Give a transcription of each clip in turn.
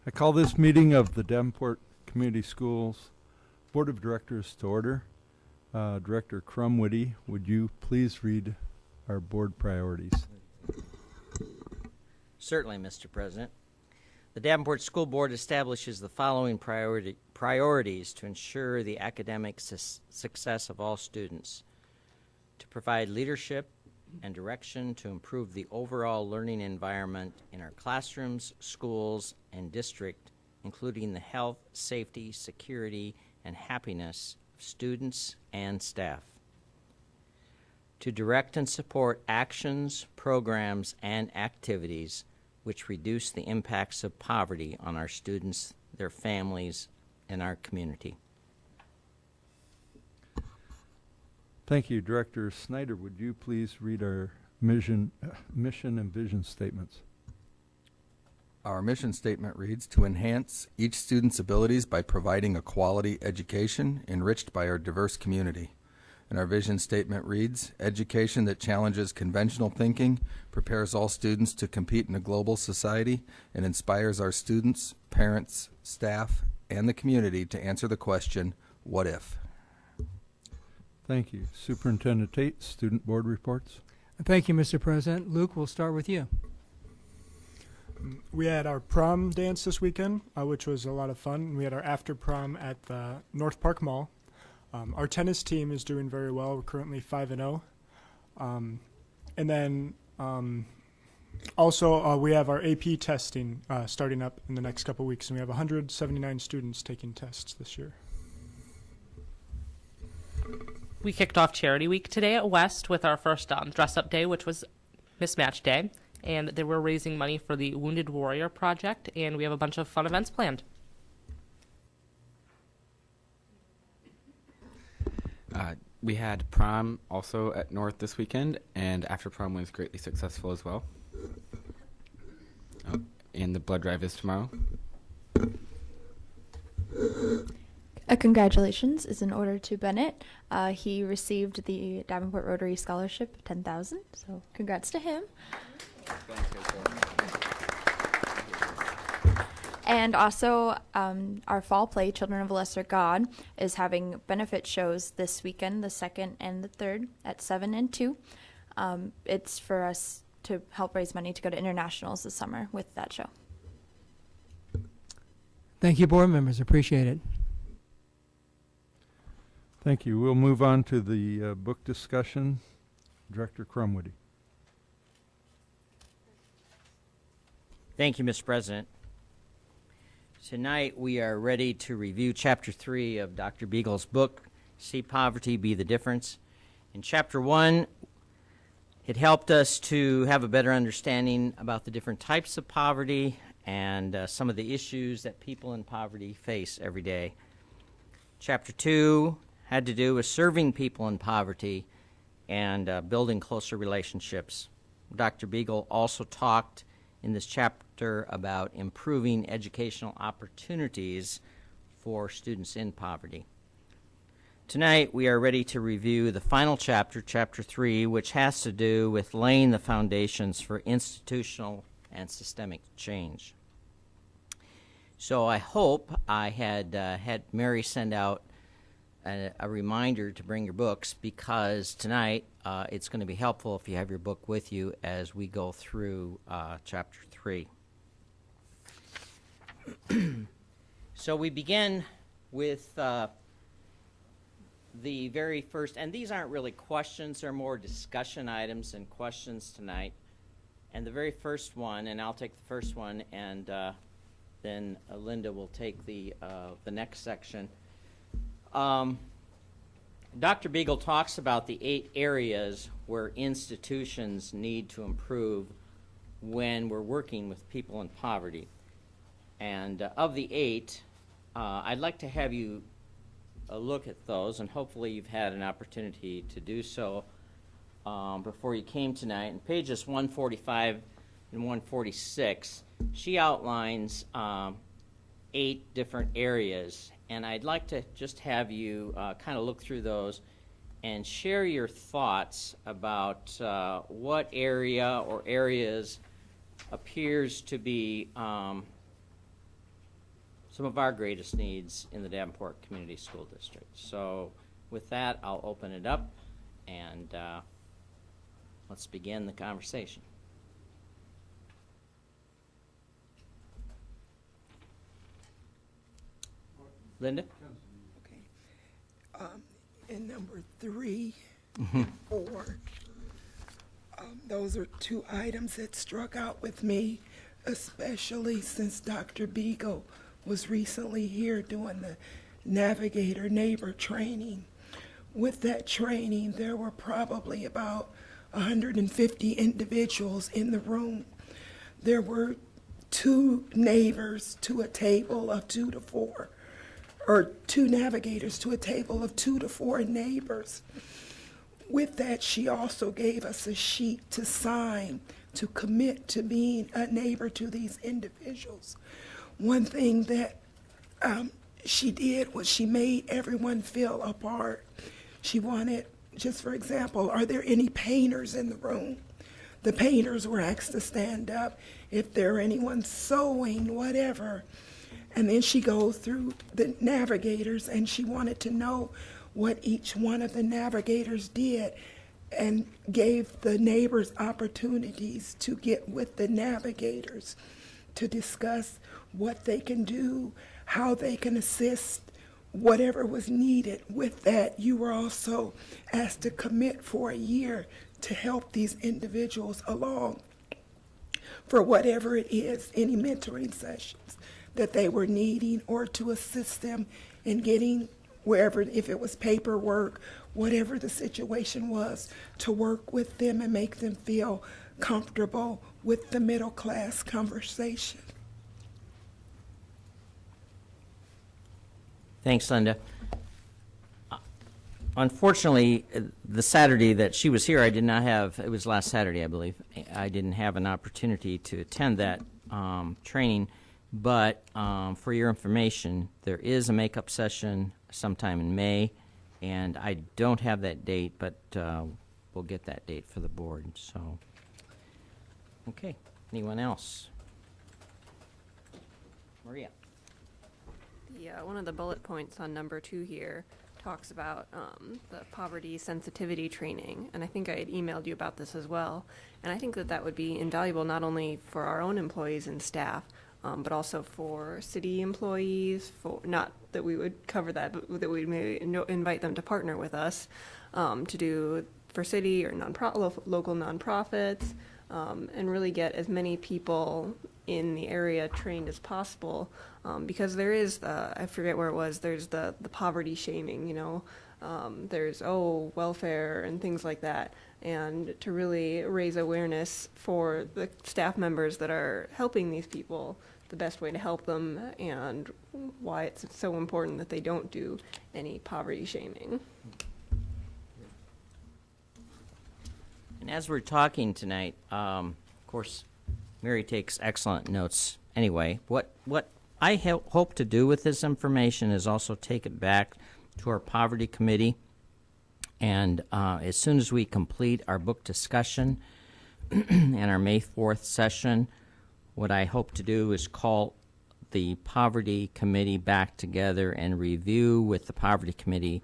I call this meeting of the Davenport Community Schools Board of Directors to order. Director Crumwitty, would you please read our board priorities? Certainly, Mr. President. The Davenport School Board establishes the following priorities to ensure the academic success of all students: to provide leadership and direction to improve the overall learning environment in our classrooms, schools, and district, including the health, safety, security, and happiness of students and staff. To direct and support actions, programs, and activities which reduce the impacts of poverty on our students, their families, and our community. Thank you. Director Snyder, would you please read our mission and vision statements? Our mission statement reads, to enhance each student's abilities by providing a quality education enriched by our diverse community. And our vision statement reads, education that challenges conventional thinking, prepares all students to compete in a global society, and inspires our students, parents, staff, and the community to answer the question, what if? Thank you. Superintendent Tate, Student Board reports. Thank you, Mr. President. Luke, we'll start with you. We had our prom dance this weekend, which was a lot of fun. We had our after prom at the North Park Mall. Our tennis team is doing very well. We're currently 5-0. And then also we have our AP testing starting up in the next couple weeks, and we have 179 students taking tests this year. We kicked off Charity Week today at West with our first dress-up day, which was Mismatch Day, and they were raising money for the Wounded Warrior Project, and we have a bunch of fun events planned. We had prom also at North this weekend, and after prom was greatly successful as well. And the blood drive is tomorrow. A congratulations is in order to Bennett. He received the Davenport Rotary Scholarship of $10,000, so congrats to him. And also, our fall play, Children of a Lesser God, is having benefit shows this weekend, the 2nd and the 3rd, at 7 and 2. It's for us to help raise money to go to internationals this summer with that show. Thank you, board members. Appreciate it. Thank you. We'll move on to the book discussion. Director Crumwitty. Thank you, Mr. President. Tonight we are ready to review Chapter 3 of Dr. Beagle's book, See Poverty, Be the Difference. In Chapter 1, it helped us to have a better understanding about the different types of poverty and some of the issues that people in poverty face every day. Chapter 2 had to do with serving people in poverty and building closer relationships. Dr. Beagle also talked in this chapter about improving educational opportunities for students in poverty. Tonight we are ready to review the final chapter, Chapter 3, which has to do with laying the foundations for institutional and systemic change. So I hope I had Mary send out a reminder to bring your books, because tonight it's going to be helpful if you have your book with you as we go through Chapter 3. So we begin with the very first, and these aren't really questions, they're more discussion items and questions tonight. And the very first one, and I'll take the first one, and then Linda will take the next section. Dr. Beagle talks about the 8 areas where institutions need to improve when we're working with people in poverty. And of the 8, I'd like to have you look at those, and hopefully you've had an opportunity to do so before you came tonight. In pages 145 and 146, she outlines 8 different areas, and I'd like to just have you kind of look through those and share your thoughts about what area or areas appears to be some of our greatest needs in the Davenport Community School District. So with that, I'll open it up, and let's begin the conversation. Linda? Okay. In number 3 and 4, those are two items that struck out with me, especially since Dr. Beagle was recently here doing the Navigator Neighbor training. With that training, there were probably about 150 individuals in the room. There were 2 neighbors to a table of 2 to 4, or 2 navigators to a table of 2 to 4 neighbors. With that, she also gave us a sheet to sign to commit to being a neighbor to these individuals. One thing that she did was she made everyone feel a part. She wanted, just for example, are there any painters in the room? The painters were asked to stand up. If there anyone sewing, whatever. And then she goes through the navigators, and she wanted to know what each one of the navigators did, and gave the neighbors opportunities to get with the navigators to discuss what they can do, how they can assist, whatever was needed. With that, you were also asked to commit for a year to help these individuals along for whatever it is, any mentoring sessions that they were needing, or to assist them in getting wherever, if it was paperwork, whatever the situation was, to work with them and make them feel comfortable with the middle class conversation. Thanks, Linda. Unfortunately, the Saturday that she was here, I did not have, it was last Saturday, I believe, I didn't have an opportunity to attend that training. But for your information, there is a makeup session sometime in May, and I don't have that date, but we'll get that date for the board. So, okay, anyone else? Maria. One of the bullet points on number 2 here talks about the poverty sensitivity training, and I think I had emailed you about this as well. And I think that that would be invaluable not only for our own employees and staff, but also for city employees, for not that we would cover that, but that we may invite them to partner with us to do for city or local nonprofits, and really get as many people in the area trained as possible, because there is I forget where it was, there's the poverty shaming, there's welfare and things like that, and to really raise awareness for the staff members that are helping these people, the best way to help them, and why it's so important that they don't do any poverty shaming. And as we're talking tonight, of course, Mary takes excellent notes anyway. What I hope to do with this information is also take it back to our poverty committee, and as soon as we complete our book discussion and our May 4th session, what I hope to do is call the poverty committee back together and review with the poverty committee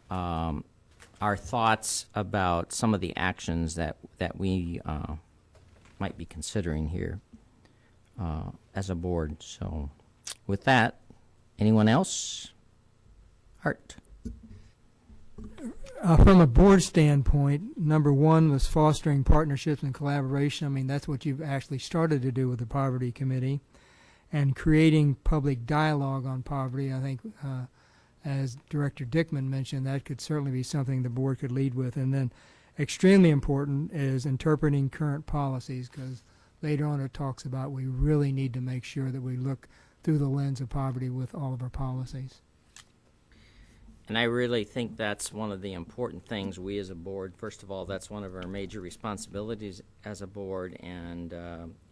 our thoughts about some of the actions that we might be considering here as a board. So with that, anyone else? Art. From a board standpoint, number 1 was fostering partnerships and collaboration. I mean, that's what you've actually started to do with the Poverty Committee. And creating public dialogue on poverty, I think, as Director Dickman mentioned, that could certainly be something the board could lead with. And then extremely important is interpreting current policies, because later on it talks about we really need to make sure that we look through the lens of poverty with all of our policies. And I really think that's one of the important things we as a board, first of all, that's one of our major responsibilities as a board, and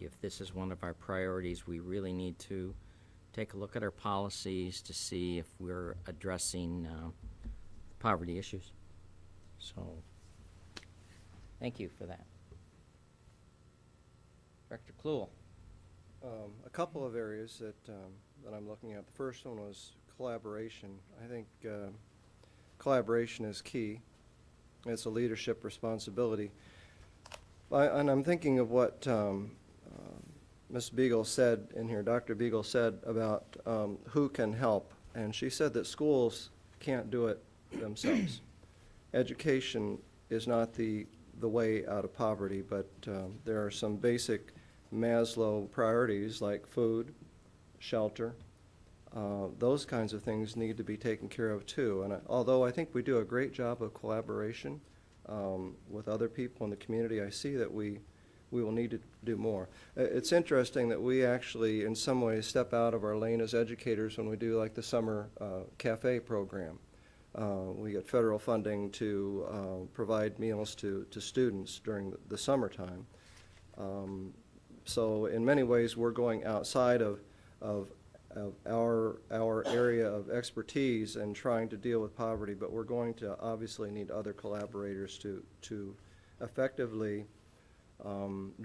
if this is one of our priorities, we really need to take a look at our policies to see if we're addressing poverty issues. So, thank you for that. Director Kluhl. A couple of areas that that I'm looking at. The first one was collaboration. I think collaboration is key. It's a leadership responsibility. And I'm thinking of what Ms. Beagle said in here, Dr. Beagle said about who can help. And she said that schools can't do it themselves. Education is not the way out of poverty, but there are some basic Maslow priorities like food, shelter. Those kinds of things need to be taken care of too. And although I think we do a great job of collaboration with other people in the community, I see that we will need to do more. It's interesting that we actually, in some ways, step out of our lane as educators when we do like the summer cafe program. We get federal funding to provide meals to students during the summertime. So in many ways, we're going outside of our area of expertise and trying to deal with poverty, but we're going to obviously need other collaborators to effectively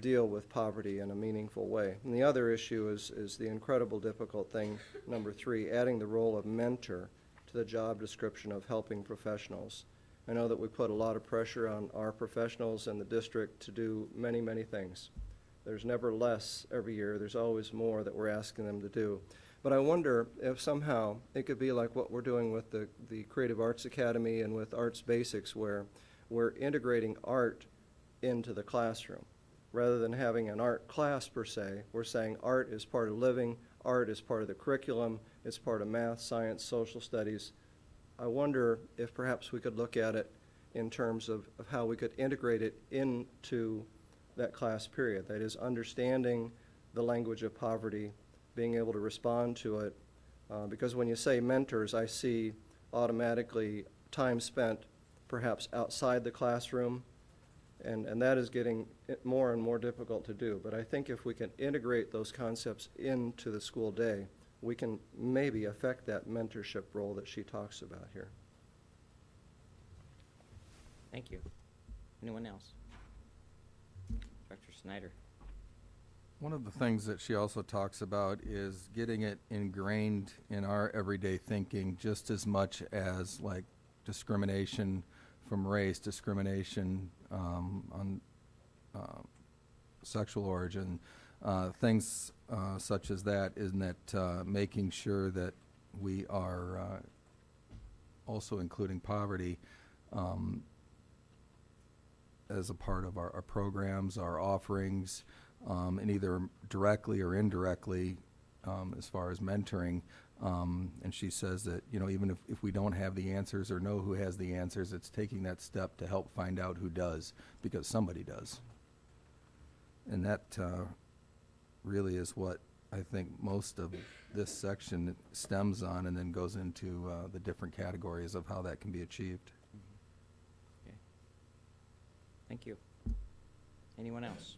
deal with poverty in a meaningful way. And the other issue is the incredible difficult thing, number 3, adding the role of mentor to the job description of helping professionals. I know that we put a lot of pressure on our professionals in the district to do many, many things. There's never less every year. There's always more that we're asking them to do. But I wonder if somehow it could be like what we're doing with the Creative Arts Academy and with Arts Basics, where we're integrating art into the classroom. Rather than having an art class per se, we're saying art is part of living, art is part of the curriculum, it's part of math, science, social studies. I wonder if perhaps we could look at it in terms of how we could integrate it into that class period. That is, understanding the language of poverty, being able to respond to it. Because when you say mentors, I see automatically time spent perhaps outside the classroom, and that is getting more and more difficult to do. But I think if we can integrate those concepts into the school day, we can maybe affect that mentorship role that she talks about here. Thank you. Anyone else? Dr. Snyder. One of the things that she also talks about is getting it ingrained in our everyday thinking just as much as like discrimination from race, discrimination on sexual origin, things such as that, isn't that making sure that we are also including poverty as a part of our programs, our offerings, and either directly or indirectly as far as mentoring. And she says that, you know, even if we don't have the answers or know who has the answers, it's taking that step to help find out who does, because somebody does. And that really is what I think most of this section stems on, and then goes into the different categories of how that can be achieved. Okay. Thank you. Anyone else?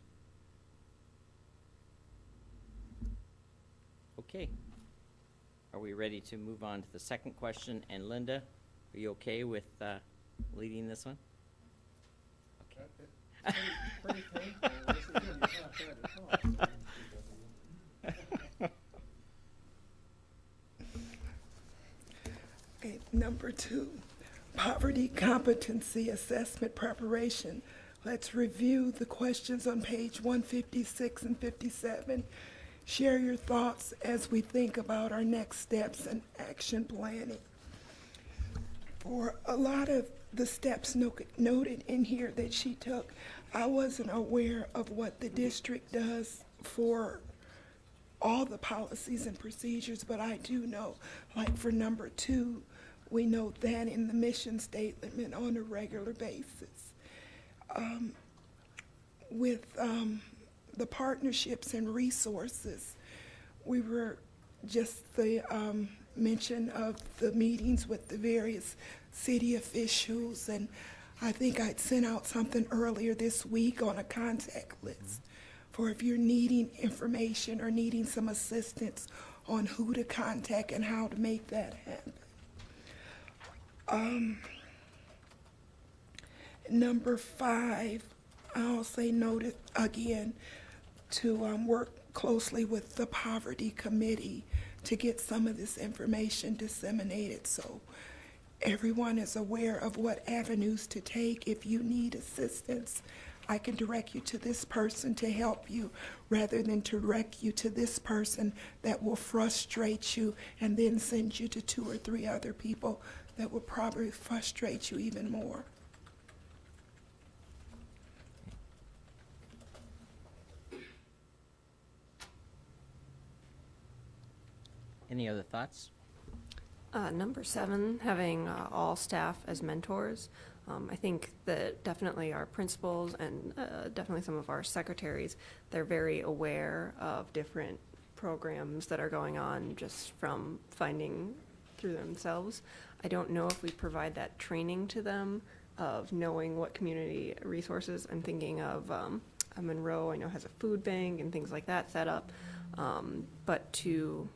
Okay. Are we ready to move on to the second question? And Linda, are you okay with leading this one? Okay. Pretty painful. This is when you're not trying to talk. Okay, number 2, poverty competency assessment preparation. Let's review the questions on page 156 and 57. Share your thoughts as we think about our next steps and action planning. For a lot of the steps noted in here that she took, I wasn't aware of what the district does for all the policies and procedures, but I do know, like for number 2, we note that in the mission statement on a regular basis. With the partnerships and resources, we were just the mention of the meetings with the various city officials, and I think I'd sent out something earlier this week on a contact list for if you're needing information or needing some assistance on who to contact and how to make that happen. Number 5, I'll say noted again to work closely with the poverty committee to get some of this information disseminated so everyone is aware of what avenues to take. If you need assistance, I can direct you to this person to help you rather than direct you to this person that will frustrate you and then send you to 2 or 3 other people that will probably frustrate you even more. Any other thoughts? Number 7, having all staff as mentors. I think that definitely our principals and definitely some of our secretaries, they're very aware of different programs that are going on just from finding through themselves. I don't know if we provide that training to them of knowing what community resources. I'm thinking of Monroe, I know has a food bank and things like that set up, but to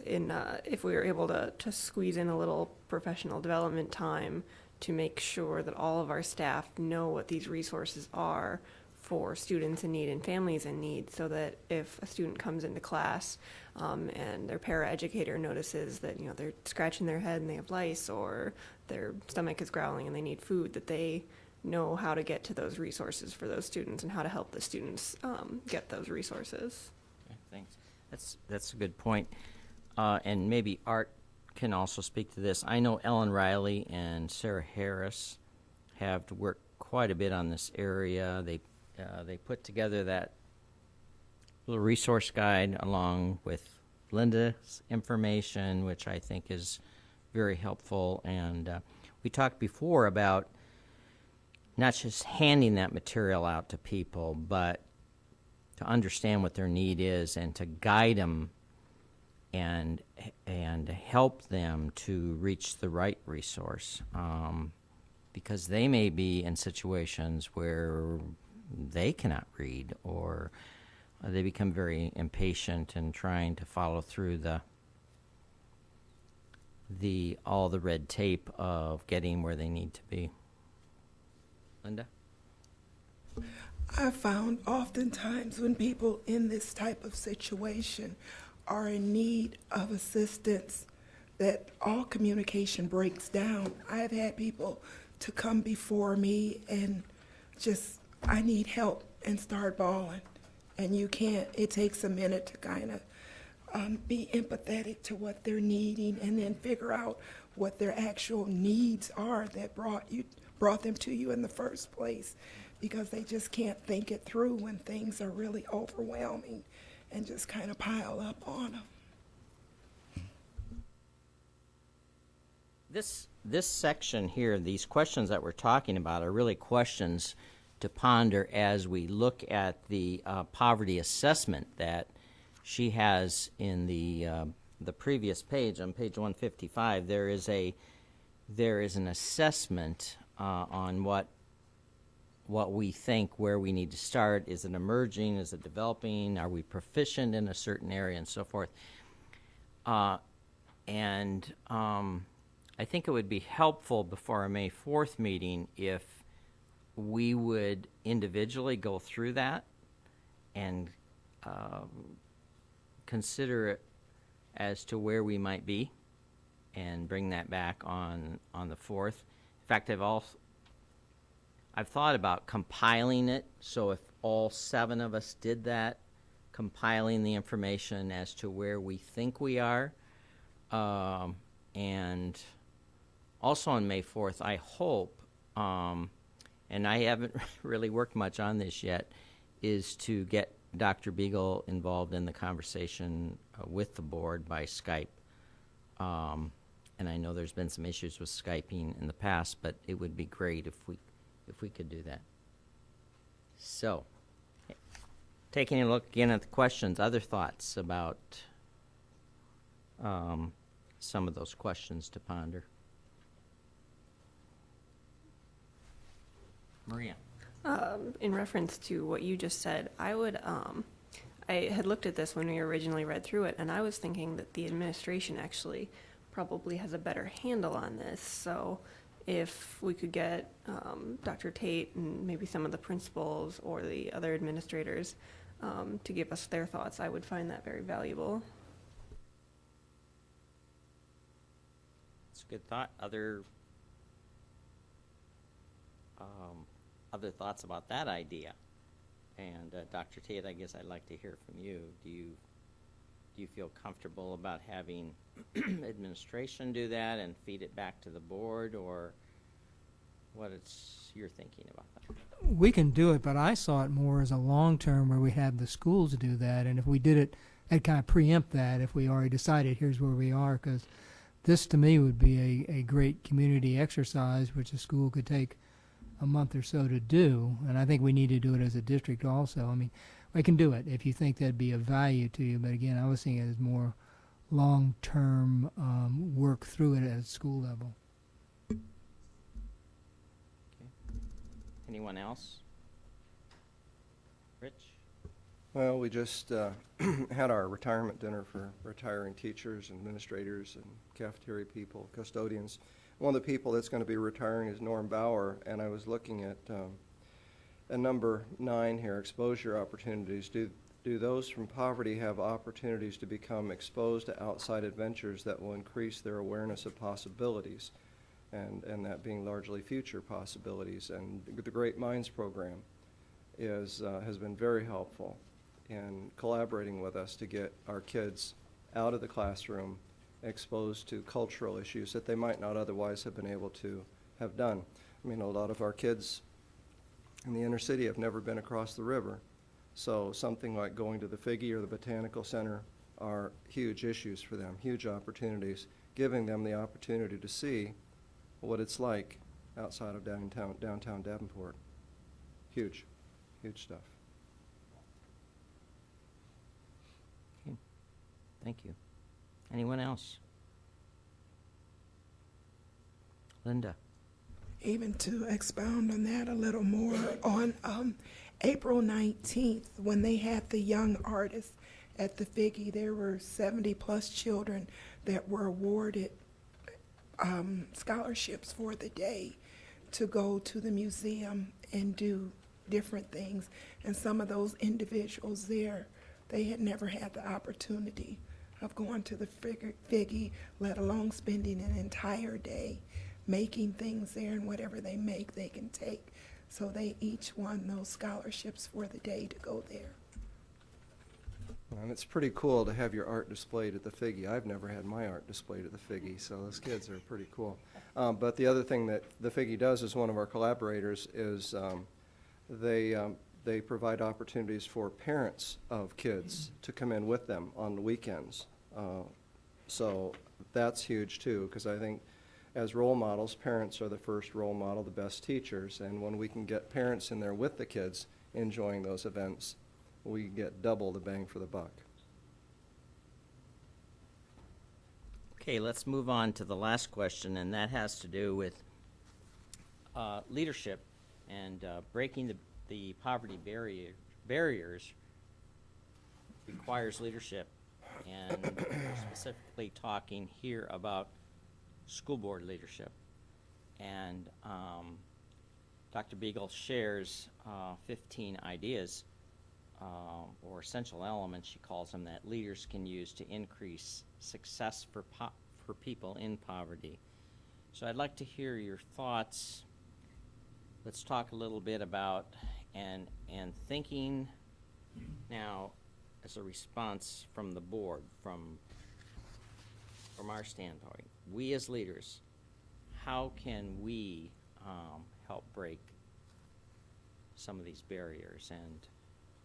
if we were able to squeeze in a little professional development time to make sure that all of our staff know what these resources are for students in need and families in need, so that if a student comes into class and their paraeducator notices that they're scratching their head and they have lice, or their stomach is growling and they need food, that they know how to get to those resources for those students and how to help the students get those resources. Okay, thanks. That's a good point. And maybe Art can also speak to this. I know Ellen Riley and Sarah Harris have worked quite a bit on this area. They put together that little resource guide along with Linda's information, which I think is very helpful. And we talked before about not just handing that material out to people, but to understand what their need is and to guide them and help them to reach the right resource, because they may be in situations where they cannot read, or they become very impatient in trying to follow through all the red tape of getting where they need to be. Linda? I found oftentimes when people in this type of situation are in need of assistance, that all communication breaks down. I've had people to come before me and just, I need help, and start bawling. And you can't, it takes a minute to kind of be empathetic to what they're needing and then figure out what their actual needs are that brought them to you in the first place, because they just can't think it through when things are really overwhelming and just kind of pile up on them. This section here, these questions that we're talking about, are really questions to ponder as we look at the poverty assessment that she has in the previous page. On page 155, there is an assessment on what we think, where we need to start. Is it emerging? Is it developing? Are we proficient in a certain area, and so forth? I think it would be helpful before our May 4th meeting if we would individually go through that and consider it as to where we might be and bring that back on the 4th. In fact, I've thought about compiling it, so if all 7 of us did that, compiling the information as to where we think we are, and also on May 4th, I hope, and I haven't really worked much on this yet, is to get Dr. Beagle involved in the conversation with the board by Skype. And I know there's been some issues with Skyping in the past, but it would be great if we could do that. So, taking a look again at the questions, other thoughts about some of those questions to ponder. Maria. In reference to what you just said, I had looked at this when we originally read through it, and I was thinking that the administration actually probably has a better handle on this. So if we could get Dr. Tate and maybe some of the principals or the other administrators to give us their thoughts, I would find that very valuable. a good thought. Other thoughts about that idea? And Dr. Tate, I guess I'd like to hear from you. Do you feel comfortable about having administration do that and feed it back to the board, or what is your thinking about that? We can do it, but I saw it more as a long term where we have the schools do that, and if we did it, I'd kind of preempt that if we already decided here's where we are, because this to me would be a great community exercise which a school could take a month or so to do, and I think we need to do it as a district also. I mean, I can do it if you think that'd be of value to you, but again, I was seeing it as more long-term work through it at school level. Okay. Anyone else? Rich? Well, we just had our retirement dinner for retiring teachers, administrators, and cafeteria people, custodians. One of the people that's going to be retiring is Norm Bauer, and I was looking at number 9 here, exposure opportunities. Do those from poverty have opportunities to become exposed to outside adventures that will increase their awareness of possibilities, and that being largely future possibilities? And the Great Minds program has been very helpful in collaborating with us to get our kids out of the classroom exposed to cultural issues that they might not otherwise have been able to have done. I mean, a lot of our kids in the inner city have never been across the river, so something like going to the Figge or the Botanical Center are huge issues for them, huge opportunities, giving them the opportunity to see what it's like outside of downtown Davenport. Huge stuff. Okay. Thank you. Anyone else? Linda? Even to expound on that a little more, on April 19th, when they had the young artists at the Figge, there were 70-plus children that were awarded scholarships for the day to go to the museum and do different things. And some of those individuals there, they had never had the opportunity of going to the Figge, let alone spending an entire day making things there, and whatever they make they can take. So they each won those scholarships for the day to go there. And it's pretty cool to have your art displayed at the Figge. I've never had my art displayed at the Figge, so those kids are pretty cool. But the other thing that the Figge does, as one of our collaborators, is they provide opportunities for parents of kids to come in with them on the weekends. So that's huge too, because I think as role models, parents are the first role model, the best teachers, and when we can get parents in there with the kids enjoying those events, we get double the bang for the buck. Okay, let's move on to the last question, and that has to do with leadership and breaking the poverty barriers requires leadership, and we're specifically talking here about school board leadership. And Dr. Beagle shares 15 ideas or essential elements, she calls them, that leaders can use to increase success for people in poverty. So I'd like to hear your thoughts. Let's talk a little bit about and thinking now as a response from the board, from our standpoint. We as leaders, how can we help break some of these barriers? And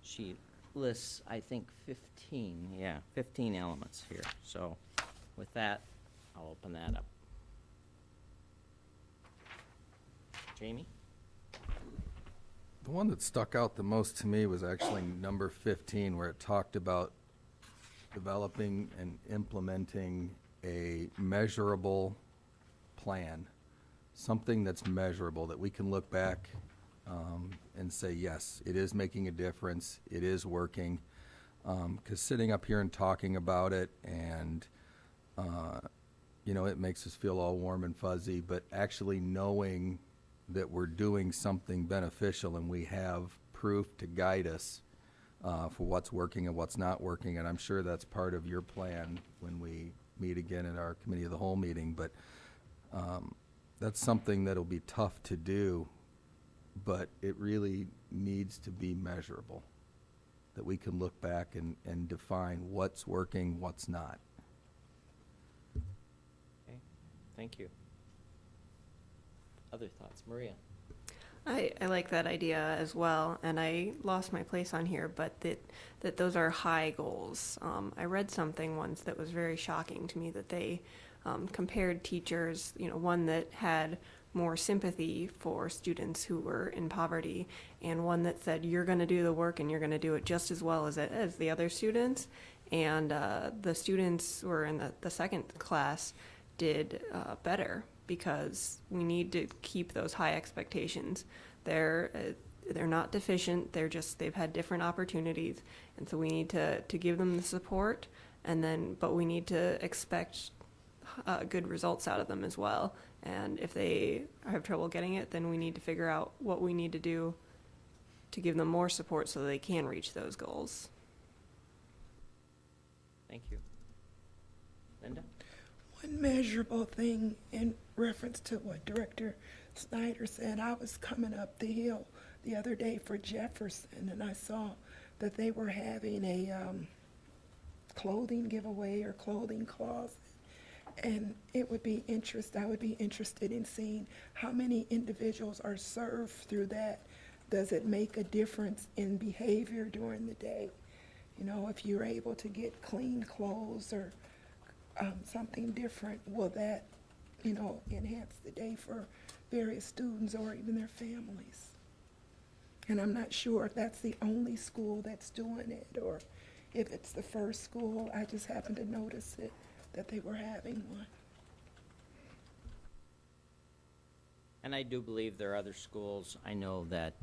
she lists, I think, 15 elements here. So with that, I'll open that up. Jamie? The one that stuck out the most to me was actually number 15, where it talked about developing and implementing a measurable plan, something that's measurable, that we can look back and say, yes, it is making a difference, it is working. Because sitting up here and talking about it, and it makes us feel all warm and fuzzy, but actually knowing that we're doing something beneficial and we have proof to guide us for what's working and what's not working, and I'm sure that's part of your plan when we meet again at our committee of the whole meeting. But That's something that'll be tough to do, but it really needs to be measurable, that we can look back and define what's working, what's not. Okay, thank you. Other thoughts? Maria? I like that idea as well, and I lost my place on here, but that those are high goals. I read something once that was very shocking to me, that they compared teachers, one that had more sympathy for students who were in poverty, and one that said, you're going to do the work and you're going to do it just as well as the other students. And the students who were in the second class did better, because we need to keep those high expectations. They're not deficient, they've had different opportunities, and so we need to give them the support, but we need to expect good results out of them as well. And if they have trouble getting it, then we need to figure out what we need to do to give them more support so they can reach those goals. Thank you. Linda? One measurable thing in reference to what Director Snyder said, I was coming up the hill the other day for Jefferson, and I saw that they were having a clothing giveaway or clothing closet. And I would be interested in seeing how many individuals are served through that. Does it make a difference in behavior during the day? If you're able to get clean clothes or something different, will that, enhance the day for various students or even their families? And I'm not sure if that's the only school that's doing it, or if it's the first school. I just happened to notice it, that they were having one. And I do believe there are other schools. I know that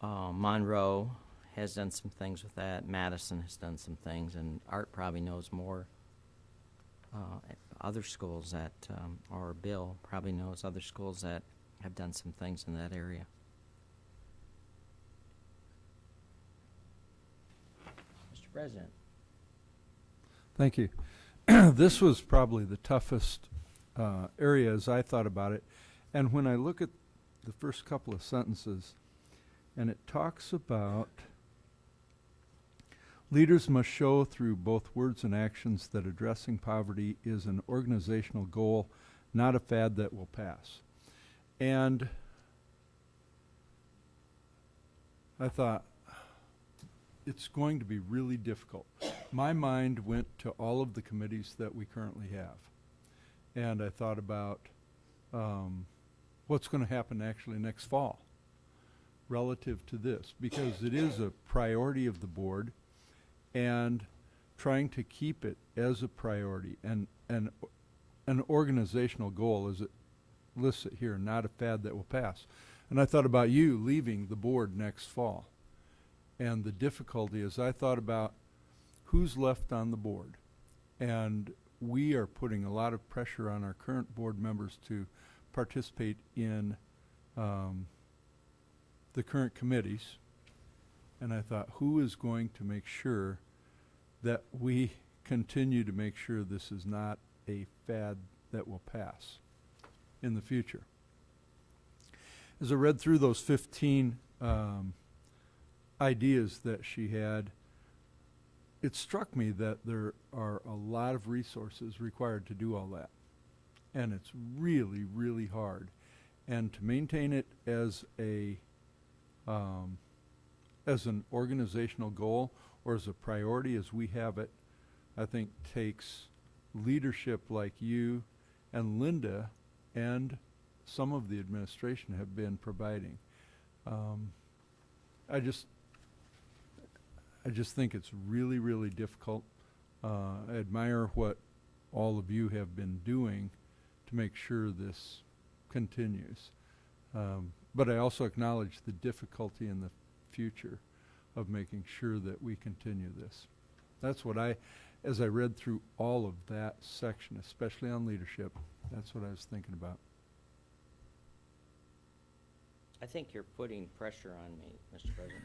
Monroe has done some things with that. Madison has done some things, and Art probably knows more. Other schools that, or Bill probably knows other schools that have done some things in that area. Mr. President. Thank you. This was probably the toughest area as I thought about it. And when I look at the first couple of sentences, and it talks about leaders must show through both words and actions that addressing poverty is an organizational goal, not a fad that will pass. And I thought, it's going to be really difficult. My mind went to all of the committees that we currently have. And I thought about what's going to happen actually next fall relative to this, because it is a priority of the board, and trying to keep it as a priority and an organizational goal, as it lists it here, not a fad that will pass. And I thought about you leaving the board next fall. And the difficulty is, I thought about who's left on the board. And we are putting a lot of pressure on our current board members to participate in the current committees. And I thought, who is going to make sure that we continue to make sure this is not a fad that will pass in the future? As I read through those 15 ideas that she had, it struck me that there are a lot of resources required to do all that. And it's really, really hard. And to maintain it as an organizational goal or as a priority as we have it, I think takes leadership like you and Linda and some of the administration have been providing. I just think it's really, really difficult. I admire what all of you have been doing to make sure this continues. But I also acknowledge the difficulty in the future of making sure that we continue this. That's what as I read through all of that section, especially on leadership, that's what I was thinking about. I think you're putting pressure on me, Mr. President.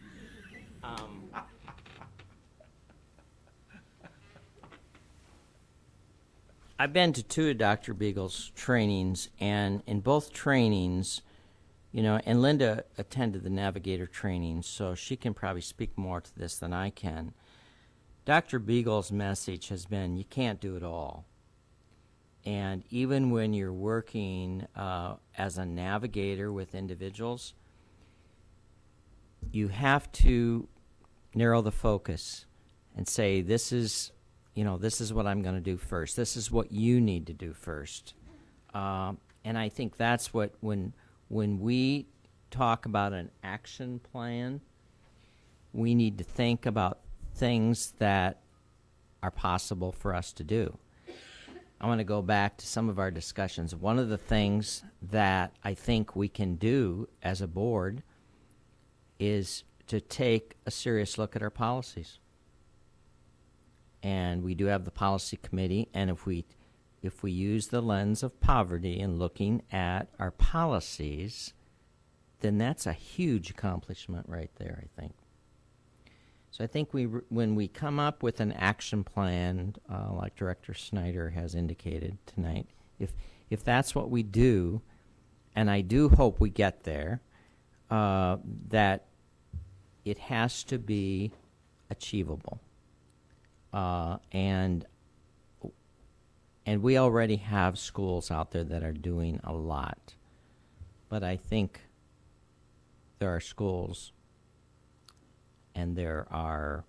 I've been to 2 of Dr. Beagle's trainings, and in both trainings, you know, and Linda attended the Navigator training, so she can probably speak more to this than I can. Dr. Beagle's message has been, you can't do it all. And even when you're working as a navigator with individuals, you have to narrow the focus and say, this is what I'm going to do first. This is what you need to do first. And I think that's what, when we talk about an action plan, we need to think about things that are possible for us to do. I want to go back to some of our discussions. One of the things that I think we can do as a board is to take a serious look at our policies. And we do have the policy committee, and if we use the lens of poverty and looking at our policies, then that's a huge accomplishment right there, I think. So I think when we come up with an action plan, like Director Snyder has indicated tonight, if that's what we do, and I do hope we get there, that it has to be achievable. And we already have schools out there that are doing a lot. But I think there are schools, and there are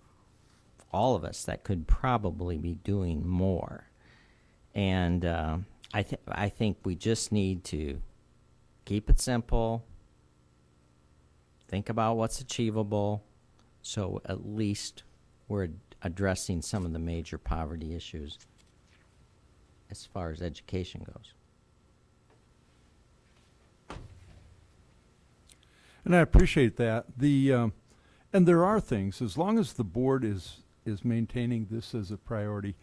all of us that could probably be doing more. And I think we just need to keep it simple, think about what's achievable, so at least we're addressing some of the major poverty issues as far as education goes. And I appreciate that. And there are things, as long as the board is maintaining this as a priority.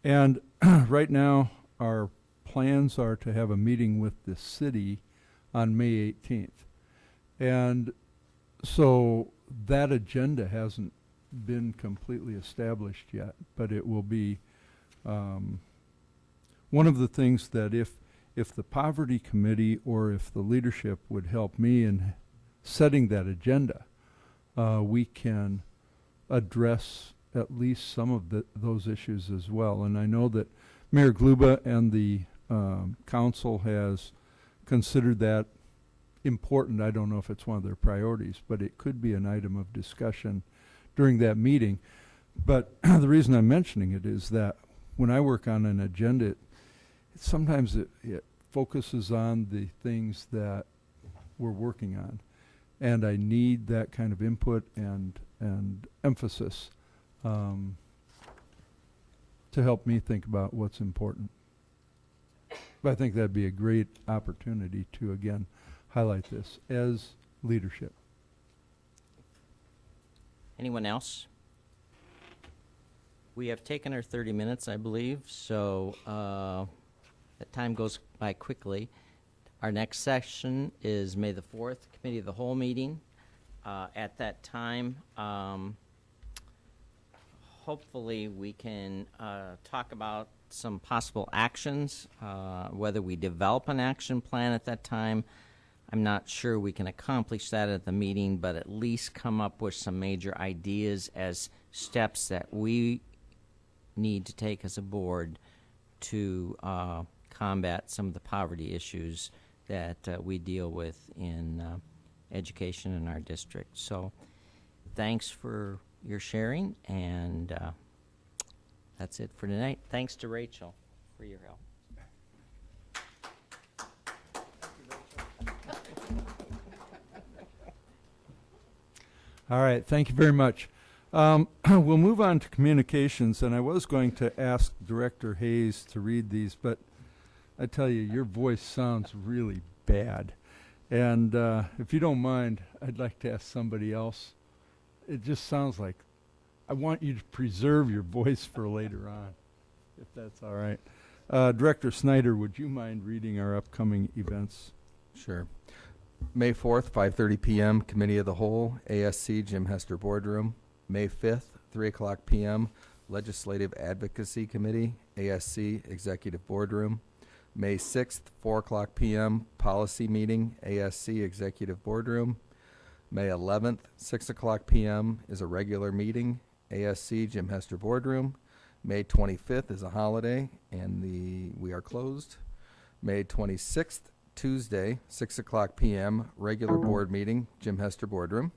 And right now, our plans are to have a meeting with the city on May 18th. And so that agenda hasn't been completely established yet, but it will be one of the things that if the poverty committee or if the leadership would help me in setting that agenda, we can address at least some of those issues as well. And I know that Mayor Gluba and the council has considered that important. I don't know if it's one of their priorities, but it could be an item of discussion during that meeting. But the reason I'm mentioning it is that when I work on an agenda, sometimes it focuses on the things that we're working on. And I need that kind of input and emphasis to help me think about what's important. But I think that'd be a great opportunity to, again, highlight this as leadership. Anyone else? We have taken our 30 minutes, I believe, so that time goes by quickly. Our next session is May the 4th, Committee of the Whole meeting. At that time, hopefully we can talk about some possible actions, whether we develop an action plan at that time. I'm not sure we can accomplish that at the meeting, but at least come up with some major ideas as steps that we need to take as a board to combat some of the poverty issues that we deal with in education in our district. So thanks for your sharing, and that's it for tonight. Thanks to Rachel for your help. All right, thank you very much. We'll move on to communications, and I was going to ask Director Hayes to read these, but I tell you, your voice sounds really bad. And if you don't mind, I'd like to ask somebody else. It just sounds like I want you to preserve your voice for later on, if that's all right. Director Snyder, would you mind reading our upcoming events? Sure. May 4th, 5:30 p.m., Committee of the Whole, ASC Jim Hester Boardroom. May 5th, 3 o'clock p.m., Legislative Advocacy Committee, ASC Executive Boardroom. May 6th, 4 o'clock p.m., Policy Meeting, ASC Executive Boardroom. May 11th, 6 o'clock p.m. is a regular meeting, ASC Jim Hester Boardroom. May 25th is a holiday, and we are closed. May 26th, Tuesday, 6 o'clock p.m., regular board meeting, Jim Hester Boardroom.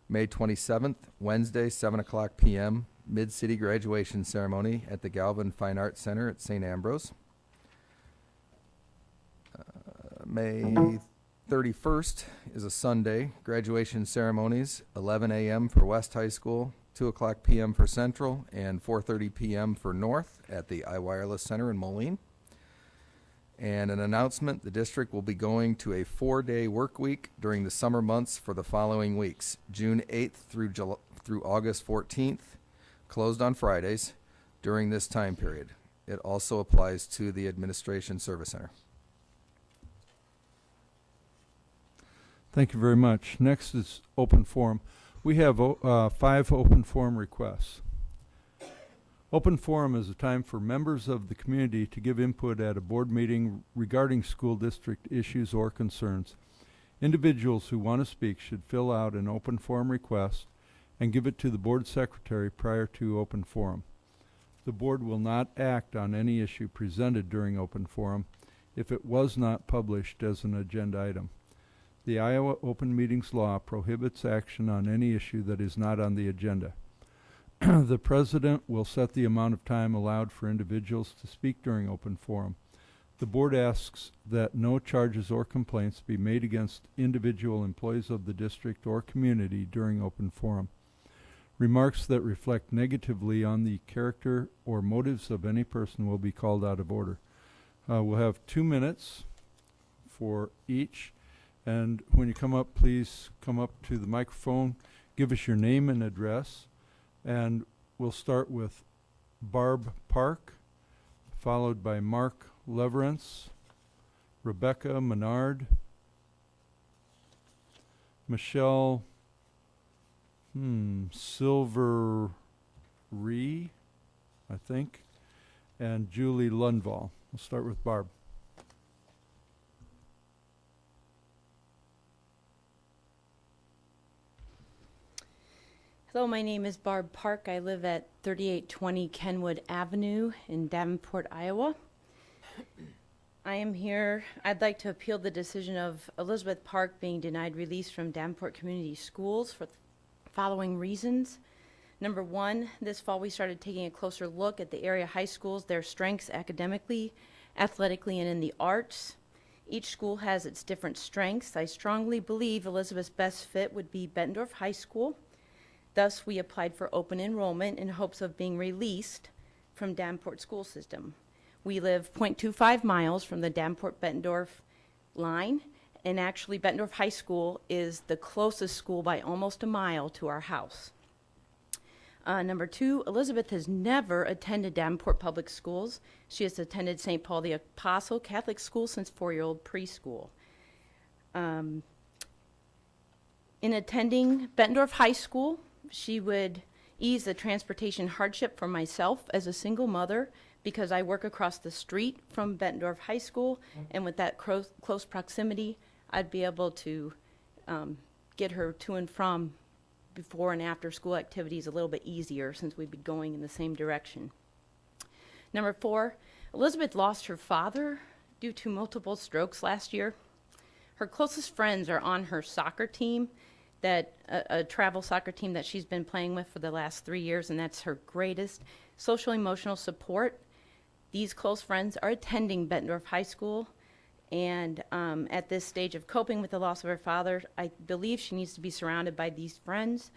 May 27th, Wednesday, 7 o'clock p.m., Mid-City Graduation Ceremony at the Galvin Fine Arts Center at St. Ambrose. May 31st is a Sunday, graduation ceremonies, 11 a.m. for West High School, 2 o'clock p.m. for Central, and 4:30 p.m. for North at the iWireless Center in Moline. And an announcement, the district will be going to a 4-day work week during the summer months for the following weeks, June 8th through August 14th, closed on Fridays during this time period. It also applies to the Administration Service Center. Thank you very much. Next is open forum. We have 5 open forum requests. Open forum is a time for members of the community to give input at a board meeting regarding school district issues or concerns. Individuals who want to speak should fill out an open forum request and give it to the board secretary prior to open forum. The board will not act on any issue presented during open forum if it was not published as an agenda item. The Iowa Open Meetings Law prohibits action on any issue that is not on the agenda. The president will set the amount of time allowed for individuals to speak during open forum. The board asks that no charges or complaints be made against individual employees of the district or community during open forum. Remarks that reflect negatively on the character or motives of any person will be called out of order. We'll have 2 minutes for each. And when you come up, please come up to the microphone, give us your name and address. And we'll start with Barb Park, followed by Mark Leverance, Rebecca Menard, Michelle Silver Ree, I think, and Julie Lundvall. We'll start with Barb. Hello, my name is Barb Park. I live at 3820 Kenwood Avenue in Davenport, Iowa. I am here. I'd like to appeal the decision of Elizabeth Park being denied release from Davenport Community Schools for the following reasons. Number one, this fall we started taking a closer look at the area high schools, their strengths academically, athletically, and in the arts. Each school has its different strengths. I strongly believe Elizabeth's best fit would be Bettendorf High School. Thus, we applied for open enrollment in hopes of being released from Davenport school system. We live 0.25 miles from the Davenport-Bettendorf line, and actually Bettendorf High School is the closest school by almost a mile to our house. Number two, Elizabeth has never attended Davenport Public Schools. She has attended St. Paul the Apostle Catholic School since 4-year-old preschool. In attending Bettendorf High School, she would ease the transportation hardship for myself as a single mother because I work across the street from Bettendorf High School, and with that close proximity, I'd be able to get her to and from before and after school activities a little bit easier since we'd be going in the same direction. Number four, Elizabeth lost her father due to multiple strokes last year. Her closest friends are on her soccer team, that a travel soccer team that she's been playing with for the last 3 years, and that's her greatest social emotional support. These close friends are attending Bettendorf High School, and at this stage of coping with the loss of her father, I believe she needs to be surrounded by these friends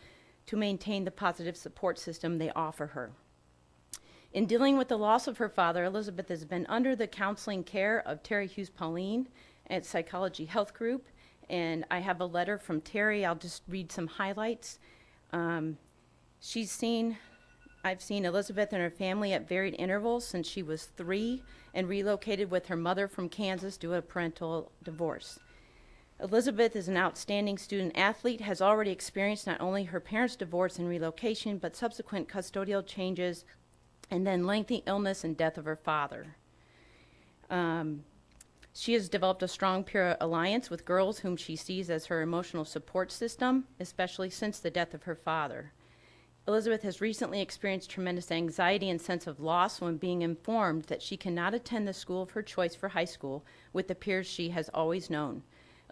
to maintain the positive support system they offer her. In dealing with the loss of her father, Elizabeth has been under the counseling care of Terry Hughes Pauline at Psychology Health Group, and I have a letter from Terry. I'll just read some highlights. I've seen Elizabeth and her family at varied intervals since she was 3 and relocated with her mother from Kansas due to a parental divorce. Elizabeth is an outstanding student athlete, has already experienced not only her parents' divorce and relocation, but subsequent custodial changes, and then lengthy illness and death of her father. She has developed a strong peer alliance with girls whom she sees as her emotional support system, especially since the death of her father. Elizabeth has recently experienced tremendous anxiety and sense of loss when being informed that she cannot attend the school of her choice for high school with the peers she has always known.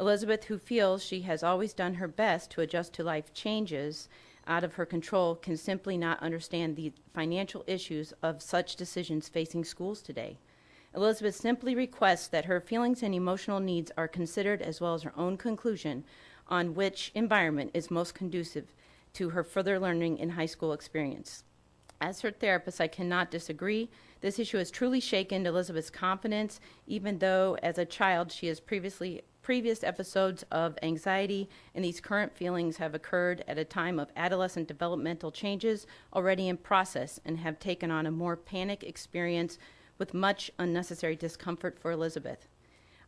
Elizabeth, who feels she has always done her best to adjust to life changes out of her control, can simply not understand the financial issues of such decisions facing schools today. Elizabeth simply requests that her feelings and emotional needs are considered, as well as her own conclusion on which environment is most conducive to her further learning in high school experience. As her therapist, I cannot disagree. This issue has truly shaken Elizabeth's confidence, even though as a child she has previous episodes of anxiety, and these current feelings have occurred at a time of adolescent developmental changes already in process and have taken on a more panic experience with much unnecessary discomfort for Elizabeth.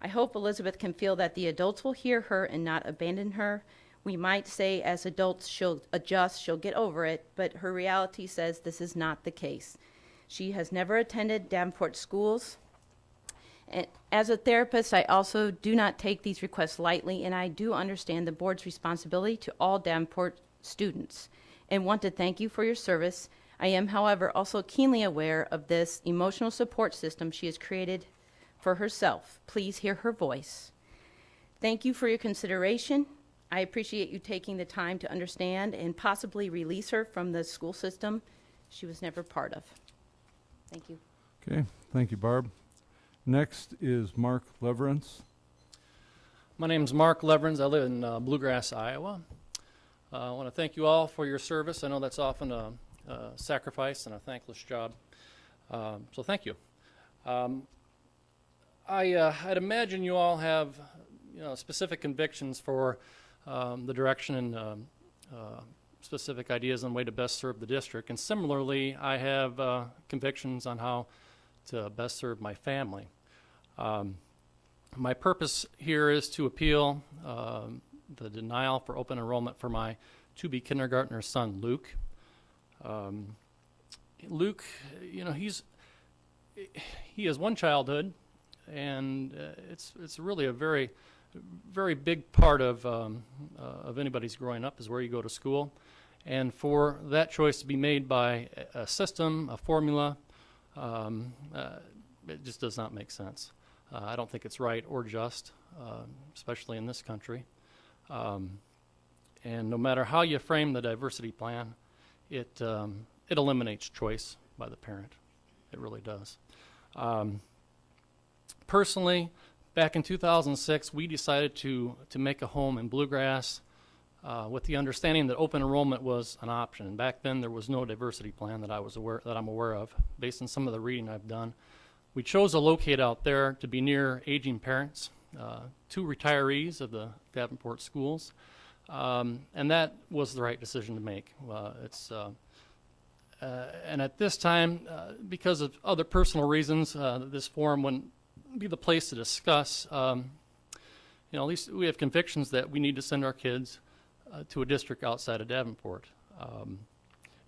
I hope Elizabeth can feel that the adults will hear her and not abandon her. We might say as adults she'll adjust, she'll get over it, but her reality says this is not the case. She has never attended Davenport schools. And as a therapist, I also do not take these requests lightly, and I do understand the board's responsibility to all Davenport students and want to thank you for your service. I am, however, also keenly aware of this emotional support system she has created for herself. Please hear her voice. Thank you for your consideration. I appreciate you taking the time to understand and possibly release her from the school system she was never part of. Thank you. Okay, thank you, Barb. Next is Mark Leverance. My name is Mark Leverance. I live in Bluegrass, Iowa. I want to thank you all for your service. I know that's often a sacrifice and a thankless job, so thank you. I'd imagine you all have specific convictions for the direction and specific ideas on way to best serve the district, and similarly I have convictions on how to best serve my family. My purpose here is to appeal the denial for open enrollment for my to-be kindergartner son, Luke. Luke, he has one childhood, and it's really a very, very big part of anybody's growing up is where you go to school, and for that choice to be made by a system, a formula, it just does not make sense. I don't think it's right or just, especially in this country. And no matter how you frame the diversity plan, it eliminates choice by the parent. It really does. Personally, back in 2006, we decided to make a home in Bluegrass with the understanding that open enrollment was an option. And back then, there was no diversity plan that I'm aware of, based on some of the reading I've done. We chose to locate out there to be near aging parents, 2 retirees of the Davenport schools, and that was the right decision to make. And at this time, because of other personal reasons, this forum wouldn't be the place to discuss. At least we have convictions that we need to send our kids to a district outside of Davenport.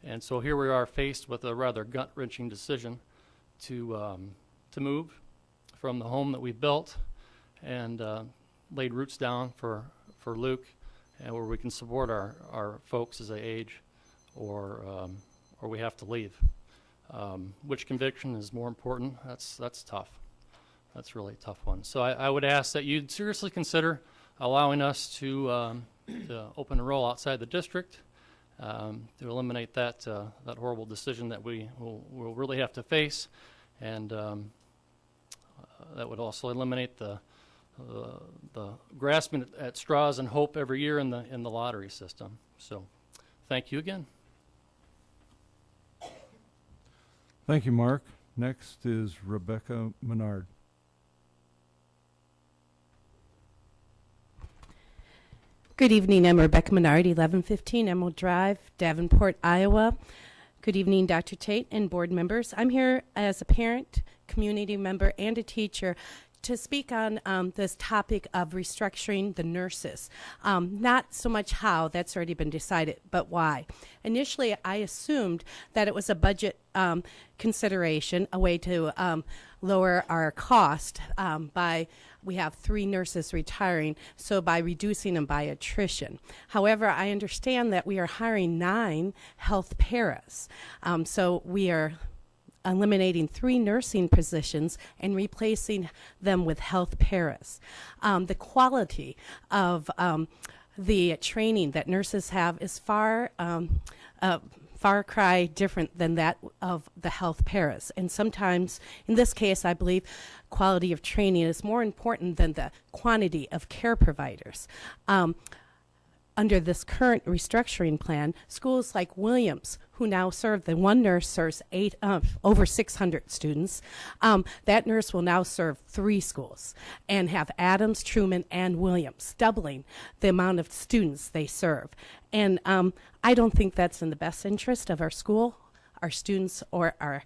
And so here we are faced with a rather gut-wrenching decision to move from the home that we built and laid roots down for Luke, and where we can support our folks as they age, or we have to leave. Which conviction is more important? That's tough. That's really a tough one. So I would ask that you'd seriously consider allowing us to open enroll outside the district, to eliminate that horrible decision that we'll really have to face, and that would also eliminate the grasping at straws and hope every year in the lottery system. So, thank you again. Thank you, Mark. Next is Rebecca Menard. Good evening. I'm Rebecca Menard, 1115 Emerald Drive, Davenport, Iowa. Good evening, Dr. Tate and board members. I'm here as a parent, community member, and a teacher to speak on this topic of restructuring the nurses. Not so much how, that's already been decided, but why. Initially, I assumed that it was a budget consideration, a way to lower our cost we have 3 nurses retiring, so by reducing them by attrition. However, I understand that we are hiring 9 health paras. So we are eliminating 3 nursing positions and replacing them with health paras. The quality of the training that nurses have is far cry different than that of the health paras. And sometimes, in this case, I believe quality of training is more important than the quantity of care providers. Under this current restructuring plan, schools like Williams, who now the one nurse serves over 600 students, that nurse will now serve 3 schools and have Adams, Truman, and Williams, doubling the amount of students they serve. And I don't think that's in the best interest of our school, our students, or our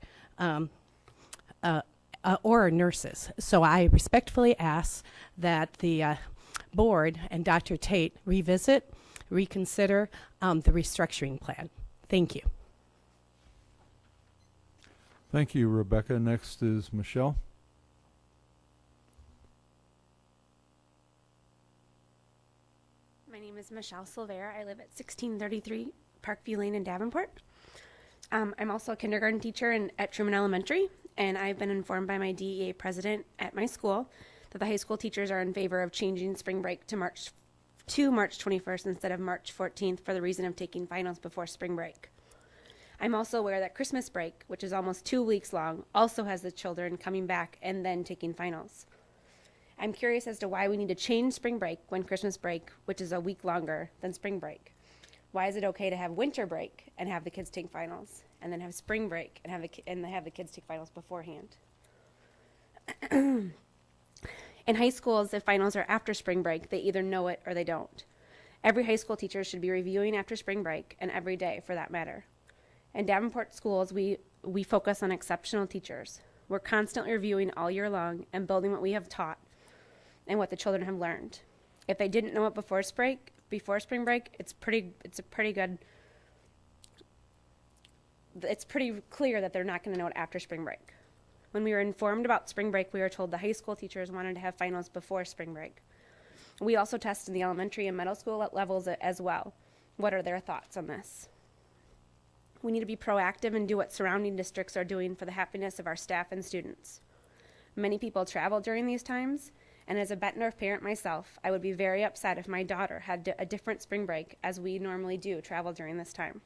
nurses. So I respectfully ask that the board and Dr. Tate reconsider the restructuring plan. Thank you. Thank you, Rebecca. Next is Michelle. My name is Michelle Silvera. I live at 1633 Parkview Lane in Davenport. I'm also a kindergarten teacher at Truman Elementary, and I've been informed by my DEA president at my school that the high school teachers are in favor of changing spring break to March 21st instead of March 14th for the reason of taking finals before spring break. I'm also aware that Christmas break, which is almost 2 weeks long, also has the children coming back and then taking finals. I'm curious as to why we need to change spring break when Christmas break, which is a week longer than spring break. Why is it okay to have winter break and have the kids take finals, and then have spring break and have the kids take finals beforehand? In high schools, if finals are after spring break, they either know it or they don't. Every high school teacher should be reviewing after spring break, and every day for that matter. In Davenport schools, we focus on exceptional teachers. We're constantly reviewing all year long and building what we have taught and what the children have learned. If they didn't know it before spring break, it's pretty clear that they're not going to know it after spring break. When we were informed about spring break, we were told the high school teachers wanted to have finals before spring break. We also tested the elementary and middle school levels as well. What are their thoughts on this? We need to be proactive and do what surrounding districts are doing for the happiness of our staff and students. Many people travel during these times, and as a Bettendorf parent myself, I would be very upset if my daughter had a different spring break as we normally do travel during this time.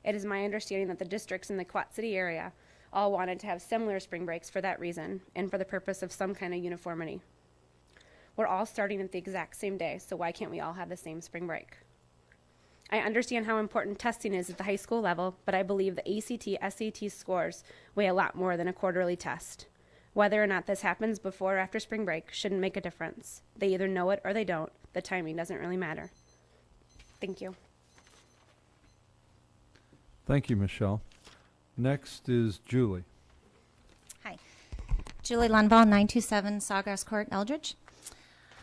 It is my understanding that the districts in the Quad City area all wanted to have similar spring breaks for that reason and for the purpose of some kind of uniformity. We're all starting at the exact same day, so why can't we all have the same spring break? I understand how important testing is at the high school level, but I believe the ACT, SAT scores weigh a lot more than a quarterly test. Whether or not this happens before or after spring break shouldn't make a difference. They either know it or they don't. The timing doesn't really matter. Thank you. Thank you, Michelle. Next is Julie. Hi. Julie Lundvall, 927 Sawgrass Court, Eldridge.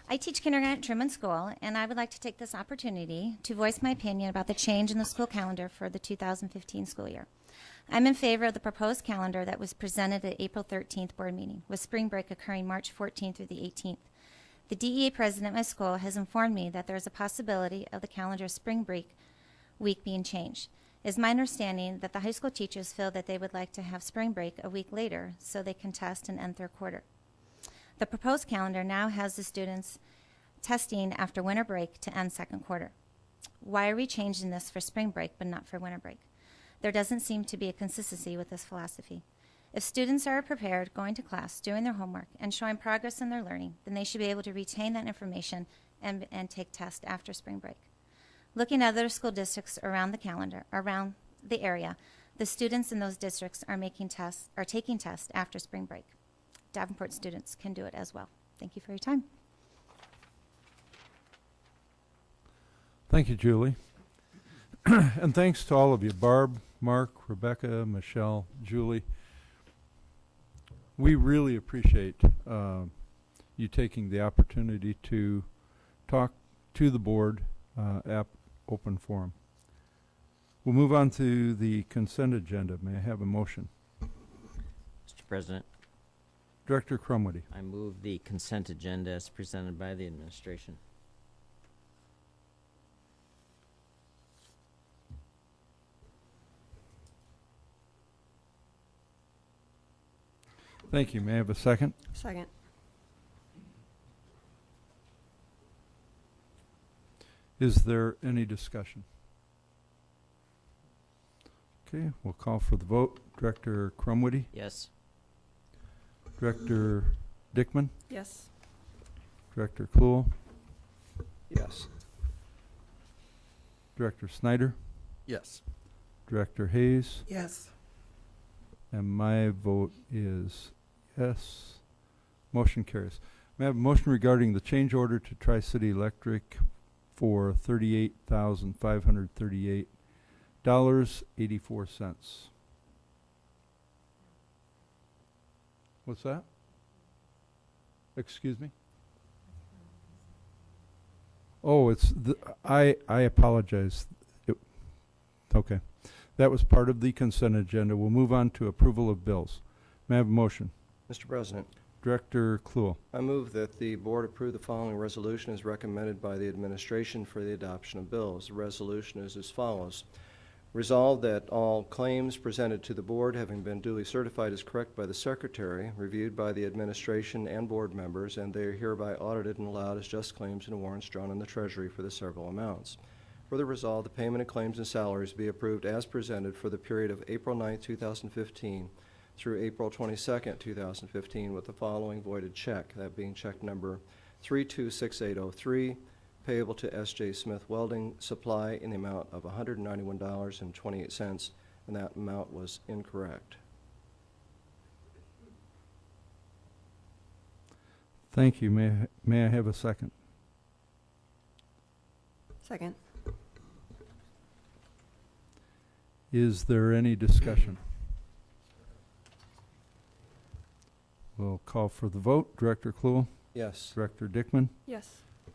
I teach kindergarten at Truman School, and I would like to take this opportunity to voice my opinion about the change in the school calendar for the 2015 school year. I'm in favor of the proposed calendar that was presented at April 13th board meeting, with spring break occurring March 14th through the 18th. The DEA president at my school has informed me that there is a possibility of the calendar spring break week being changed. It is my understanding that the high school teachers feel that they would like to have spring break a week later so they can test and end third quarter. The proposed calendar now has the students testing after winter break to end second quarter. Why are we changing this for spring break but not for winter break? There doesn't seem to be a consistency with this philosophy. If students are prepared, going to class, doing their homework, and showing progress in their learning, then they should be able to retain that information and take tests after spring break. Looking at other school districts around the area, the students in those districts are taking tests after spring break. Davenport students can do it as well. Thank you for your time. Thank you, Julie. And thanks to all of you, Barb, Mark, Rebecca, Michelle, Julie. We really appreciate you taking the opportunity to talk to the board open forum. We'll move on to the consent agenda. May I have a motion? Mr. President, Director Crumwitty. I move the consent agenda as presented by the administration. Thank you. May I have a second? Second. Is there any discussion? Okay, we'll call for the vote. Director Crumwitty? Yes. Director Dickman? Yes. Director Klool? Yes. Director Snyder? Yes. Director Hayes? Yes. And my vote is yes. Motion carries. May I have a motion regarding the change order to Tri-City Electric for $38,538.84. What's that? Excuse me? Oh, it's I apologize. Okay. That was part of the consent agenda. We'll move on to approval of bills. May I have a motion? Mr. President, Director Klool. I move that the board approve the following resolution as recommended by the administration for the adoption of bills. The resolution is as follows. Resolved that all claims presented to the board, having been duly certified as correct by the secretary, reviewed by the administration and board members, and they are hereby audited and allowed as just claims and warrants drawn in the treasury for the several amounts. Further resolved, the payment of claims and salaries be approved as presented for the period of April 9, 2015 through April 22, 2015, with the following voided check, that being check number 326803, payable to S.J. Smith Welding Supply in the amount of $191.28, and that amount was incorrect. Thank you. May I have a second? Second. Is there any discussion? We'll call for the vote. Director Klool? Yes. Director Dickman? Yes.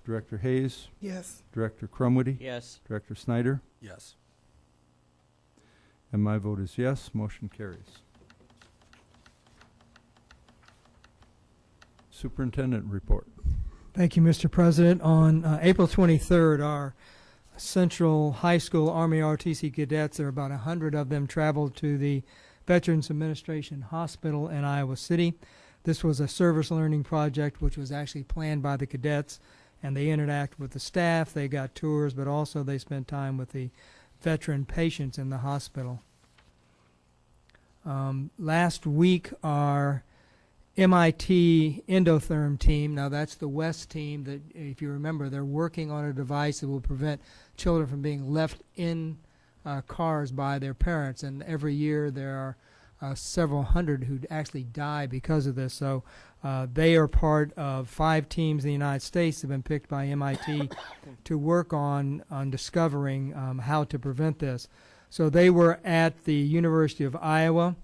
Director Hayes? Yes. Director Crumwitty? Yes. Director Snyder? Yes. And my vote is yes. Motion carries. Superintendent report. Thank you, Mr. President. On April 23rd, our Central High School Army ROTC cadets, there are about 100 of them, traveled to the Veterans Administration Hospital in Iowa City. This was a service learning project which was actually planned by the cadets, and they interacted with the staff. They got tours, but also they spent time with the veteran patients in the hospital. Last week, our MIT Endotherm team, now that's the West team that, if you remember, they're working on a device that will prevent children from being left in cars by their parents, and every year there are several hundred who actually die because of this. So they are part of 5 teams in the United States that have been picked by MIT to work on discovering how to prevent this. So they were at the University of Iowa,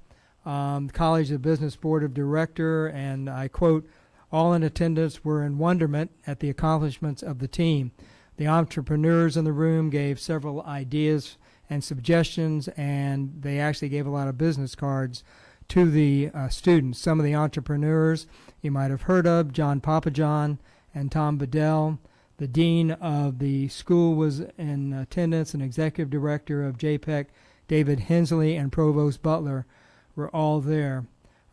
College of Business Board of Director, and I quote, "All in attendance were in wonderment at the accomplishments of the team. The entrepreneurs in the room gave several ideas and suggestions, and they actually gave a lot of business cards to the students. Some of the entrepreneurs you might have heard of, John Papajohn and Tom Bedell. The dean of the school was in attendance, and executive director of JPEC, David Hensley, and Provost Butler were all there.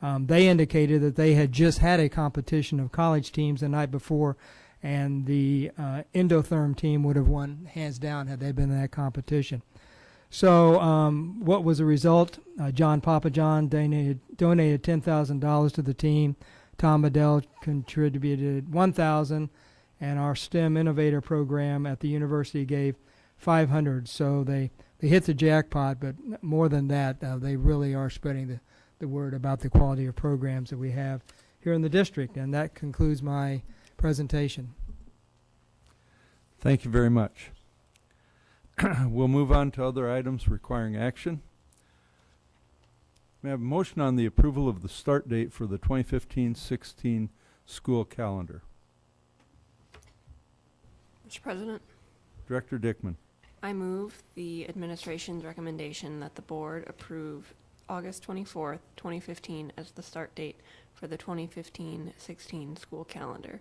They indicated that they had just had a competition of college teams the night before, and the Endotherm team would have won hands down had they been in that competition. So what was the result? John Papajohn donated $10,000 to the team. Tom Bedell contributed $1,000, and our STEM Innovator program at the university gave $500. So they hit the jackpot, but more than that, they really are spreading the word about the quality of programs that we have here in the district. And that concludes my presentation. Thank you very much. We'll move on to other items requiring action. May I have a motion on the approval of the start date for the 2015-16 school calendar. Mr. President, Director Dickman. I move the administration's recommendation that the board approve August 24th, 2015 as the start date for the 2015-16 school calendar.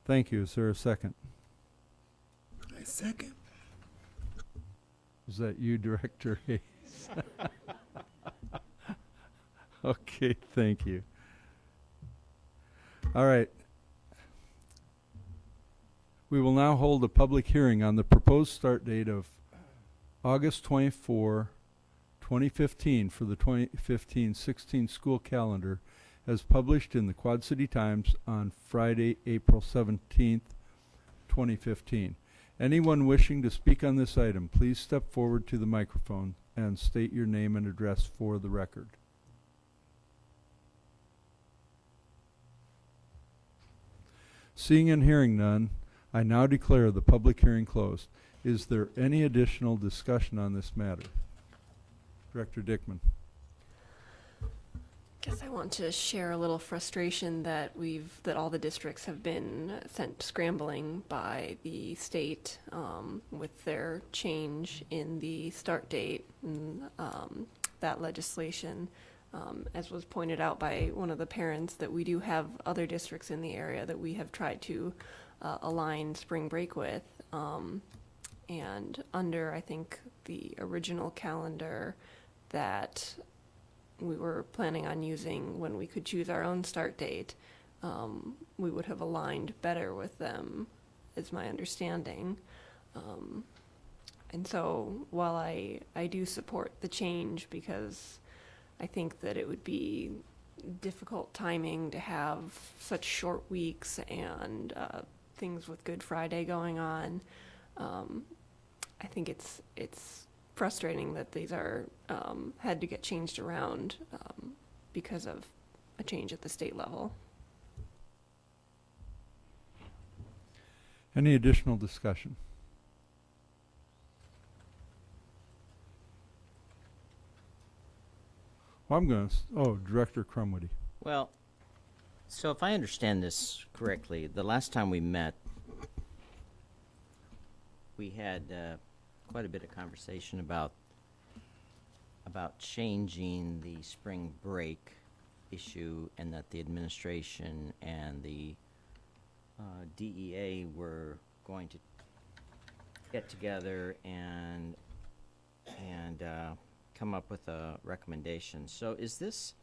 Thank you. Is there a second? I second. Is that you, Director Hayes? Okay, thank you. All right. We will now hold a public hearing on the proposed start date of August 24, 2015 for the 2015-16 school calendar as published in the Quad City Times on Friday, April 17th, 2015. Anyone wishing to speak on this item, please step forward to the microphone and state your name and address for the record. Seeing and hearing none, I now declare the public hearing closed. Is there any additional discussion on this matter? Director Dickman. Guess I want to share a little frustration that all the districts have been sent scrambling by the state with their change in the start date and that legislation. As was pointed out by one of the parents, that we do have other districts in the area that we have tried to align spring break with. And under, I think, the original calendar that we were planning on using when we could choose our own start date, we would have aligned better with them, is my understanding. And so while I do support the change, because I think that it would be difficult timing to have such short weeks and things with Good Friday going on, I think it's frustrating that these are had to get changed around because of a change at the state level. Any additional discussion? Well, I'm going to, Director Crumwoody. Well, so if I understand this correctly, the last time we met, we had quite a bit of conversation about changing the spring break issue, and that the administration and the DEA were going to get together and come up with a recommendation. So is this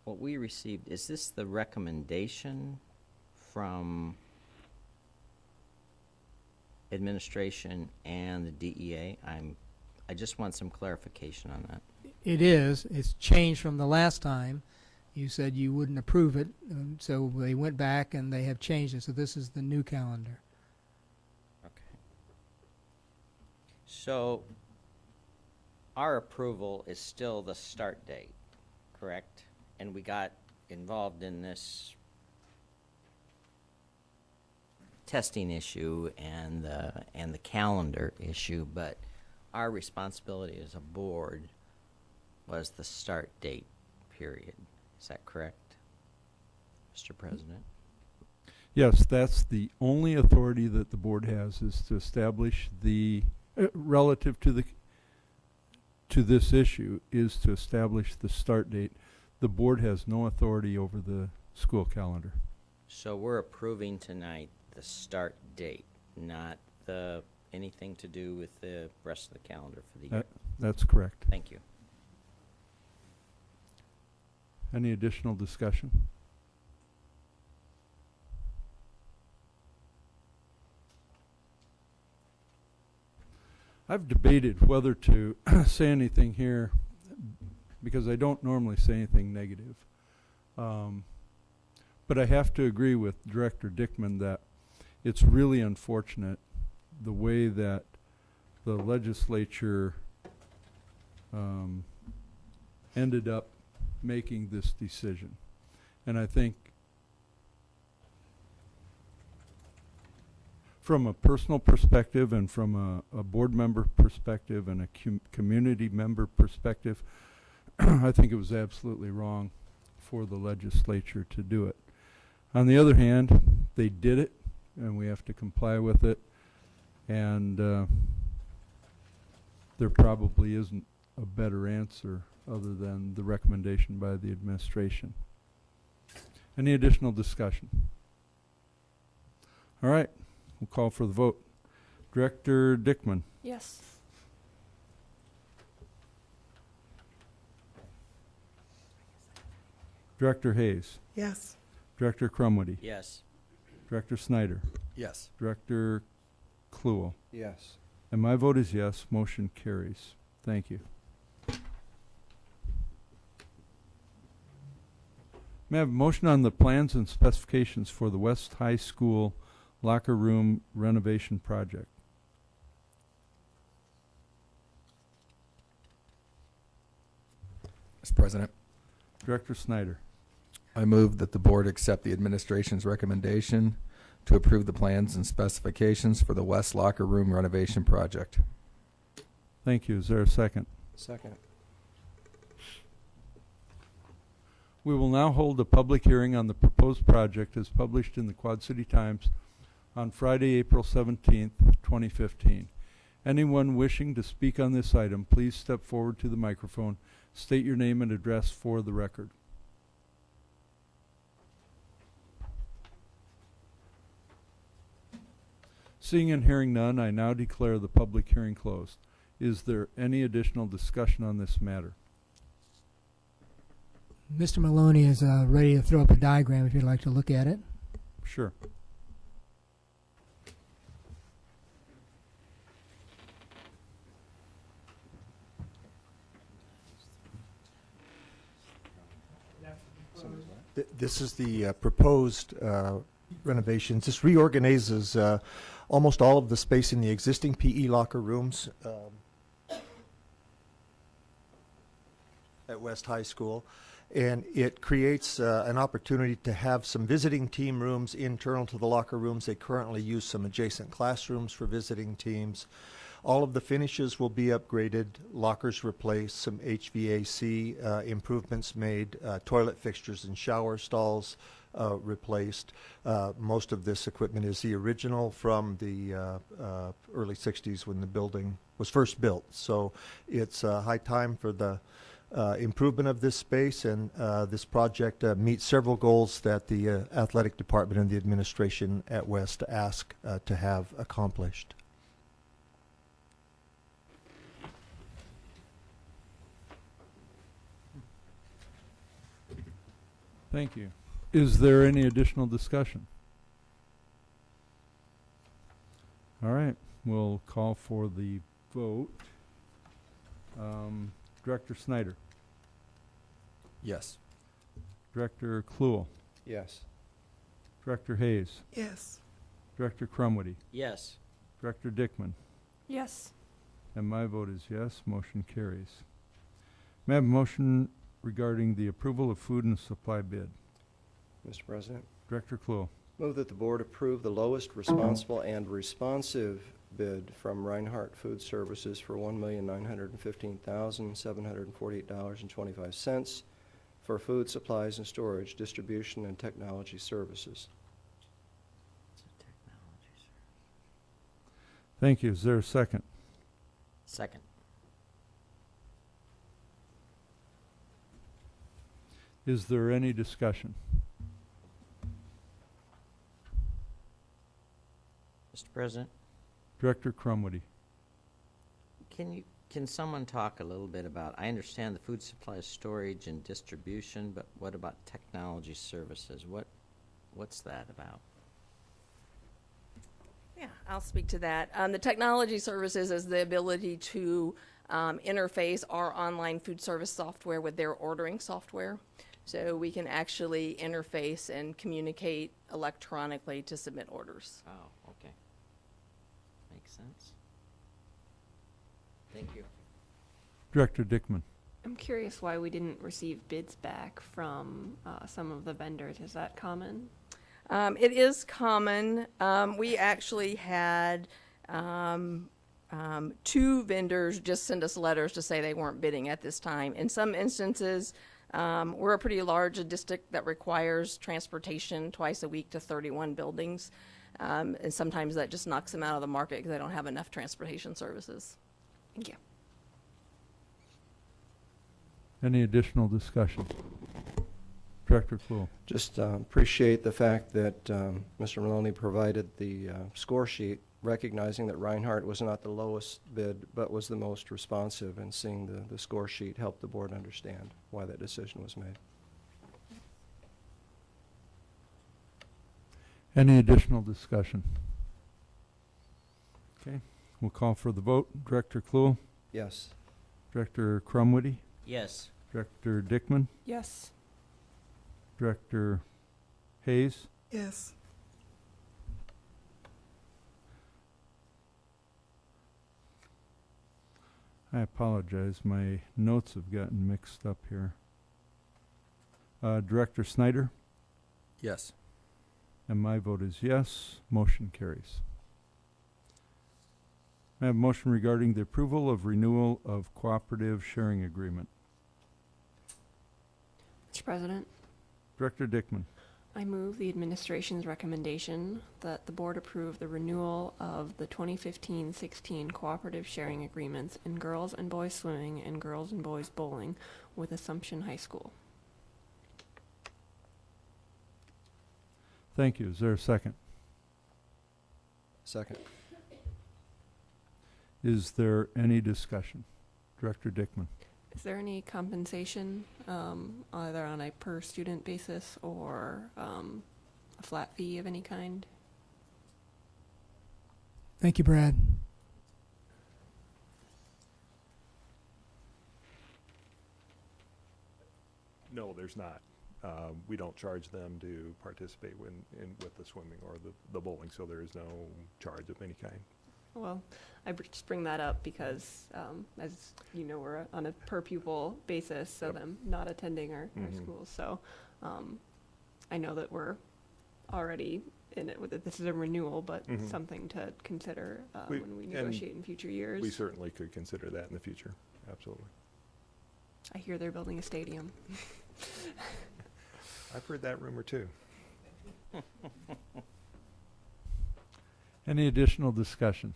what we received? Is this the recommendation from administration and the DEA? I just want some clarification on that. It is. It's changed from the last time. You said you wouldn't approve it, so they went back and they have changed it. So this is the new calendar. Okay. So our approval is still the start date, correct? And we got involved in this testing issue and the calendar issue, but our responsibility as a board was the start date period. Is that correct, Mr. President? Yes, that's the only authority that the board has, is to establish the relative to this issue, is to establish the start date. The board has no authority over the school calendar. So we're approving tonight the start date, not anything to do with the rest of the calendar for the year. That's correct. Thank you. Any additional discussion? I've debated whether to say anything here, because I don't normally say anything negative. But I have to agree with Director Dickman that it's really unfortunate the way that the legislature ended up making this decision. And I think from a personal perspective and from a board member perspective and a community member perspective, I think it was absolutely wrong for the legislature to do it. On the other hand, they did it, and we have to comply with it, and there probably isn't a better answer other than the recommendation by the administration. Any additional discussion? All right, we'll call for the vote. Director Dickman. Yes. Director Hayes. Yes. Director Crumwitty. Yes. Director Snyder. Yes. Director Kluel. Yes. And my vote is yes. Motion carries. Thank you. May I have a motion on the plans and specifications for the West High School locker room renovation project? Mr. President, Director Snyder. I move that the board accept the administration's recommendation to approve the plans and specifications for the West Locker Room renovation project. Thank you. Is there a second? Second. We will now hold a public hearing on the proposed project as published in the Quad City Times on Friday, April 17th, 2015. Anyone wishing to speak on this item, please step forward to the microphone, state your name and address for the record. Seeing and hearing none, I now declare the public hearing closed. Is there any additional discussion on this matter? Mr. Maloney is ready to throw up a diagram if you'd like to look at it. Sure. This is the proposed renovations. This reorganizes almost all of the space in the existing PE locker rooms at West High School, and it creates an opportunity to have some visiting team rooms internal to the locker rooms. They currently use some adjacent classrooms for visiting teams. All of the finishes will be upgraded, lockers replaced, some HVAC improvements made, toilet fixtures and shower stalls replaced. Most of this equipment is the original from the early 60s when the building was first built. So it's high time for the improvement of this space, and this project meets several goals that the athletic department and the administration at West ask to have accomplished. Thank you. Is there any additional discussion? All right, we'll call for the vote. Director Snyder. Yes. Director Kluel. Yes. Director Hayes. Yes. Director Crumwitty. Yes. Director Dickman. Yes. And my vote is yes. Motion carries. May I have a motion regarding the approval of food and supply bid? Mr. President, Director Kluel. move that the board approve the lowest responsible and responsive bid from Reinhardt Food Services for $1,915,748.25 for food supplies and storage, distribution, and technology services. Thank you. Is there a second? Second. Is there any discussion? Mr. President, Director Crumwitty. can someone talk a little bit about, I understand the food supply storage and distribution, but what about technology services? What's that about? Yeah, I'll speak to that. The technology services is the ability to interface our online food service software with their ordering software. So we can actually interface and communicate electronically to submit orders. Oh, okay. Makes sense. Thank you. Director Dickman. I'm curious why we didn't receive bids back from some of the vendors. Is that common? It is common. We actually had 2 vendors just send us letters to say they weren't bidding at this time. In some instances, We're a pretty large district that requires transportation twice a week to 31 buildings. And sometimes that just knocks them out of the market because they don't have enough transportation services. Thank you. Any additional discussion? Director Clue. Just appreciate the fact that Mr. Maloney provided the score sheet, recognizing that Reinhardt was not the lowest bid, but was the most responsive, and seeing the score sheet helped the board understand why that decision was made. Any additional discussion? Okay, we'll call for the vote. Director Clue, Yes. Director Crumwitty, Yes. Director Dickman, Yes. Director Hayes, Yes. I apologize, my notes have gotten mixed up here. Director Snyder, Yes. and my vote is yes. Motion carries. I have a motion regarding the approval of renewal of cooperative sharing agreement. Mr. President, Director Dickman. I move the administration's recommendation that the board approve the renewal of the 2015-16 cooperative sharing agreements in girls and boys swimming and girls and boys bowling with Assumption High School. Thank you. Is there a second? Second. Is there any discussion? Director Dickman. Is there any compensation, either on a per student basis or a flat fee of any kind? Thank you, Brad. No, there's not. We don't charge them to participate with the swimming or the bowling, so there is no charge of any kind. Well, just bring that up because, as you know, we're on a per pupil basis, so them not attending our schools. So I know that we're already in it with it. This is a renewal, but something to consider when we negotiate in future years. We certainly could consider that in the future. Absolutely. I hear they're building a stadium. I've heard that rumor too. Any additional discussion?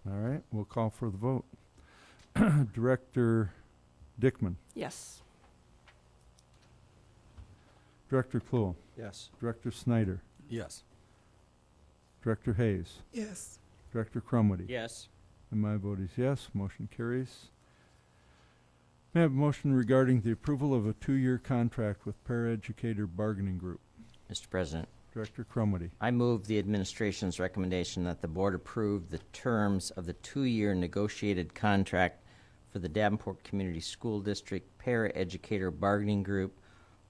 All right, we'll call for the vote. Director Dickman. Yes. Director Clue. Yes. Director Snyder. Yes. Director Hayes. Yes. Director Crumwitty. Yes. And my vote is yes. Motion carries. May I have a motion regarding the approval of a 2-year contract with Paraeducator Bargaining Group? Mr. President, Director Crumwitty. I move the administration's recommendation that the board approve the terms of the 2-year negotiated contract for the Davenport Community School District Paraeducator Bargaining Group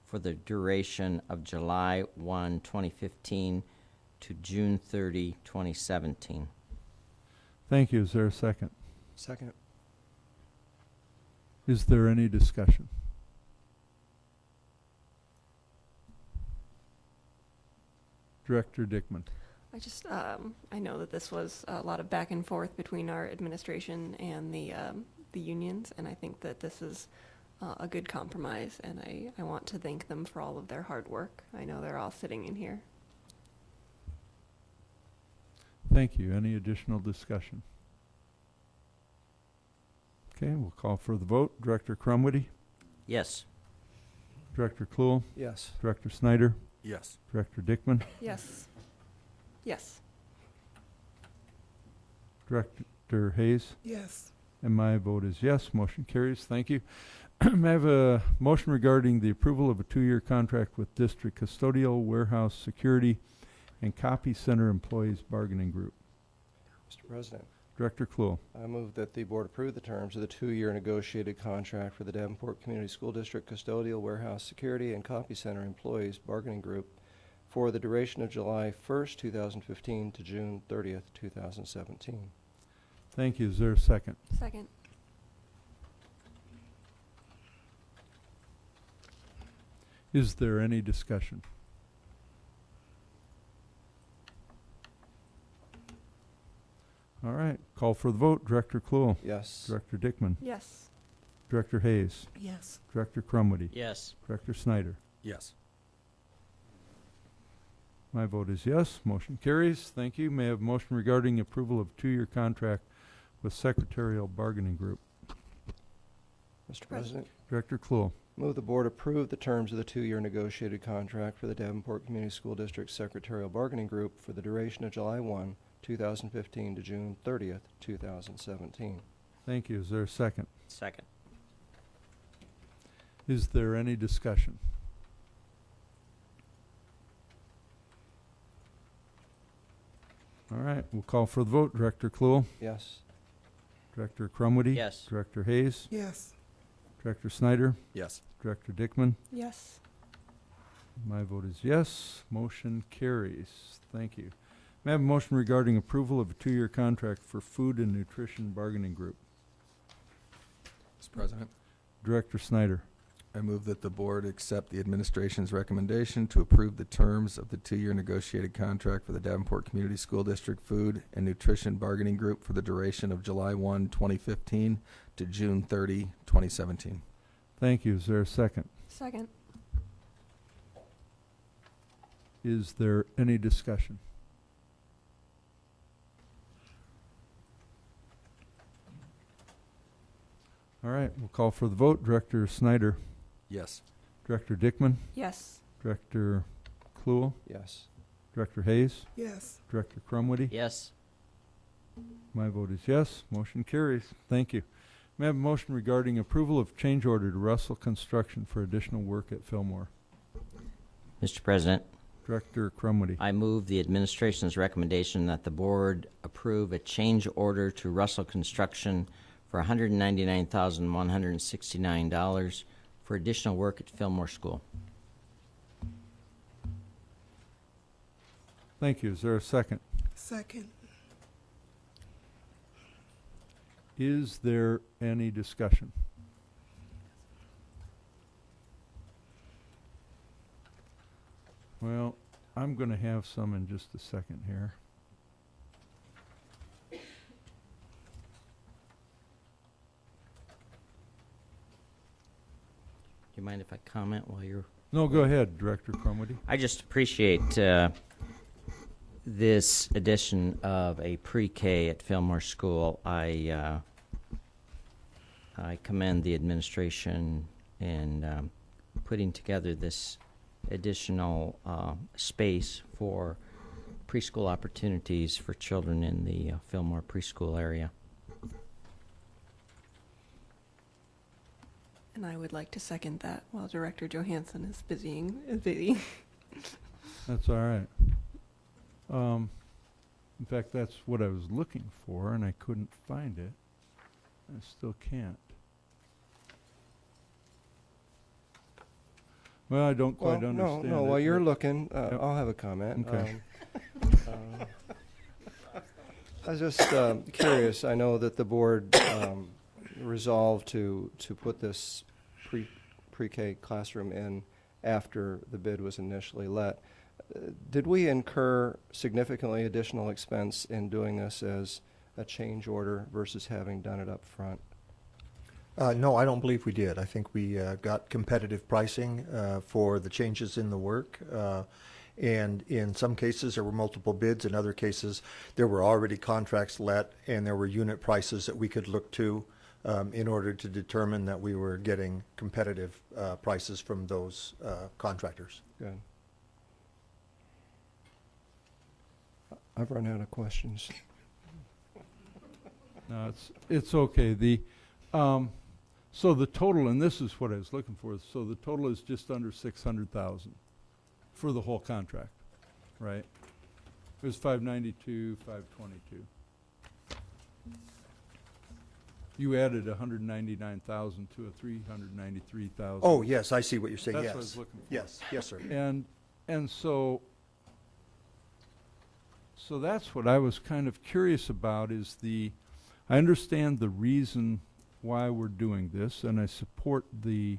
for the duration of July 1, 2015 to June 30, 2017. Thank you. Is there a second? Second. Is there any discussion? Director Dickman. I know that this was a lot of back and forth between our administration and the unions, and I think that this is a good compromise, and I want to thank them for all of their hard work. I know they're all sitting in here. Thank you. Any additional discussion? Okay, we'll call for the vote. Director Crumwitty. Yes. Director Clue. Yes. Director Snyder. Yes. Director Dickman. Yes. Yes. Director Hayes. Yes. And my vote is yes. Motion carries. Thank you. May I have a motion regarding the approval of a 2-year contract with District Custodial, Warehouse Security, and Copy Center Employees Bargaining Group? Mr. President. Director Clue. I move that the board approve the terms of the 2-year negotiated contract for the Davenport Community School District Custodial, Warehouse Security, and Copy Center Employees Bargaining Group for the duration of July 1st, 2015 to June 30th, 2017. Thank you. Is there a second? Second. Is there any discussion? All right. Call for the vote. Director Clue. Yes. Director Dickman. Yes. Director Hayes. Yes. Director Crumwitty. Yes. Director Snyder. Yes. My vote is yes. Motion carries. Thank you. May I have a motion regarding approval of 2-year contract with Secretarial Bargaining Group? Mr. President, Director Kluhl. move the board approve the terms of the 2-year negotiated contract for the Davenport Community School District Secretarial Bargaining Group for the duration of July 1, 2015 to June 30th, 2017. Thank you. Is there a second? Second. Is there any discussion? All right, we'll call for the vote. Director Kluhl. Yes. Director Crumwitty. Yes. Director Hayes. Yes. Director Snyder. Yes. Director Dickman. Yes. My vote is yes. Motion carries. Thank you. May I have a motion regarding approval of a 2-year contract for Food and Nutrition Bargaining Group? Mr. President, Director Snyder. I move that the board accept the administration's recommendation to approve the terms of the 2-year negotiated contract for the Davenport Community School District Food and Nutrition Bargaining Group for the duration of July 1, 2015 to June 30, 2017. Thank you. Is there a second? Second. Is there any discussion? All right, we'll call for the vote. Director Snyder. Yes. Director Dickman. Yes. Director Kluhl. Yes. Director Hayes. Yes. Director Crumwitty. Yes. My vote is yes. Motion carries. Thank you. May I have a motion regarding approval of change order to Russell Construction for additional work at Fillmore? Mr. President, Director Crumwitty. I move the administration's recommendation that the board approve a change order to Russell Construction for $199,169 for additional work at Fillmore School. Thank you. Is there a second? Second. Is there any discussion? Well, I'm going to have some in just a second here. Do you mind if I comment while you're... No, go ahead, Director Crumwitty. I just appreciate this addition of a pre-K at Fillmore School. I commend the administration in putting together this additional space for preschool opportunities for children in the Fillmore preschool area. And I would like to second that while Director Johansson is busy. That's all right. In fact, that's what I was looking for, and I couldn't find it. I still can't. Well, I don't quite understand. No, it, while you're but- looking, Yep. I'll have a comment. Okay. I was just curious. I know that the board resolved to put this pre-K classroom in after the bid was initially let. Did we incur significantly additional expense in doing this as a change order versus having done it up front? No, I don't believe we did. I think we got competitive pricing for the changes in the work. And in some cases, there were multiple bids. In other cases, there were already contracts let, and there were unit prices that we could look to in order to determine that we were getting competitive prices from those contractors. Good. I've run out of questions. No, it's okay. So the total, and this is what I was looking for, so the total is just under 600,000 for the whole contract, right? It was 592, 522. You added 199,000 to a 393,000. Oh, yes, I see what you're saying. That's Yes. what I was looking for. Yes, yes, sir. And so that's what I was kind of curious about is I understand the reason why we're doing this, and I support the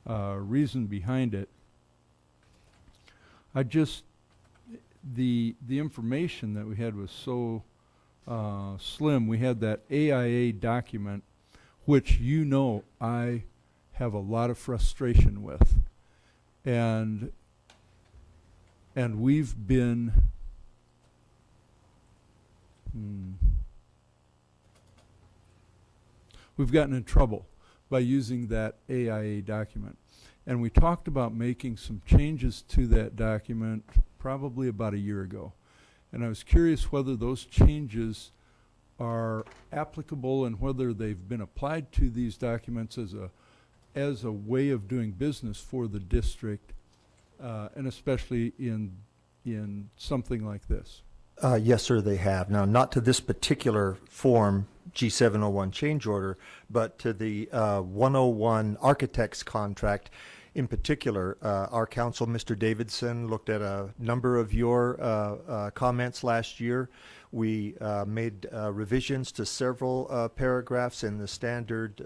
reason behind it. The information that we had was so slim. We had that AIA document. which you know I have a lot of frustration with. And we've been we've gotten in trouble by using that AIA document. And we talked about making some changes to that document probably about a year ago. And I was curious whether those changes are applicable and whether they've been applied to these documents as a way of doing business for the district, and especially in something like this. Yes, sir, they have. Now, not to this particular form, G701 change order, but to the 101 architect's contract. In particular, our counsel, Mr. Davidson, looked at a number of your comments last year. We made revisions to several paragraphs in the standard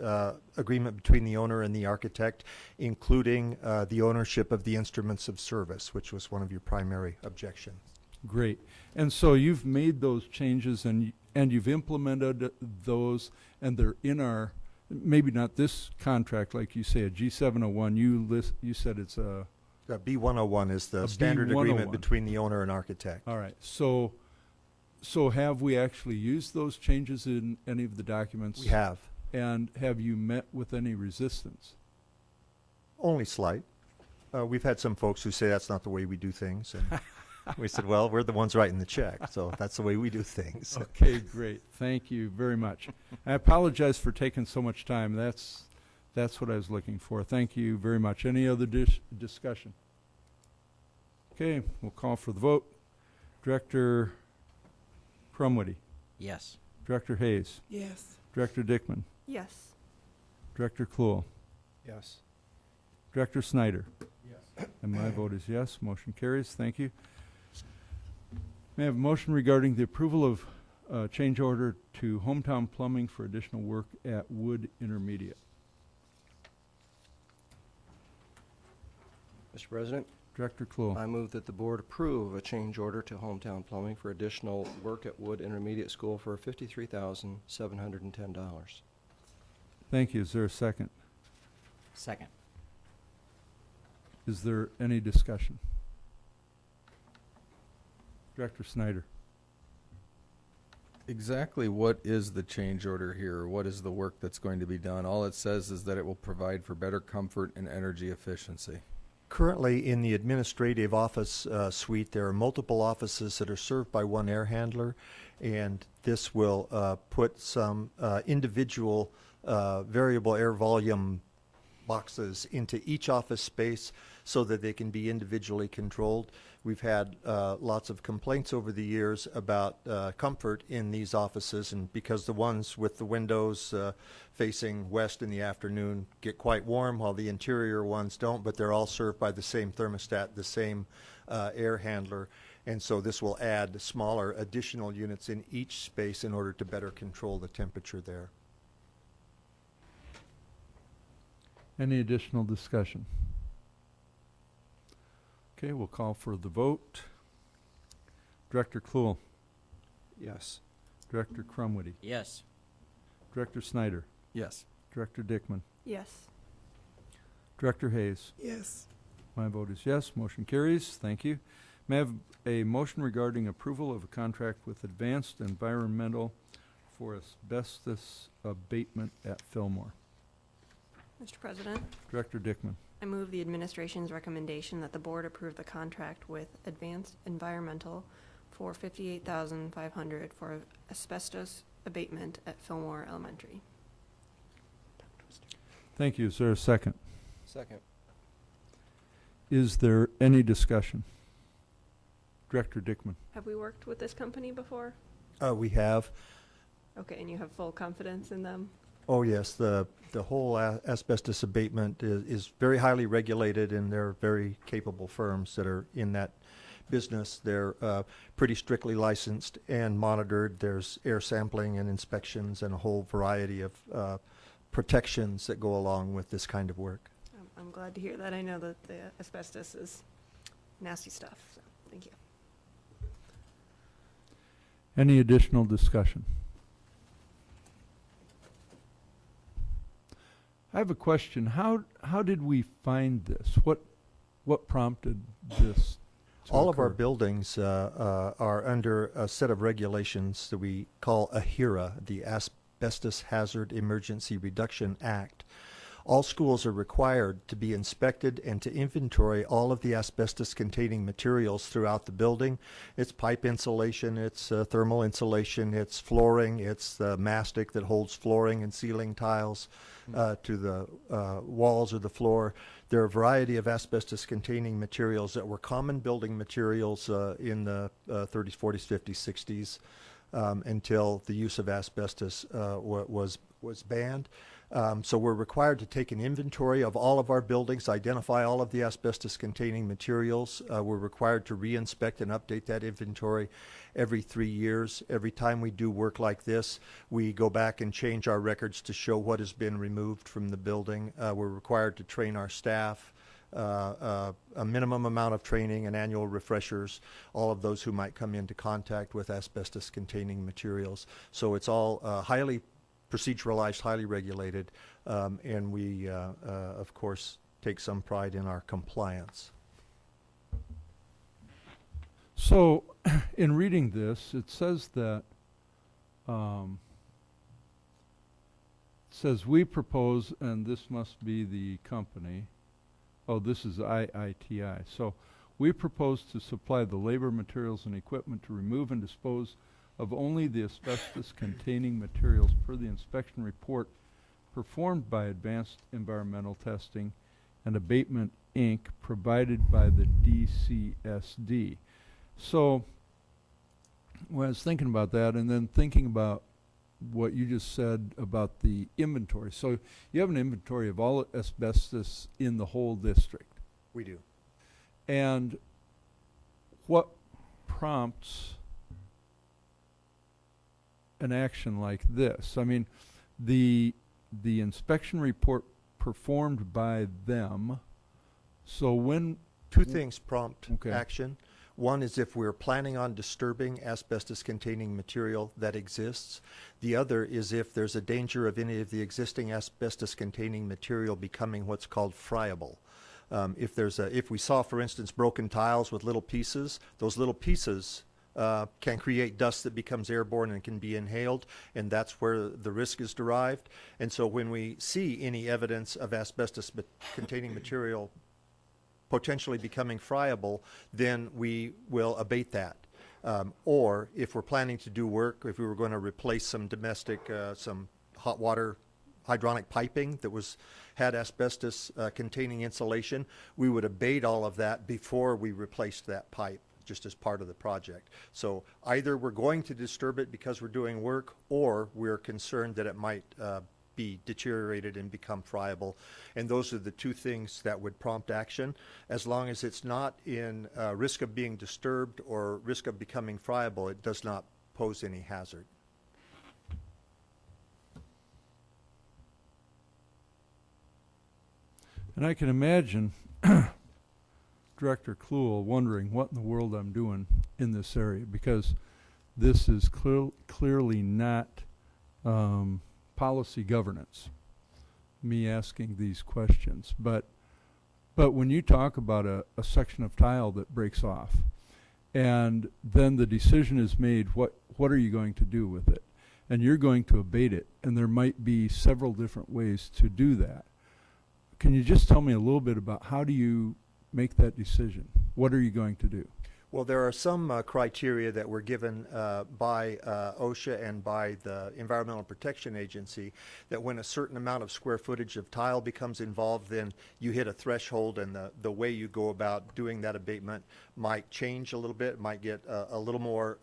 agreement between the owner and the architect, including the ownership of the instruments of service, which was one of your primary objections. Great. And so you've made those changes and you've implemented those, and they're in our, maybe not this contract, like you say, a G701. You said it's a B101 is the standard B101 agreement between the owner and architect. All right. So have we actually used those changes in any of the documents? We have. And have you met with any resistance? Only slight. We've had some folks who say that's not the way we do things. And we said, well, we're the ones writing the check, so that's the way we do things. Okay, great. Thank you very much. I apologize for taking so much time. That's what I was looking for. Thank you very much. Any other discussion? Okay, we'll call for the vote. Director Crumwitty. Yes. Director Hayes. Yes. Director Dickman. Yes. Director Kluhl. Yes. Director Snyder. Yes. And my vote is yes. Motion carries. Thank you. May I have a motion regarding the approval of change order to Hometown Plumbing for additional work at Wood Intermediate? Mr. President, Director Kluhl. I move that the board approve a change order to Hometown Plumbing for additional work at Wood Intermediate School for $53,710. Thank you. Is there a second? Second. Is there any discussion? Director Snyder. Exactly what is the change order here? What is the work that's going to be done? All it says is that it will provide for better comfort and energy efficiency. Currently, in the administrative office suite, there are multiple offices that are served by one air handler, and this will put some individual variable air volume boxes into each office space so that they can be individually controlled. We've had lots of complaints over the years about comfort in these offices, and because the ones with the windows facing west in the afternoon get quite warm while the interior ones don't, but they're all served by the same thermostat, the same air handler, and so this will add smaller additional units in each space in order to better control the temperature there. Any additional discussion? Okay, we'll call for the vote. Director Kluhl. Yes. Director Crumwitty. Yes. Director Snyder. Yes. Director Dickman. Yes. Director Hayes. Yes. My vote is yes. Motion carries. Thank you. May I have a motion regarding approval of a contract with Advanced Environmental for asbestos abatement at Fillmore? Mr. President, Director Dickman. I move the administration's recommendation that the board approve the contract with Advanced Environmental for $58,500 for asbestos abatement at Fillmore Elementary. Thank you. Is there a second? Second. Is there any discussion? Director Dickman. Have we worked with this company before? We have. Okay, and you have full confidence in them? Oh, yes. The whole asbestos abatement is very highly regulated, and they're very capable firms that are in that business. They're pretty strictly licensed and monitored. There's air sampling and inspections and a whole variety of protections that go along with this kind of work. I'm glad to hear that. I know that the asbestos is nasty stuff, so thank you. Any additional discussion? have a question. How did we find this? What prompted this to All of our occur? buildings are under a set of regulations that we call AHERA, the Asbestos Hazard Emergency Reduction Act. All schools are required to be inspected and to inventory all of the asbestos-containing materials throughout the building. It's pipe insulation, it's thermal insulation, it's flooring, it's the mastic that holds flooring and ceiling tiles to the walls or the floor. There are a variety of asbestos-containing materials that were common building materials in the 30s, 40s, 50s, 60s until the use of asbestos was banned. So we're required to take an inventory of all of our buildings, identify all of the asbestos-containing materials. We're required to re-inspect and update that inventory every 3 years. Every time we do work like this, we go back and change our records to show what has been removed from the building. We're required to train our staff, a minimum amount of training and annual refreshers, all of those who might come into contact with asbestos-containing materials. So it's all highly proceduralized, highly regulated, and we, of course, take some pride in our compliance. So, in reading this, it says that, it says we propose, and this must be the company, oh, this is IITI. So, we propose to supply the labor, materials, and equipment to remove and dispose of only the asbestos-containing materials per the inspection report performed by Advanced Environmental Testing and Abatement, Inc., provided by the DCSD. So, when I was thinking about that, and then thinking about what you just said about the inventory. So, you have an inventory of all asbestos in the whole district. We do. And what prompts an action like this? I mean, the inspection report performed by them. So when two things prompt Okay. action. One is if we're planning on disturbing asbestos-containing material that exists. The other is if there's a danger of any of the existing asbestos-containing material becoming what's called friable. If we saw, for instance, broken tiles with little pieces, those little pieces can create dust that becomes airborne and can be inhaled, and that's where the risk is derived. And so when we see any evidence of asbestos-containing material potentially becoming friable, then we will abate that. Or if we're planning to do work, if we were going to replace some domestic, some hot water hydronic piping that had asbestos containing insulation, we would abate all of that before we replaced that pipe, just as part of the project. So either we're going to disturb it because we're doing work, or we're concerned that it might be deteriorated and become friable. And those are the two things that would prompt action. As long as it's not in risk of being disturbed or risk of becoming friable, it does not pose any hazard. And I can imagine Director Kluhl wondering what in the world I'm doing in this area, because this is clearly not policy governance, me asking these questions. But when you talk about a section of tile that breaks off, and then the decision is made, what are you going to do with it? And you're going to abate it, and there might be several different ways to do that. Can you just tell me a little bit about how do you make that decision? What are you going to do? Well, there are some criteria that were given by OSHA and by the Environmental Protection Agency that when a certain amount of square footage of tile becomes involved, then you hit a threshold, and the way you go about doing that abatement might change a little bit, might get a little more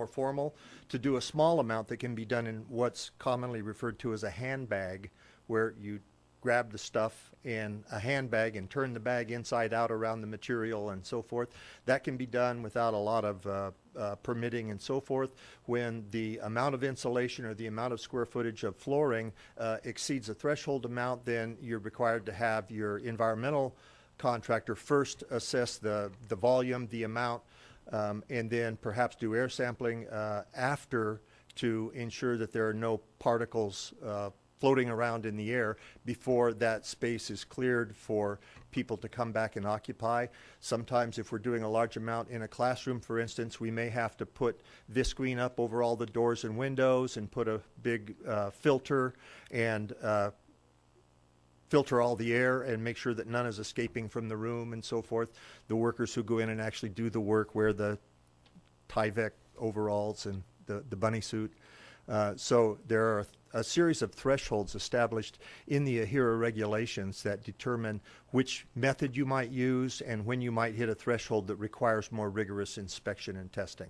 formal. To do a small amount that can be done in what's commonly referred to as a handbag, where you grab the stuff in a handbag and turn the bag inside out around the material and so forth. That can be done without a lot of permitting and so forth. When the amount of insulation or the amount of square footage of flooring exceeds a threshold amount, then you're required to have your environmental contractor first assess the volume, the amount, and then perhaps do air sampling after to ensure that there are no particles floating around in the air before that space is cleared for people to come back and occupy. Sometimes if we're doing a large amount in a classroom, for instance, we may have to put visqueen up over all the doors and windows and put a big filter and filter all the air and make sure that none is escaping from the room and so forth. The workers who go in and actually do the work wear the Tyvek overalls and the bunny suit. So there are a series of thresholds established in the AHIRA regulations that determine which method you might use and when you might hit a threshold that requires more rigorous inspection and testing.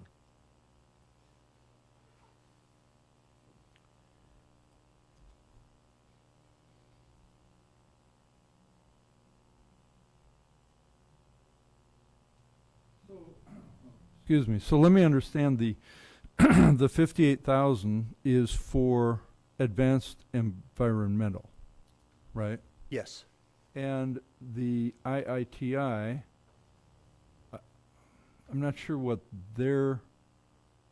Excuse me. So let me understand the the 58,000 is for advanced environmental, right? Yes. And the IITI, I'm not sure what their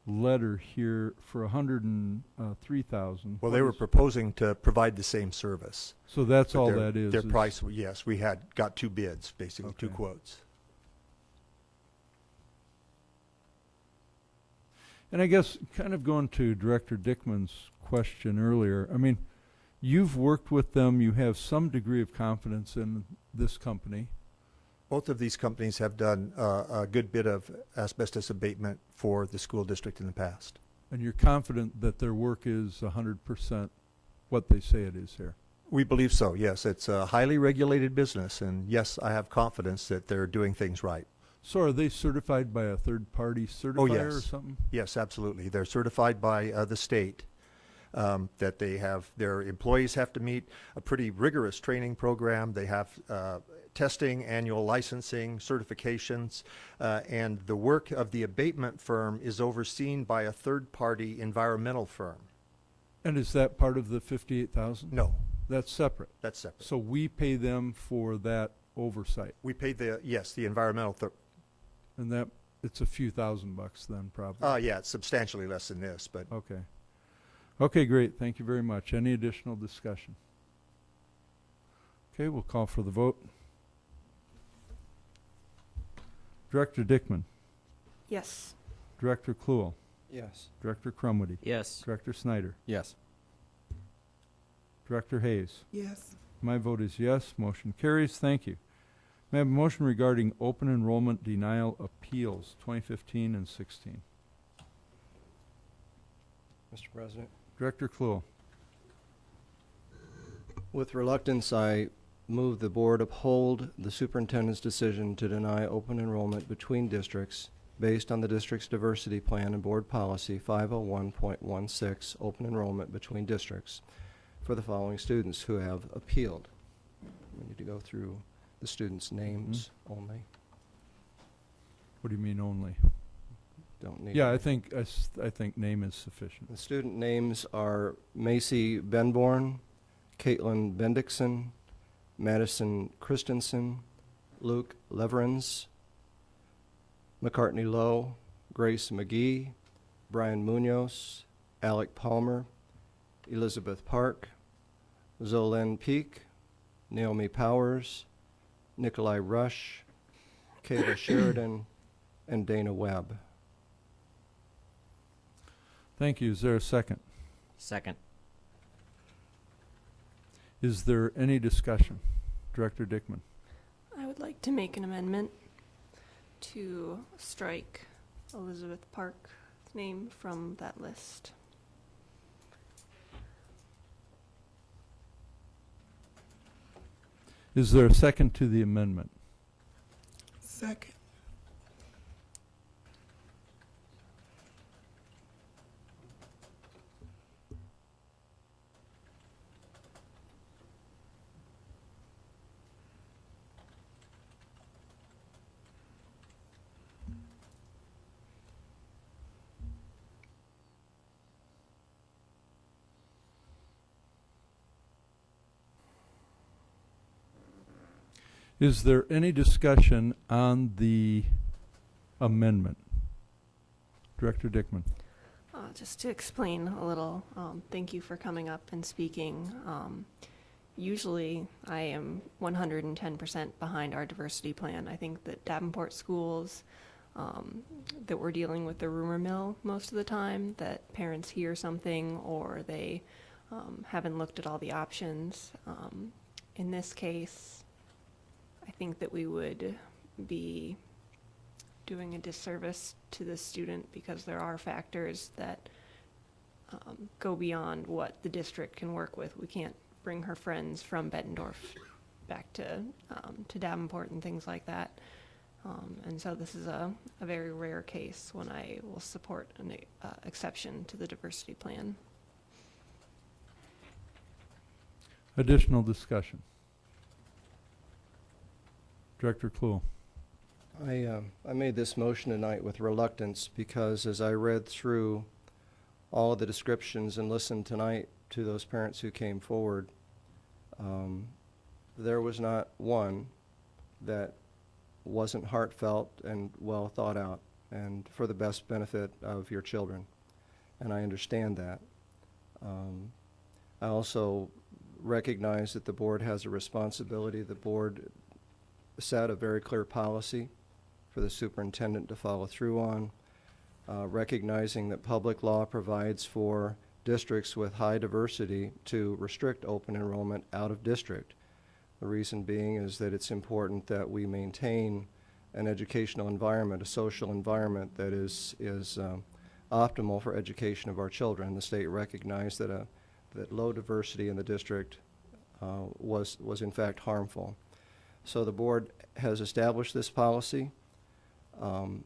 letter here for 103,000. Well, they were proposing to provide the same service. So that's But all their- that is. Their is- price, yes, we got two bids, basically, two Okay. quotes. And I guess kind of going to Director Dickman's question earlier, I mean, you've worked with them, you have some degree of confidence in this company. Both of these companies have done a good bit of asbestos abatement for the school district in the past. And you're confident that their work is 100% what they say it is here? We believe so, yes. It's a highly regulated business, and yes, I have confidence that they're doing things right. So are they certified by a third-party certifier or something? Yes, absolutely. They're certified by the state. That they have, their employees have to meet a pretty rigorous training program. They have testing, annual licensing, certifications, and the work of the abatement firm is overseen by a third-party environmental firm. And is that part of the 58,000? No. That's separate? That's separate. So we pay them for that oversight? We pay the environmental. And that, it's a few $1,000s then, probably? Yeah, it's substantially less than this, but. Okay. Okay, great. Thank you very much. Any additional discussion? Okay, we'll call for the vote. Director Dickman. Yes. Director Kluhl. Yes. Director Crumwitty. Yes. Director Snyder. Yes. Director Hayes. Yes. My vote is yes. Motion carries. Thank you. May I have a motion regarding open enrollment denial appeals 2015 and 16? Mr. President. Director Kluhl. With reluctance, I move the board uphold the superintendent's decision to deny open enrollment between districts based on the district's diversity plan and board policy 501.16, open enrollment between districts, for the following students who have appealed. We need to go through the students' names only. What do you mean only? Don't need. Yeah, I think name is sufficient. The student names are Macy Benborn, Caitlin Bendixson, Madison Christensen, Luke Leverens, McCartney Lowe, Grace McGee, Brian Munoz, Alec Palmer, Elizabeth Park, Zolen Peak, Naomi Powers, Nikolai Rush, Kayla Sheridan, and Dana Webb. Thank you. Is there a second? Second. Is there any discussion? Director Dickman. I would like to make an amendment to strike Elizabeth Park's name from that list. Is there a second to the amendment? Second. Is there any discussion on the amendment? Director Dickman. just to explain a little, thank you for coming up and speaking. Usually I am 110% behind our diversity plan. I think that Davenport schools, that we're dealing with the rumor mill most of the time, that parents hear something or they haven't looked at all the options. In this case, I think that we would be doing a disservice to the student because there are factors that go beyond what the district can work with. We can't bring her friends from Bettendorf back to Davenport and things like that. And so this is a very rare case when I will support an exception to the diversity plan. Additional discussion. Director Kluhl. I made this motion tonight with reluctance because as I read through all of the descriptions and listened tonight to those parents who came forward, there was not one that wasn't heartfelt and well thought out and for the best benefit of your children. And I understand that. I also recognize that the board has a responsibility. The board set a very clear policy for the superintendent to follow through on, recognizing that public law provides for districts with high diversity to restrict open enrollment out of district. The reason being is that it's important that we maintain an educational environment, a social environment that is optimal for education of our children. The state recognized that that low diversity in the district was in fact harmful. So the board has established this policy. And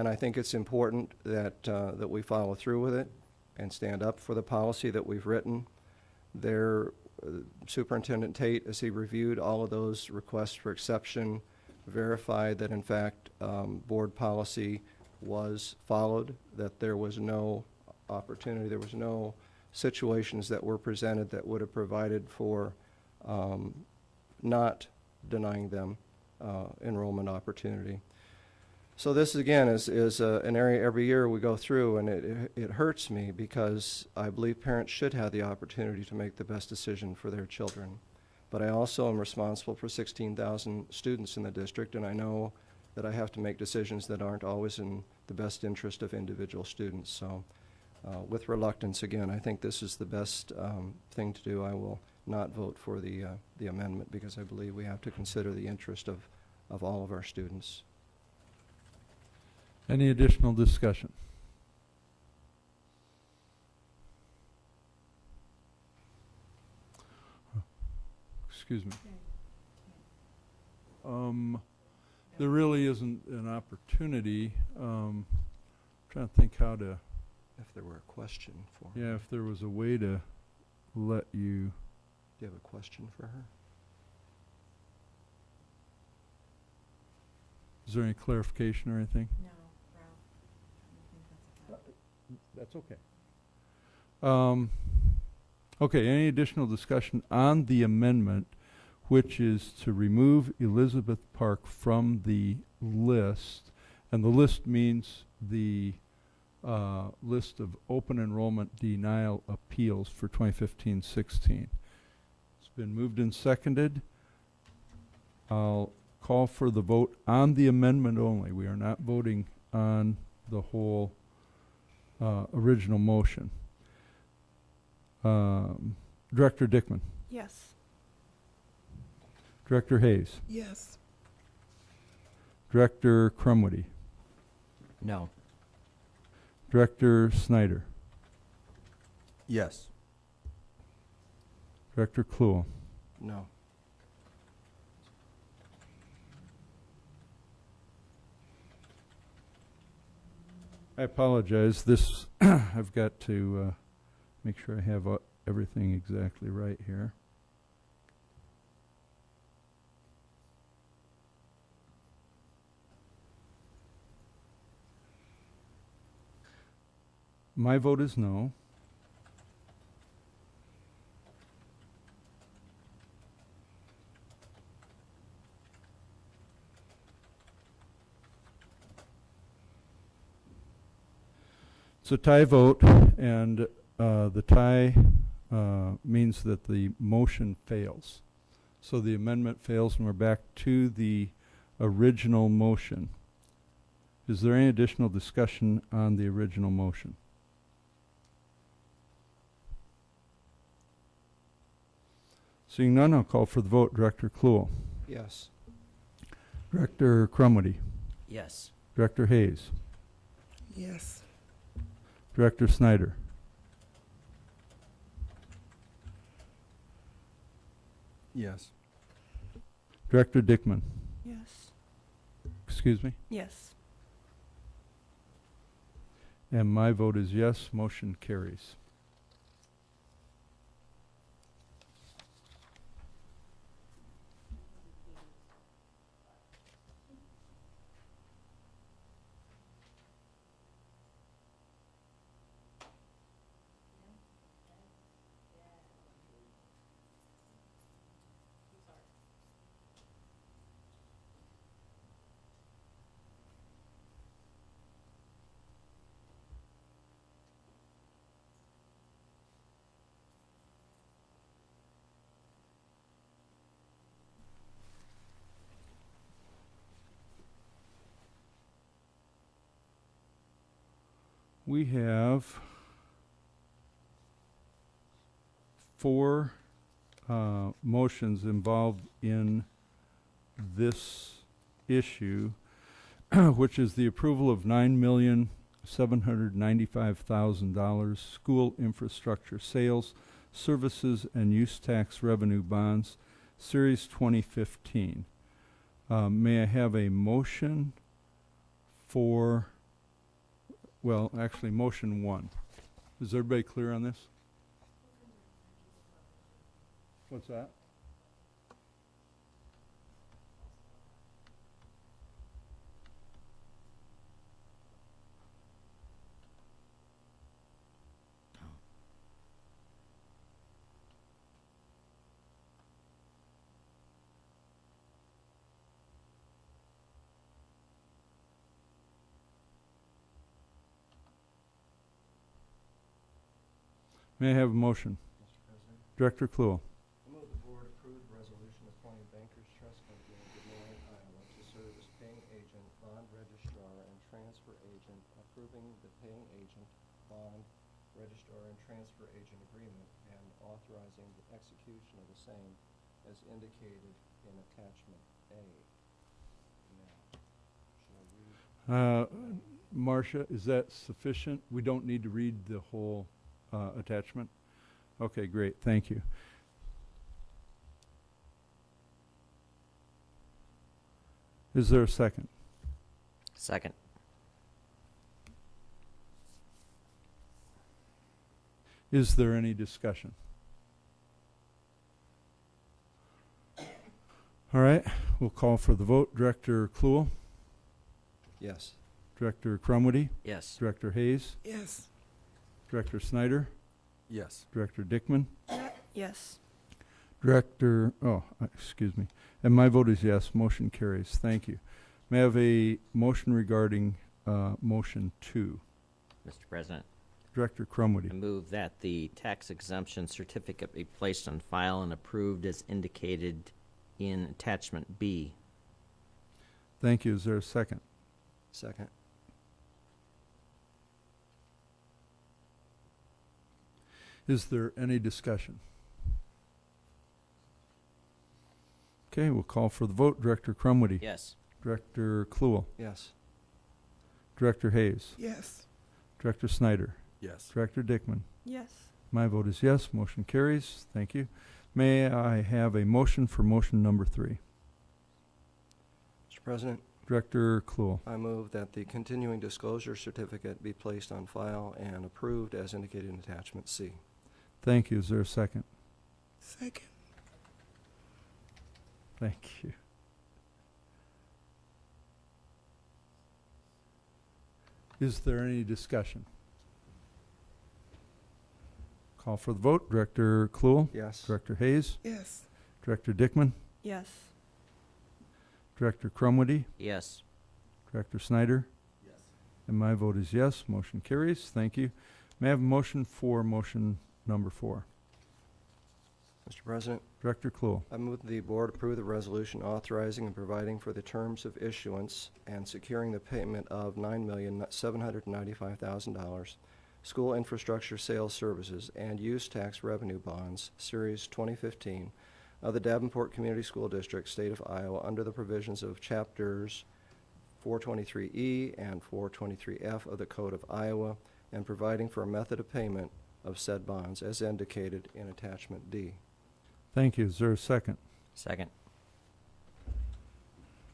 I think it's important that that we follow through with it and stand up for the policy that we've written. Superintendent Tate, as he reviewed all of those requests for exception, verified that in fact board policy was followed, that there was no opportunity, there was no situations that were presented that would have provided for not denying them enrollment opportunity. So this again is an area every year we go through, and it hurts me because I believe parents should have the opportunity to make the best decision for their children. But I also am responsible for 16,000 students in the district, and I know that I have to make decisions that aren't always in the best interest of individual students. So with reluctance, again, I think this is the best thing to do. I will not vote for the amendment because I believe we have to consider the interest of all of our students. Any additional discussion? Excuse me. There really isn't an opportunity. Trying to think how to. If there were a question for Yeah, her. if there was a way to let you. Do you have a question for her? Is there any clarification or anything? No, Ralph. That's okay. Okay, any additional discussion on the amendment, which is to remove Elizabeth Park from the list, and the list means the list of open enrollment denial appeals for 2015-16. It's been moved and seconded. I'll call for the vote on the amendment only. We are not voting on the whole original motion. Director Dickman. Yes. Director Hayes. Yes. Director Crumwoody. No. Director Snyder. Yes. Director Kluhl. No. I apologize. This I've got to make sure I have everything exactly right here. My vote is no. It's a tie vote, and the tie means that the motion fails. So the amendment fails, and we're back to the original motion. Is there any additional discussion on the original motion? Seeing none, I'll call for the vote. Director Kluhl. Yes. Director Crumwitty. Yes. Director Hayes. Yes. Director Snyder. Yes. Director Dickman. Yes. Excuse me? Yes. And my vote is yes. Motion carries. We have 4 motions involved in this issue, which is the approval of $9,795,000 school infrastructure sales, services, and use tax revenue bonds, Series 2015. May I have a motion for... Well, actually, motion 1. Is everybody clear on this? What's that? May I have a motion? Mr. President. Director Kluhl. I move the board approve the resolution appointing Bankers Trust Company of Des Moines, Iowa to serve as paying agent, bond registrar, and transfer agent, approving the paying agent, bond registrar, and transfer agent agreement, and authorizing the execution of the same as indicated in attachment A. Now, shall I read? Marcia, is that sufficient? We don't need to read the whole attachment? Okay, great. Thank you. Is there a second? Second. Is there any discussion? All right, we'll call for the vote. Director Kluhl? Yes. Director Crumwitty? Yes. Director Hayes? Yes. Director Snyder? Yes. Director Dickman? Yes. Director, excuse me. And my vote is yes. Motion carries. Thank you. May I have a motion regarding motion 2? Mr. President, Director I Crumwitty. move that the tax exemption certificate be placed on file and approved as indicated in attachment B. Thank you. Is there a second? Second. Is there any discussion? Okay, we'll call for the vote. Director Crumwitty. Yes. Director Kluhl. Yes. Director Hayes. Yes. Director Snyder. Yes. Director Dickman. Yes. My vote is yes. Motion carries. Thank you. May I have a motion for motion number 3? Mr. President. Director Kluhl. I move that the continuing disclosure certificate be placed on file and approved as indicated in attachment C. Thank you. Is there a second? Second. Thank you. Is there any discussion? Call for the vote. Director Kluhl. Yes. Director Hayes. Yes. Director Dickman. Yes. Director Crumwitty. Yes. Director Snyder. Yes. And my vote is yes. Motion carries. Thank you. May I have a motion for motion number 4? Mr. President, Director Cluel. I move the board approve the resolution authorizing and providing for the terms of issuance and securing the payment of $9,795,000 school infrastructure sales services and use tax revenue bonds, Series 2015, of the Davenport Community School District, State of Iowa, under the provisions of Chapters 423E and 423F of the Code of Iowa, and providing for a method of payment of said bonds as indicated in Attachment D. Thank you. Is there a second? Second.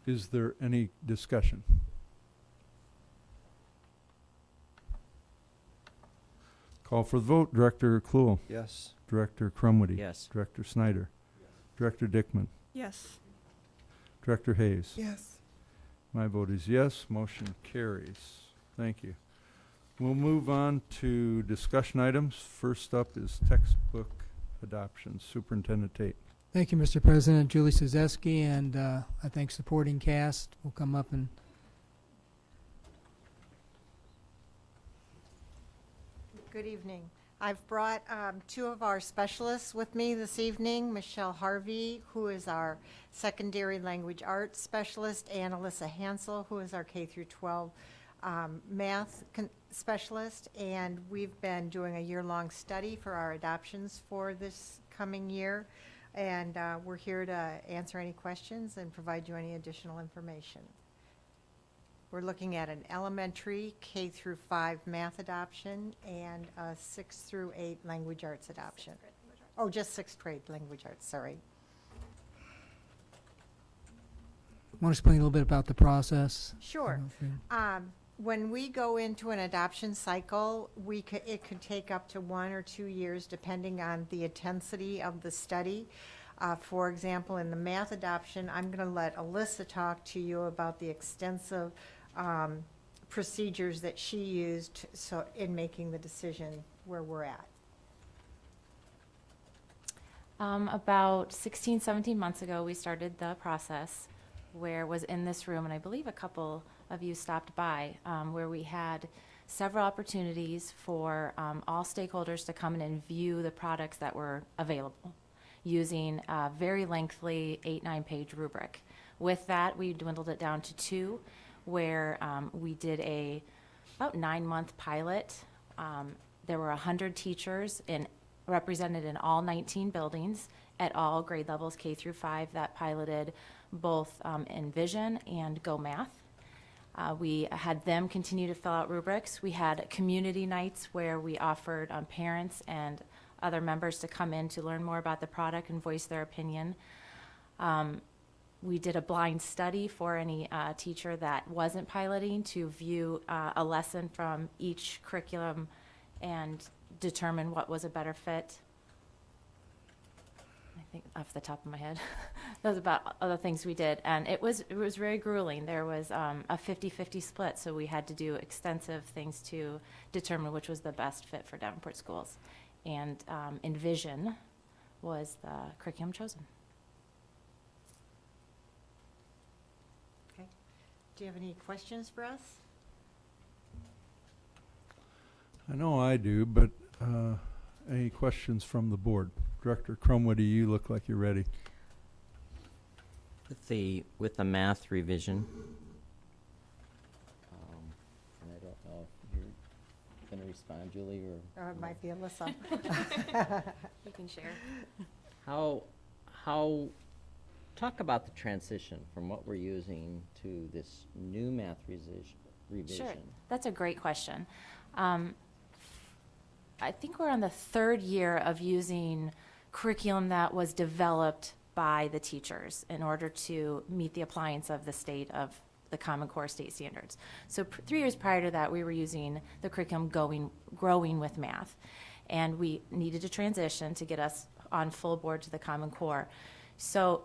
Is there any discussion? Call for the vote. Director Cluel. Yes. Director Crumwitty. Yes. Director Snyder. Director Dickman. Yes. Director Hayes. Yes. My vote is yes. Motion carries. Thank you. We'll move on to discussion items. First up is textbook adoption. Superintendent Tate. Thank you, Mr. President. Julie Suzeski, and I think supporting cast will come up and Good evening. I've brought two of our specialists with me this evening, Michelle Harvey, who is our secondary language arts specialist, and Alyssa Hansel, who is our K through 12 math specialist. And we've been doing a year-long study for our adoptions for this coming year. And we're here to answer any questions and provide you any additional information. We're looking at an elementary K through 5 math adoption and a 6 through 8 language arts adoption. Oh, just 6th grade language arts, sorry. want to explain a little bit about the process? Sure. When we go into an adoption cycle, it could take up to 1 or 2 years depending on the intensity of the study. For example, in the math adoption, I'm going to let Alyssa talk to you about the extensive procedures that she used in making the decision where we're at. About 16, 17 months ago, we started the process where it was in this room, and I believe a couple of you stopped by, where we had several opportunities for all stakeholders to come in and view the products that were available using a very lengthy 8-9 page rubric. With that, we dwindled it down to 2, where we did about 9-month pilot. There were 100 teachers represented in all 19 buildings at all grade levels K through 5 that piloted both Envision and Go Math. We had them continue to fill out rubrics. We had community nights where we offered parents and other members to come in to learn more about the product and voice their opinion. We did a blind study for any teacher that wasn't piloting to view a lesson from each curriculum and determine what was a better fit. I think off the top of my head. Those are about other things we did. And it was very grueling. There was a 50-50 split, so we had to do extensive things to determine which was the best fit for Davenport schools. And Envision was the curriculum chosen. Okay. Do you have any questions for us? I know I do, but any questions from the board? Director Crumwitty, you look like you're ready. With the math revision, and I don't know if you're going to respond, Julie, or it might be Alyssa. You can share. How talk about the transition from what we're using to this new math revision. Sure, that's a great question. I think we're on the 3rd year of using curriculum that was developed by the teachers in order to meet the appliance of the state of the Common Core state standards. So 3 years prior to that, we were using the curriculum growing with math, and we needed to transition to get us on full board to the Common Core. So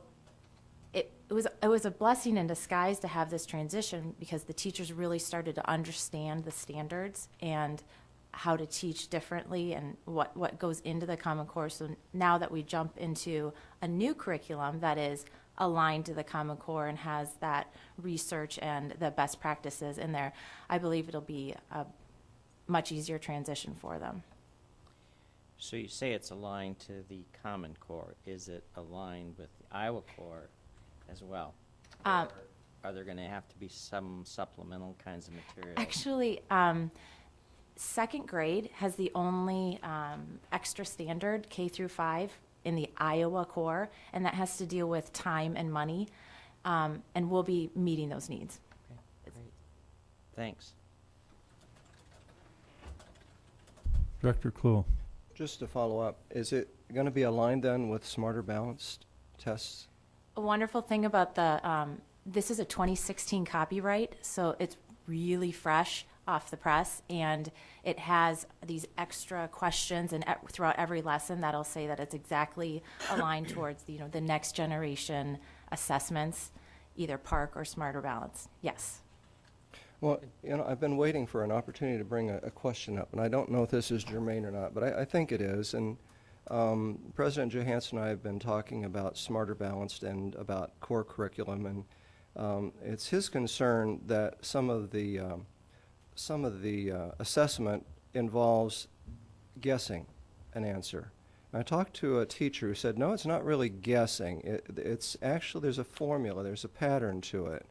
it was a blessing in disguise to have this transition because the teachers really started to understand the standards and how to teach differently and what goes into the Common Core. So now that we jump into a new curriculum that is aligned to the Common Core and has that research and the best practices in there, I believe it'll be a much easier transition for them. So you say it's aligned to the Common Core. Is it aligned with the Iowa Core as well? Or are there going to have to be some supplemental kinds of materials? Actually, second grade has the only extra standard K through 5 in the Iowa Core, and that has to deal with time and money, and we'll be meeting those needs. Okay, great. Thanks. Director Kluhl. Just to follow up, is it going to be aligned then with Smarter Balanced tests? A wonderful thing about the this is a 2016 copyright, so it's really fresh off the press, and it has these extra questions and throughout every lesson that'll say that it's exactly aligned towards the next generation assessments, either Park or Smarter Balance. Yes. Well, I've been waiting for an opportunity to bring a question up, and I don't know if this is germane or not, but I think it is. And President Johansson and I have been talking about Smarter Balanced and about core curriculum, and it's his concern that some of the assessment involves guessing an answer. And I talked to a teacher who said, no, it's not really guessing. It's actually, there's a formula, there's a pattern to it.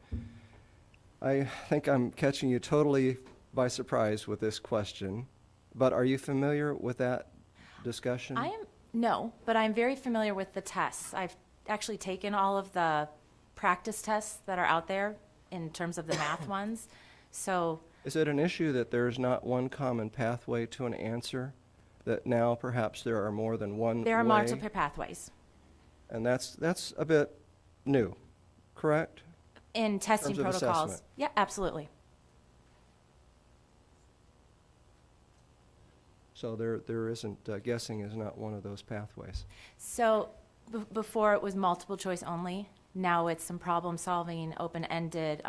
I think I'm catching you totally by surprise with this question, but are you familiar with that discussion? No, but I'm very familiar with the tests. I've actually taken all of the practice tests that are out there in terms of the math ones. So is it an issue that there's not one common pathway to an answer, that now perhaps there are more than one there are way? multiple pathways. And that's a bit new, correct? In testing terms of protocols. assessment. Yeah, absolutely. So there isn't, guessing is not one of those pathways. So before it was multiple choice only. Now it's some problem solving, open-ended.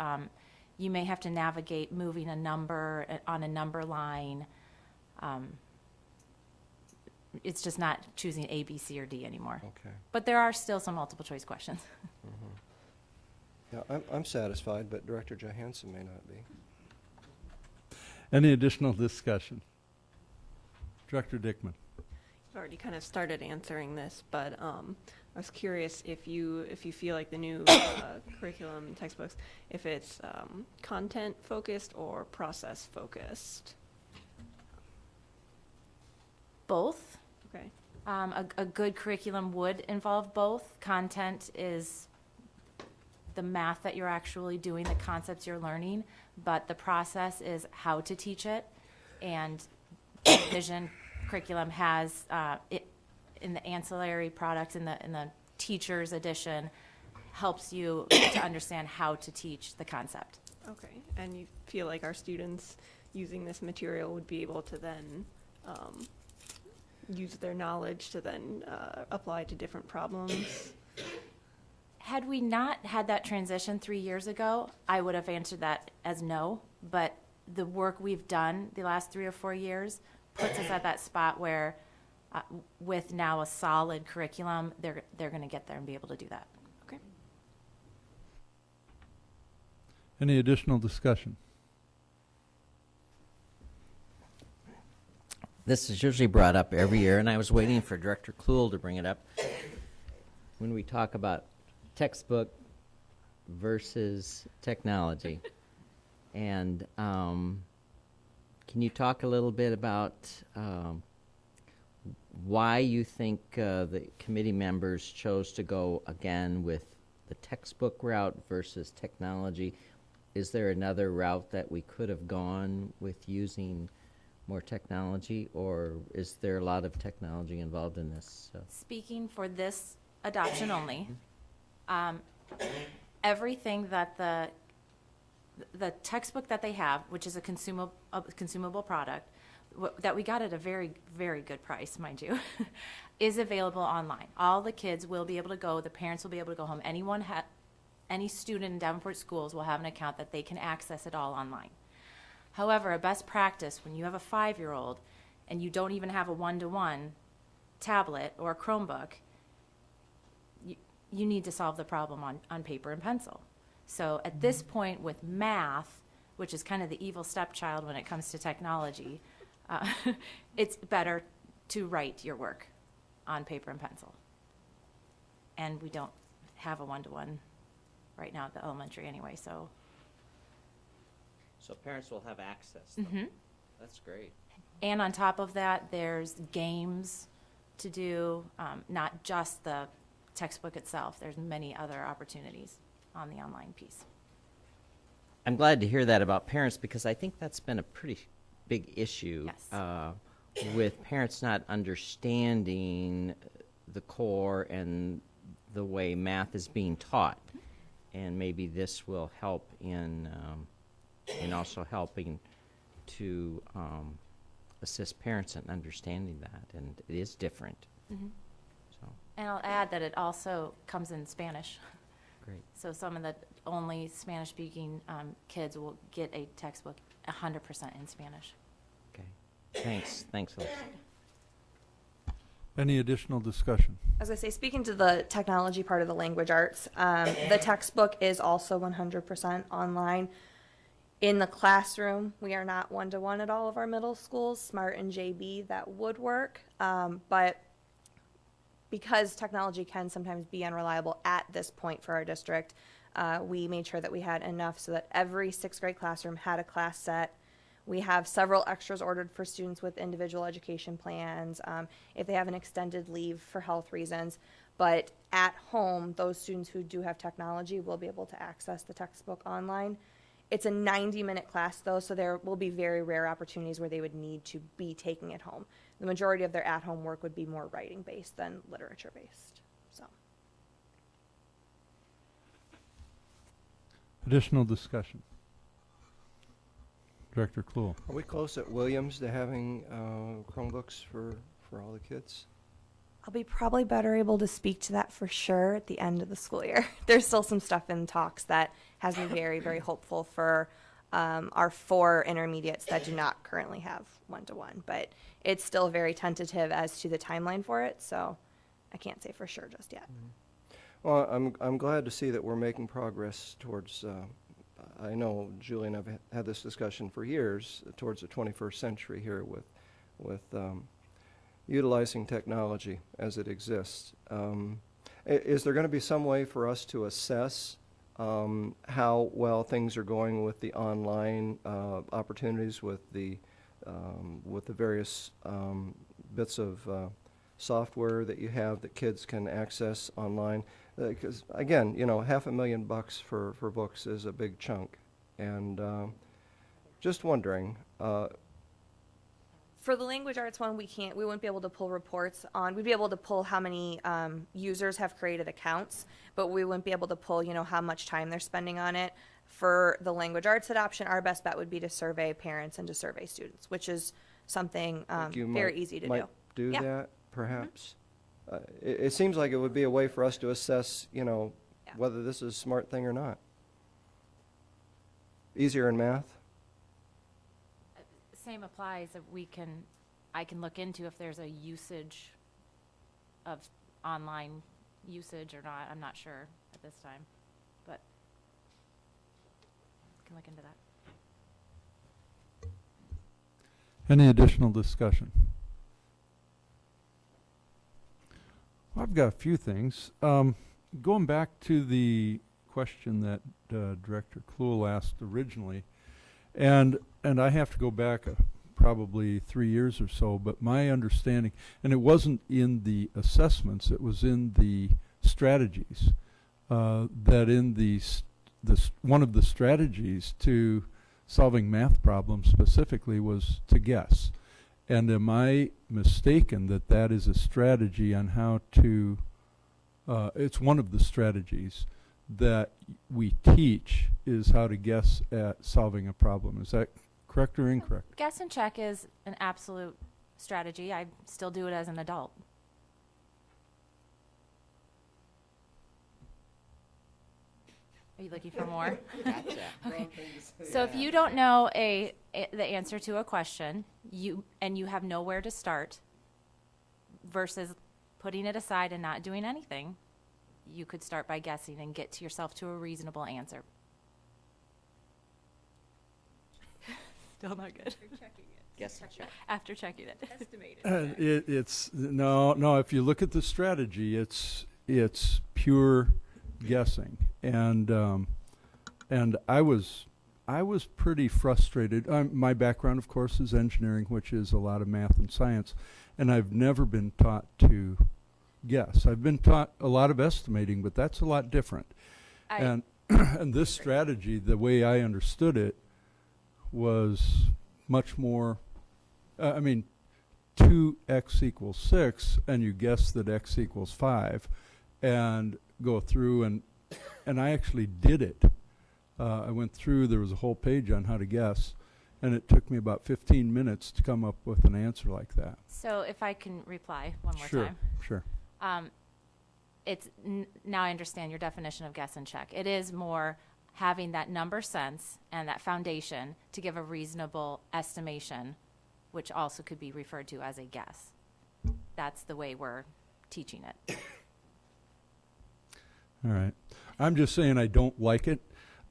You may have to navigate moving a number on a number line. It's just not choosing A, B, C, or D anymore. Okay. But there are still some multiple choice questions. Mm-hmm. Yeah, I'm satisfied, but Director Johansson may not be. Any additional discussion? Director Dickman. You've already kind of started answering this, but I was curious if you feel like the new curriculum and textbooks, if it's content focused or process focused. Both. Okay. A good curriculum would involve both. Content is the math that you're actually doing, the concepts you're learning, but the process is how to teach it. And Vision curriculum has it in the ancillary products in the teacher's edition helps you to understand how to teach the concept. Okay, and you feel like our students using this material would be able to then use their knowledge to then apply to different problems? Had we not had that transition 3 years ago, I would have answered that as no, but the work we've done the last 3 or 4 years puts us at that spot where with now a solid curriculum, they're going to get there and be able to do that. Okay. Any additional discussion? This is usually brought up every year, and I was waiting for Director Kluhl to bring it up. When we talk about textbook versus technology. And can you talk a little bit about why you think the committee members chose to go again with the textbook route versus technology? Is there another route that we could have gone with using more technology, or is there a lot of technology involved in this? Speaking for this adoption only, everything that the textbook that they have, which is a consumable product, that we got at a very, very good price, mind you, is available online. All the kids will be able to go, the parents will be able to go home. Any student in Davenport schools will have an account that they can access it all online. However, a best practice when you have a 5-year-old and you don't even have a one-to-one tablet or a Chromebook, you need to solve the problem on paper and pencil. So at this point with math, which is kind of the evil stepchild when it comes to technology, it's better to write your work on paper and pencil. And we don't have a one-to-one right now at the elementary anyway, so. So parents will have access, though. Mhm. That's great. And on top of that, there's games to do, not just the textbook itself. There's many other opportunities on the online piece. I'm glad to hear that about parents because I think that's been a pretty big issue with parents not understanding the core and the way math is being taught. And maybe this will help in also helping to assist parents in understanding that. And it is different. Mm-hmm. So, And I'll add that it also comes in Spanish. great. So some of the only Spanish-speaking kids will get a textbook 100% in Spanish. Okay. Thanks. Thanks, Alyssa. Any additional discussion? As I say, speaking to the technology part of the language arts, the textbook is also 100% online. In the classroom, we are not one-to-one at all of our middle schools. Smart and JB, that would work. But because technology can sometimes be unreliable at this point for our district, we made sure that we had enough so that every sixth grade classroom had a class set. We have several extras ordered for students with individual education plans, if they have an extended leave for health reasons. But at home, those students who do have technology will be able to access the textbook online. It's a 90-minute class, though, so there will be very rare opportunities where they would need to be taking it home. The majority of their at-home work would be more writing-based than literature-based. So. Additional discussion? Director Kluhl. Are we close at Williams to having Chromebooks for all the kids? I'll be probably better able to speak to that for sure at the end of the school year. There's still some stuff in talks that has me very, very hopeful for our 4 intermediates that do not currently have one-to-one. But it's still very tentative as to the timeline for it, so I can't say for sure just yet. Well, I'm glad to see that we're making progress towards, I know Julie and I've had this discussion for years, towards the 21st century here with utilizing technology as it exists. Is there going to be some way for us to assess how well things are going with the online opportunities, with the various bits of software that you have that kids can access online? Because again, you know, $500,000 for books is a big chunk, and just wondering. For the language arts one, we wouldn't be able to pull reports on. We'd be able to pull how many users have created accounts, but we wouldn't be able to pull, you know, how much time they're spending on it. For the language arts adoption, our best bet would be to survey parents and to survey students, which is something very easy to do. Yeah. That, perhaps? It seems like it would be a way for us to assess, you know, whether this is a smart thing or not. Easier in math? Same applies. I can look into if there's a usage of online usage or not. I'm not sure at this time, but I can look into that. Any additional discussion? Well, I've got a few things. Going back to the question that Director Kluhl asked originally, and I have to go back probably 3 years or so, but my understanding, and it wasn't in the assessments, it was in the strategies, that in one of the strategies to solving math problems specifically was to guess. And am I mistaken that is a strategy on how to, it's one of the strategies that we teach is how to guess at solving a problem. Is that correct or incorrect? Guess and check is an absolute strategy. I still do it as an adult. Are you looking for more? Gotcha. Okay. So if you don't know the answer to a question, you have nowhere to start, versus putting it aside and not doing anything, you could start by guessing and get to yourself to a reasonable answer. Still not good. Guess. After checking it. Estimated. It's no. If you look at the strategy, it's pure guessing, and I was pretty frustrated. My background, of course, is engineering, which is a lot of math and science, and I've never been taught to guess. I've been taught a lot of estimating, but that's a lot different. And this strategy, the way I understood it, was much more. 2x equals 6, and you guess that x equals 5, and go through and I actually did it. I went through. There was a whole page on how to guess, and it took me about 15 minutes to come up with an answer like that. So if I can reply one more Sure, time. sure. Now I understand your definition of guess and check. It is more having that number sense and that foundation to give a reasonable estimation, which also could be referred to as a guess. That's the way we're teaching it. All right. I'm just saying I don't like it.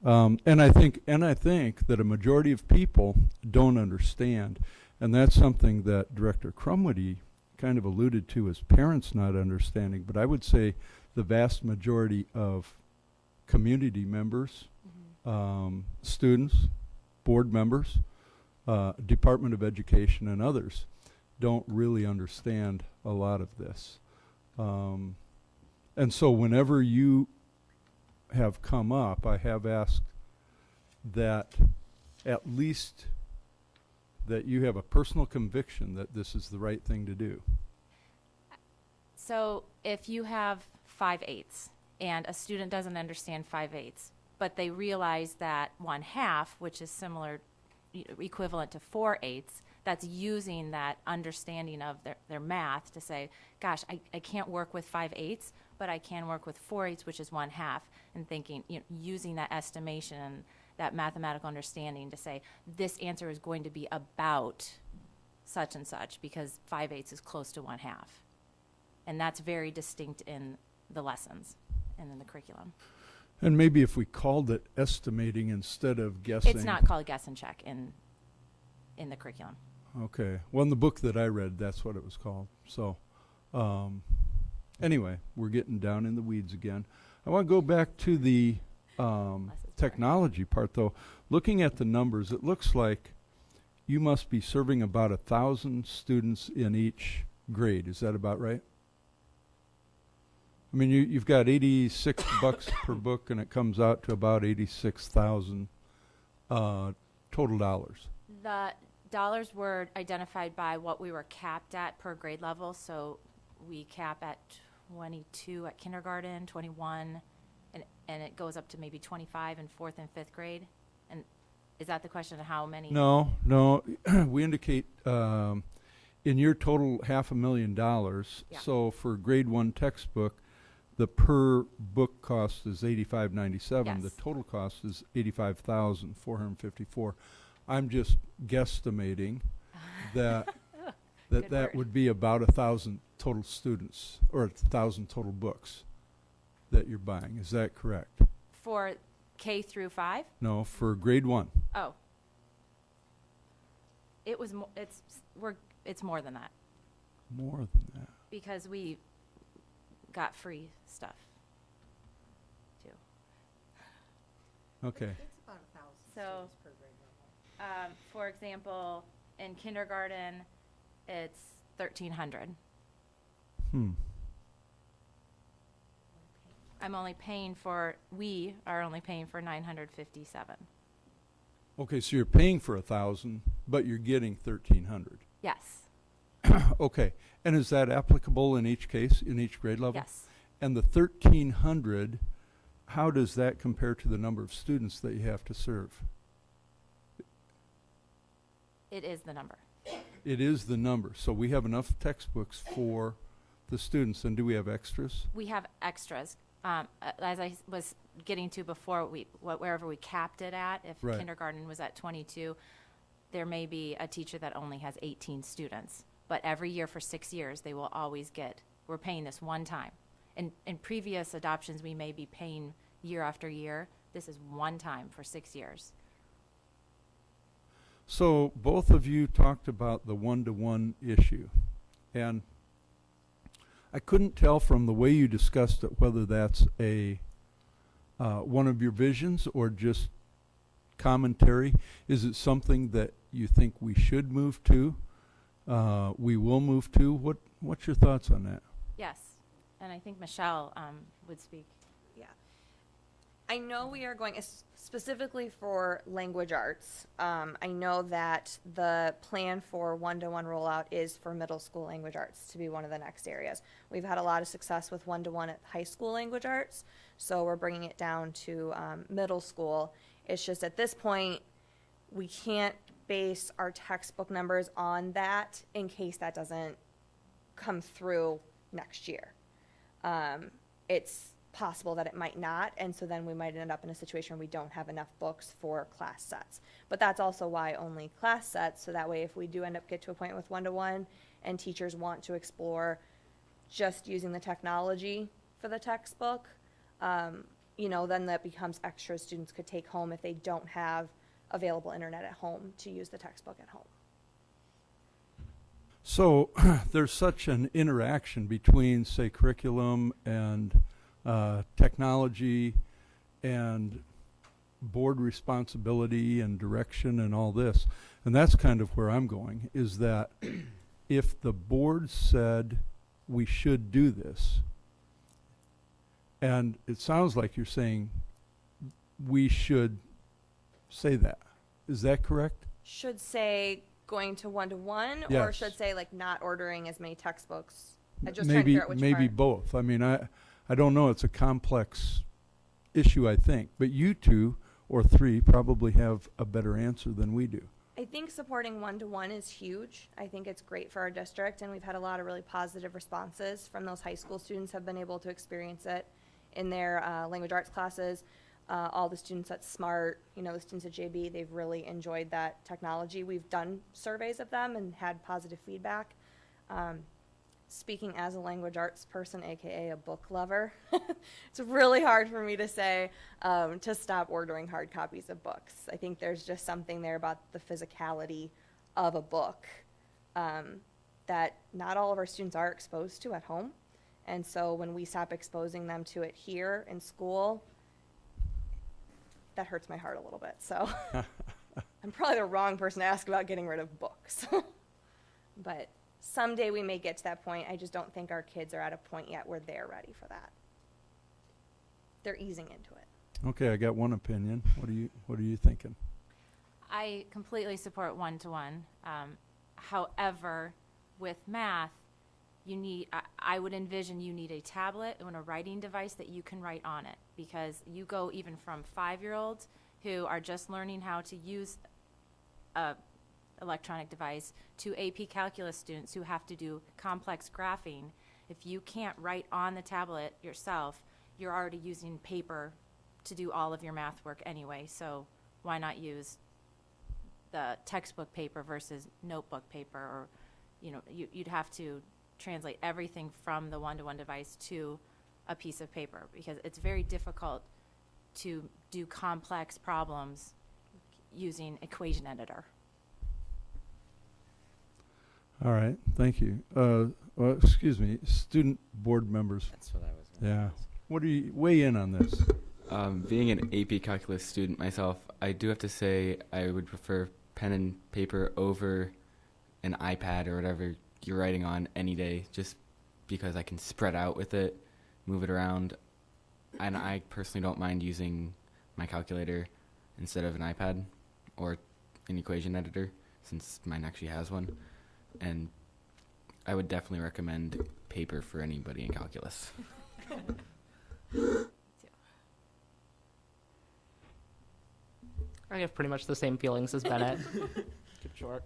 And I think that a majority of people don't understand. And that's something that Director Crumwoody kind of alluded to as parents not understanding. But I would say the vast majority of community members, students, board members, Department of Education, and others don't really understand a lot of this. And so whenever you have come up, I have asked that at least that you have a personal conviction that this is the right thing to do. So if you have 5/8 and a student doesn't understand 5/8, but they realize that 1/2, which is similar, equivalent to 4/8, that's using that understanding of their math to say, gosh, I can't work with 5/8, but I can work with 4/8, which is 1/2, and thinking, using that estimation and that mathematical understanding to say, this answer is going to be about such and such because 5/8 is close to 1/2. And that's very distinct in the lessons and in the curriculum. And maybe if we called it estimating instead of guessing. It's not called guess and check in the curriculum. Okay. Well, in the book that I read, that's what it was called. So, anyway, we're getting down in the weeds again. I want to go back to the technology part, though. Looking at the numbers, it looks like you must be serving about 1,000 students in each grade. Is that about right? I mean, you've got $86 per book, and it comes out to about 86,000 total dollars. The dollars were identified by what we were capped at per grade level. So we cap at 22 at kindergarten, 21, and it goes up to maybe 25 in 4th and 5th grade. And is that the question of how many? No. We indicate in your total $500,000. Yeah. So for grade 1 textbook, the per book cost is $85.97. Yes. The total cost is $85,454. I'm just guesstimating that that would be about 1,000 total students or 1,000 total books that you're buying. Is that correct? For K through 5? No, for grade 1. Oh. It was it's more than that More than that. because we got free stuff too. Okay. It's about 1,000 So, students per grade level. for example, in kindergarten, it's 1,300. We are only paying for 957. Okay, so you're paying for 1,000, but you're getting 1,300. Yes. Okay, and is that applicable in each case, in each grade level? Yes. And the 1,300, how does that compare to the number of students that you have to serve? It is the number. It is the number. So we have enough textbooks for the students, and do we have extras? We have extras. As I was getting to before, wherever we capped it at, if Right. kindergarten was at 22, there may be a teacher that only has 18 students. But every year for 6 years, they will always we're paying this one time. in previous adoptions, we may be paying year after year. This is one time for 6 years. So both of you talked about the one-to-one issue, and I couldn't tell from the way you discussed it whether that's a one of your visions or just commentary. Is it something that you think we should move to? We will move to? What's your thoughts on that? Yes, and I think Michelle would speak. Yeah. I know we are going specifically for language arts. I know that the plan for one-to-one rollout is for middle school language arts to be one of the next areas. We've had a lot of success with one-to-one at high school language arts, so we're bringing it down to middle school. It's just at this point, we can't base our textbook numbers on that in case that doesn't come through next year. It's possible that it might not, and so then we might end up in a situation where we don't have enough books for class sets. But that's also why only class sets, so that way if we do end up get to a point with one-to-one and teachers want to explore just using the technology for the textbook, you know, then that becomes extra students could take home if they don't have available internet at home to use the textbook at home. So there's such an interaction between, say, curriculum and technology and board responsibility and direction and all this. And that's kind of where I'm going, is that if the board said we should do this, and it sounds like you're saying we should say that. Is that correct? Should say going to one-to-one, or Yes. should say like not ordering as many textbooks? I just trying to Maybe figure out which maybe part. both. I mean, I don't know. It's a complex issue, I think. But you two or three probably have a better answer than we do. I think supporting one-to-one is huge. I think it's great for our district, and we've had a lot of really positive responses from those high school students have been able to experience it in their language arts classes. All the students at SMART, you know, the students at JB, they've really enjoyed that technology. We've done surveys of them and had positive feedback. Speaking as a language arts person, AKA a book lover, it's really hard for me to say to stop ordering hard copies of books. I think there's just something there about the physicality of a book that not all of our students are exposed to at home. And so when we stop exposing them to it here in school, that hurts my heart a little bit. So I'm probably the wrong person to ask about getting rid of books. But someday we may get to that point. I just don't think our kids are at a point yet where they're ready for that. They're easing into it. Okay, I got one opinion. What are you thinking? I completely support one-to-one. However, with math, you need, I would envision you need a tablet and a writing device that you can write on it, because you go even from 5-year-olds who are just learning how to use a electronic device to AP Calculus students who have to do complex graphing. If you can't write on the tablet yourself, you're already using paper to do all of your math work anyway, so why not use the textbook paper versus notebook paper? Or, you know, you'd have to translate everything from the one-to-one device to a piece of paper, because it's very difficult to do complex problems using equation editor. All right, thank you. Well, excuse me, student board members. That's what I was gonna Yeah. ask. What do you weigh in on this? Being an AP Calculus student myself, I do have to say I would prefer pen and paper over an iPad or whatever you're writing on any day, just because I can spread out with it, move it around. And I personally don't mind using my calculator instead of an iPad or an equation editor, since mine actually has one. And I would definitely recommend paper for anybody in calculus. I have pretty much the same feelings as Bennett. Keep short.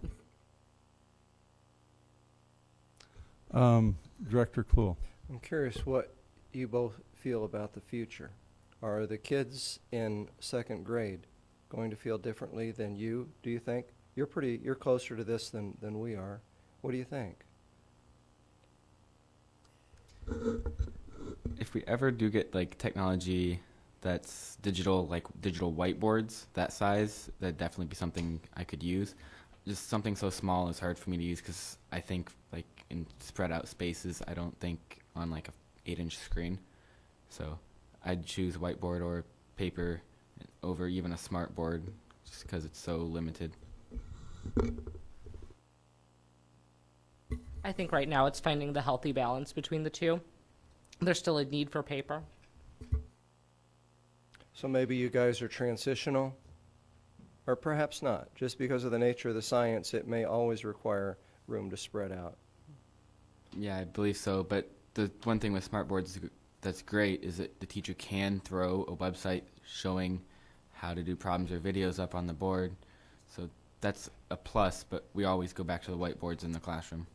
Director Kluhl. I'm curious what you both feel about the future. Are the kids in second grade going to feel differently than you, do you think? You're closer to this than we are. What do you think? if we ever do get like technology that's digital, like digital whiteboards that size, that'd definitely be something I could use. Just something so small is hard for me to use because I think like in spread out spaces, I don't think on like a 8-inch screen. So I'd choose whiteboard or paper over even a smart board just because it's so limited. I think right now it's finding the healthy balance between the two. There's still a need for paper. So maybe you guys are transitional, or perhaps not. Just because of the nature of the science, it may always require room to spread out. Yeah, I believe so. But the one thing with smartboards that's great is that the teacher can throw a website showing how to do problems or videos up on the board. So that's a plus, but we always go back to the whiteboards in the classroom.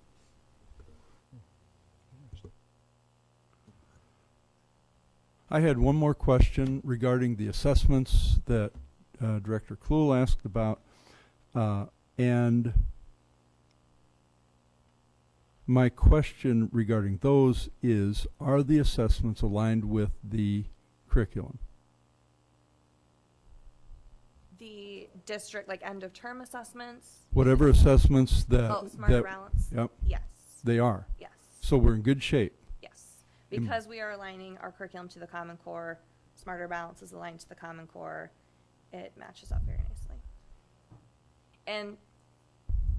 I had one more question regarding the assessments that Director Klul asked about. And my question regarding those is, are the assessments aligned with the curriculum? The district, like end of term assessments? Whatever assessments that... Oh, Smarter that, Balance? Yep. Yes. They are? Yes. So we're in good shape? Yes. Because we are aligning our curriculum to the Common Core, Smarter Balance is aligned to the Common Core, it matches up very nicely. And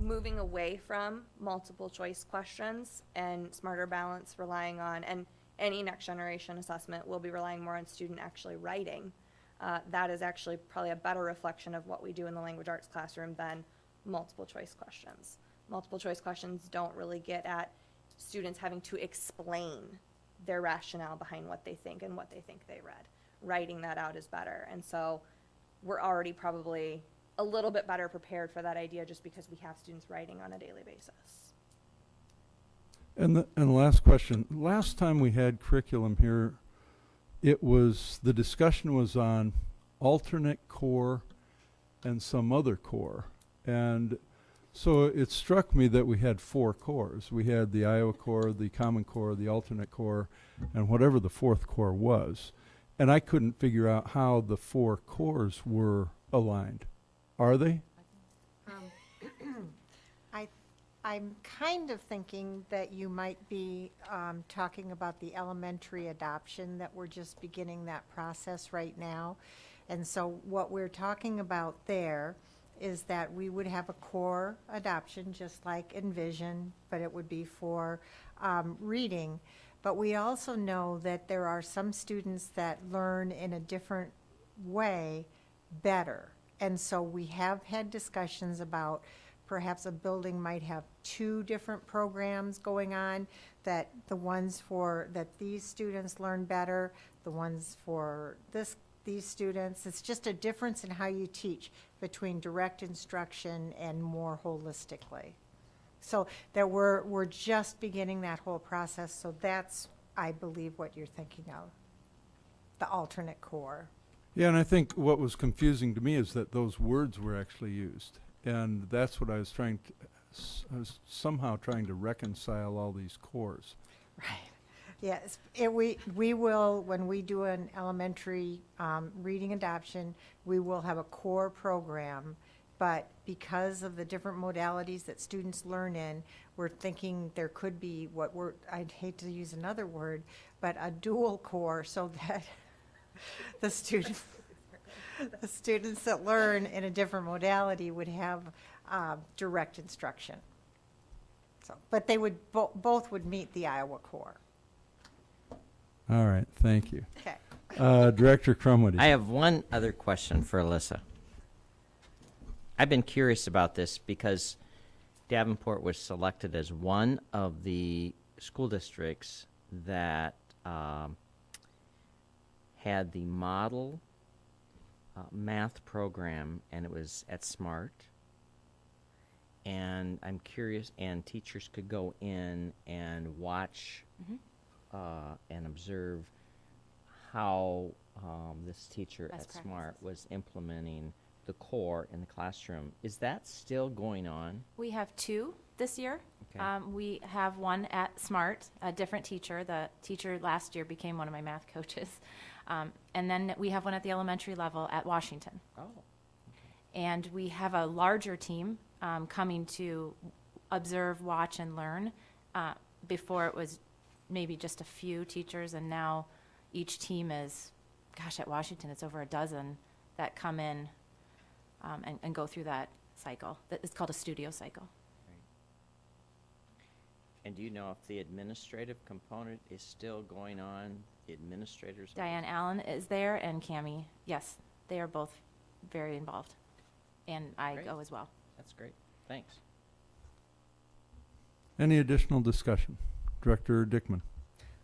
moving away from multiple choice questions and Smarter Balance relying on, and any next generation assessment will be relying more on student actually writing. That is actually probably a better reflection of what we do in the language arts classroom than multiple choice questions. Multiple choice questions don't really get at students having to explain their rationale behind what they think and what they think they read. Writing that out is better. And so we're already probably a little bit better prepared for that idea just because we have students writing on a daily basis. And the last question, last time we had curriculum here, the discussion was on alternate core and some other core. And so it struck me that we had 4 cores. We had the Iowa core, the Common Core, the alternate core, and whatever the 4th core was. And I couldn't figure out how the 4 cores were aligned. Are they? I'm kind of thinking that you might be talking about the elementary adoption, that we're just beginning that process right now. And so what we're talking about there is that we would have a core adoption, just like Envision, but it would be for reading. But we also know that there are some students that learn in a different way better. And so we have had discussions about perhaps a building might have 2 different programs going on, that the ones that these students learn better, the ones for these students. It's just a difference in how you teach between direct instruction and more holistically. So that we're just beginning that whole process. So that's, I believe, what you're thinking of, the alternate core. Yeah, and I think what was confusing to me is that those words were actually used. And that's what I was I was somehow trying to reconcile all these cores. Right. Yes, we will, when we do an elementary reading adoption, we will have a core program, but because of the different modalities that students learn in, we're thinking there could be I'd hate to use another word, but a dual core, so that the students that learn in a different modality would have direct instruction. So, but they would both would meet the Iowa core. All right, thank you. Okay. Director Crumwoody. I have one other question for Alyssa. I've been curious about this because Davenport was selected as one of the school districts that had the model math program, and it was at SMART. And I'm curious, and teachers could go in and watch and observe how this teacher Best at SMART was implementing the core in the classroom. Is that still going on? We have 2 this year. Okay. We have one at Smart, a different teacher. The teacher last year became one of my math coaches. And then we have one at the elementary level at Washington. Oh. And we have a larger team coming to observe, watch, and learn. Before it was maybe just a few teachers, and now each team is, gosh, at Washington it's over a dozen that come in and go through that cycle. It's called a studio cycle. And do you know if the administrative component is still going on? The administrators? Diane Allen is there, and Cammie. Yes, they are both very involved. And I Great. go as well. That's great. Thanks. Any additional discussion? Director Dickman.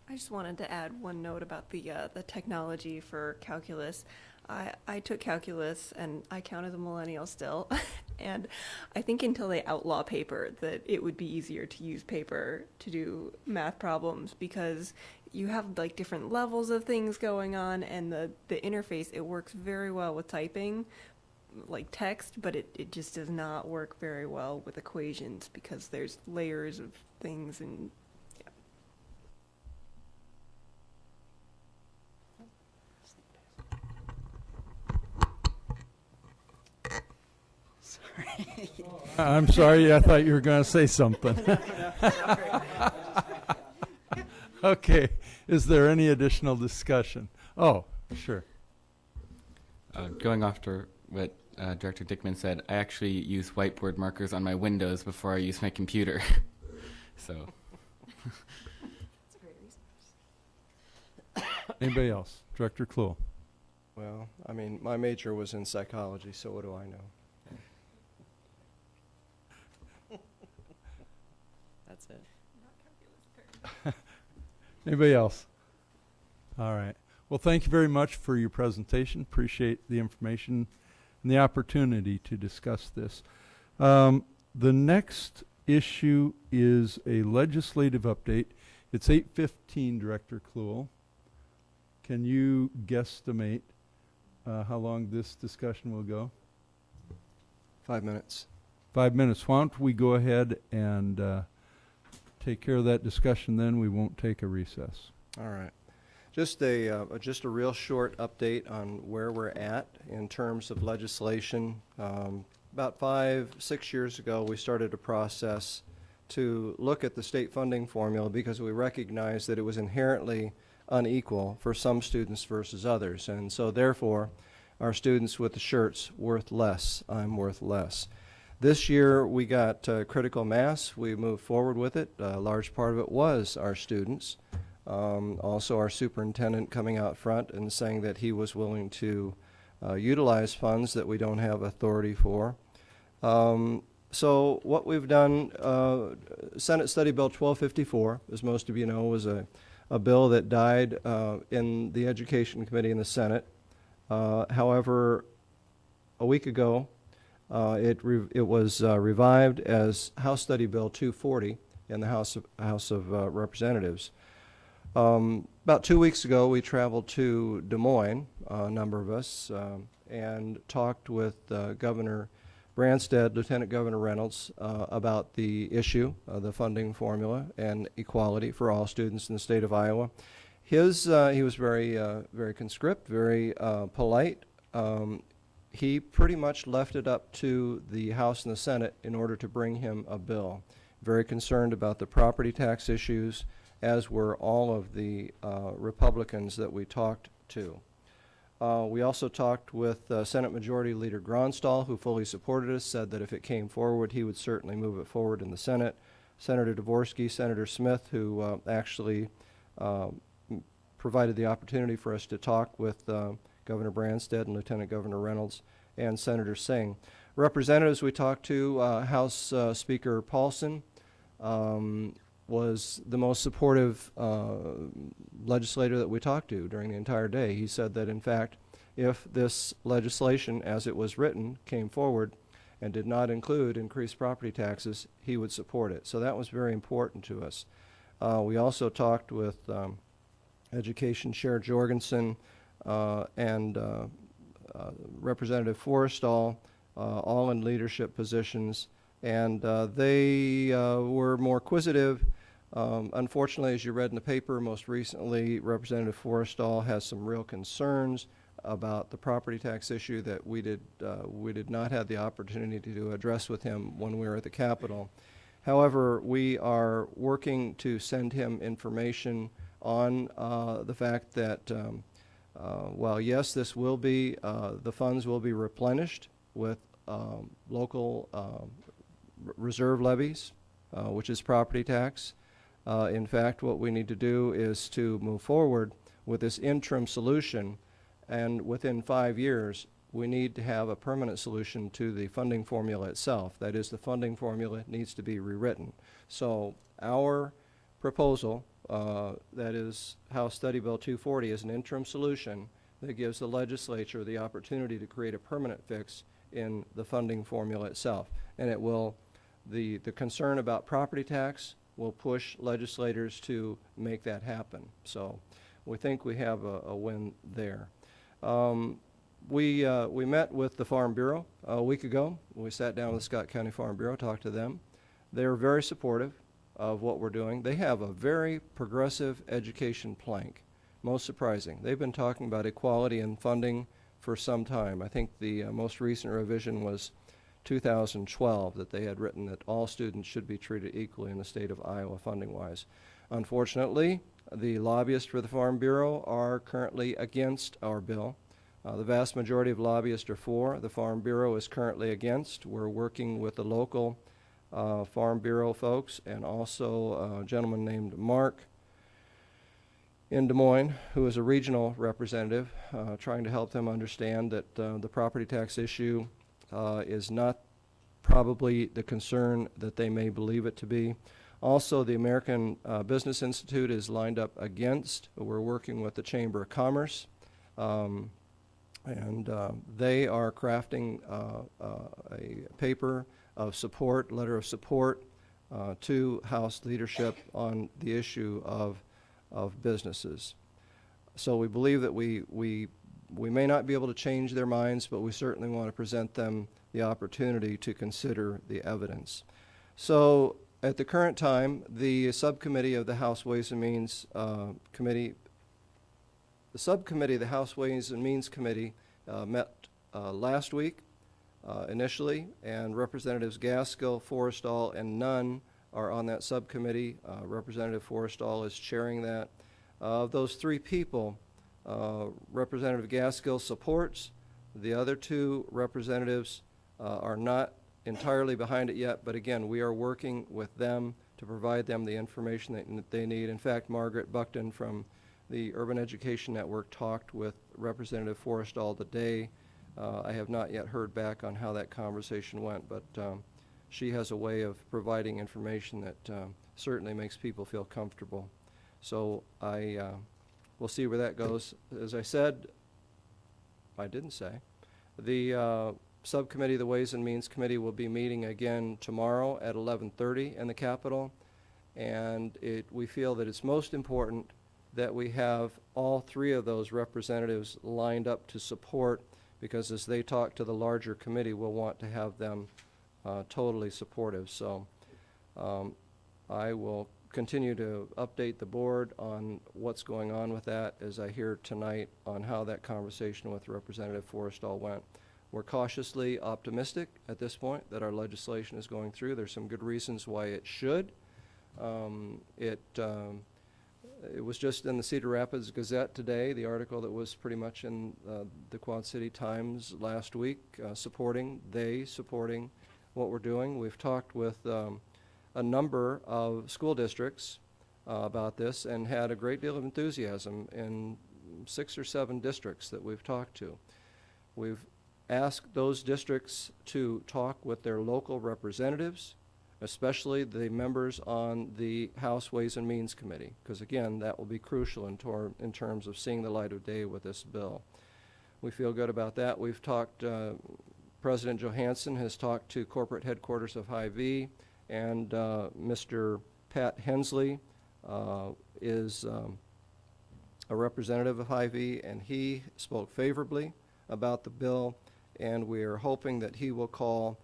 I just wanted to add one note about the technology for calculus. I took calculus, and I count as a millennial still, and I think until they outlaw paper that it would be easier to use paper to do math problems, because you have like different levels of things going on, and the interface, it works very well with typing, like text, but it just does not work very well with equations because there's layers of things and I'm sorry, I thought you were going to say something. Okay, is there any additional discussion? Oh, sure. Going off to what Director Dickman said, I actually use whiteboard markers on my windows before I use my computer. So. Anybody else? Director Kluhl. Well, I mean, my major was in psychology, so what do I know? That's it. Anybody else? All right. Well, thank you very much for your presentation. Appreciate the information and the opportunity to discuss this. The next issue is a legislative update. It's 8:15, Director Kluhl. Can you guesstimate how long this discussion will go? 5 minutes. 5 minutes. Why don't we go ahead and take care of that discussion, then we won't take a recess. All right. Just a real short update on where we're at in terms of legislation. About 5-6 years ago, we started a process to look at the state funding formula because we recognized that it was inherently unequal for some students versus others. And so therefore, our students with the shirts worth less. I'm worth less. This year, we got critical mass. We moved forward with it. A large part of it was our students. Also, our superintendent coming out front and saying that he was willing to utilize funds that we don't have authority for. So what we've done, Senate Study Bill 1254, as most of you know, was a bill that died in the Education Committee in the Senate. However, a week ago, it was revived as House Study Bill 240 in the House of Representatives. About 2 weeks ago, we traveled to Des Moines, a number of us, and talked with Governor Branstad, Lieutenant Governor Reynolds, about the issue of the funding formula and equality for all students in the state of Iowa. He was very conscript, very polite. He pretty much left it up to the House and the Senate in order to bring him a bill. Very concerned about the property tax issues, as were all of the Republicans that we talked to. We also talked with Senate Majority Leader Gronstal, who fully supported us, said that if it came forward, he would certainly move it forward in the Senate. Senator Dvorsky, Senator Smith, who actually provided the opportunity for us to talk with Governor Branstad and Lieutenant Governor Reynolds, and Senator Singh. Representatives we talked to, House Speaker Paulson was the most supportive legislator that we talked to during the entire day. He said that, in fact, if this legislation, as it was written, came forward and did not include increased property taxes, he would support it. So that was very important to us. We also talked with Education Chair Jorgensen and Representative Forrestall, all in leadership positions, and they were more acquisitive. Unfortunately, as you read in the paper, most recently, Representative Forrestall has some real concerns about the property tax issue that we did not have the opportunity to address with him when we were at the Capitol. However, we are working to send him information on the fact that while yes, this will be, the funds will be replenished with local reserve levies, which is property tax. In fact, what we need to do is to move forward with this interim solution, and within 5 years, we need to have a permanent solution to the funding formula itself. That is, the funding formula needs to be rewritten. So our proposal, that is House Study Bill 240, is an interim solution that gives the legislature the opportunity to create a permanent fix in the funding formula itself. And it will, the concern about property tax will push legislators to make that happen. So we think we have a win there. We met with the Farm Bureau a week ago. We sat down with the Scott County Farm Bureau, talked to them. They were very supportive of what we're doing. They have a very progressive education plank, most surprising. They've been talking about equality in funding for some time. I think the most recent revision was 2012, that they had written that all students should be treated equally in the state of Iowa funding-wise. Unfortunately, the lobbyists for the Farm Bureau are currently against our bill. The vast majority of lobbyists are for. The Farm Bureau is currently against. We're working with the local Farm Bureau folks and also a gentleman named Mark in Des Moines, who is a regional representative, trying to help them understand that the property tax issue is not probably the concern that they may believe it to be. Also, the American Business Institute is lined up against. We're working with the Chamber of Commerce, and they are crafting a paper of support, letter of support to House leadership on the issue of businesses. So we believe that we may not be able to change their minds, but we certainly want to present them the opportunity to consider the evidence. So at the current time, the subcommittee of the House Ways and Means Committee, the subcommittee of the House Ways and Means Committee met last week initially, and Representatives Gaskill, Forrestall, and Nunn are on that subcommittee. Representative Forrestall is chairing that. Of those three people, Representative Gaskill supports. The other two representatives are not entirely behind it yet, but again, we are working with them to provide them the information that they need. In fact, Margaret Buckton from the Urban Education Network talked with Representative Forrestall today. I have not yet heard back on how that conversation went, but she has a way of providing information that certainly makes people feel comfortable. So we'll see where that goes. As I said, I didn't say, the subcommittee, the Ways and Means Committee, will be meeting again tomorrow at 11:30 in the Capitol, and we feel that it's most important that we have all three of those representatives lined up to support, because as they talk to the larger committee, we'll want to have them totally supportive. So I will continue to update the board on what's going on with that as I hear tonight on how that conversation with Representative Forrestall went. We're cautiously optimistic at this point that our legislation is going through. There's some good reasons why it should. It was just in the Cedar Rapids Gazette today, the article that was pretty much in the Quad City Times last week, supporting what we're doing. We've talked with a number of school districts about this and had a great deal of enthusiasm in 6 or 7 districts that we've talked to. We've asked those districts to talk with their local representatives, especially the members on the House Ways and Means Committee, because again, that will be crucial in terms of seeing the light of day with this bill. We feel good about that. We've talked, President Johansson has talked to corporate headquarters of Hy-Vee, and Mr. Pat Hensley is a representative of Hy-Vee, and he spoke favorably about the bill, and we are hoping that he will call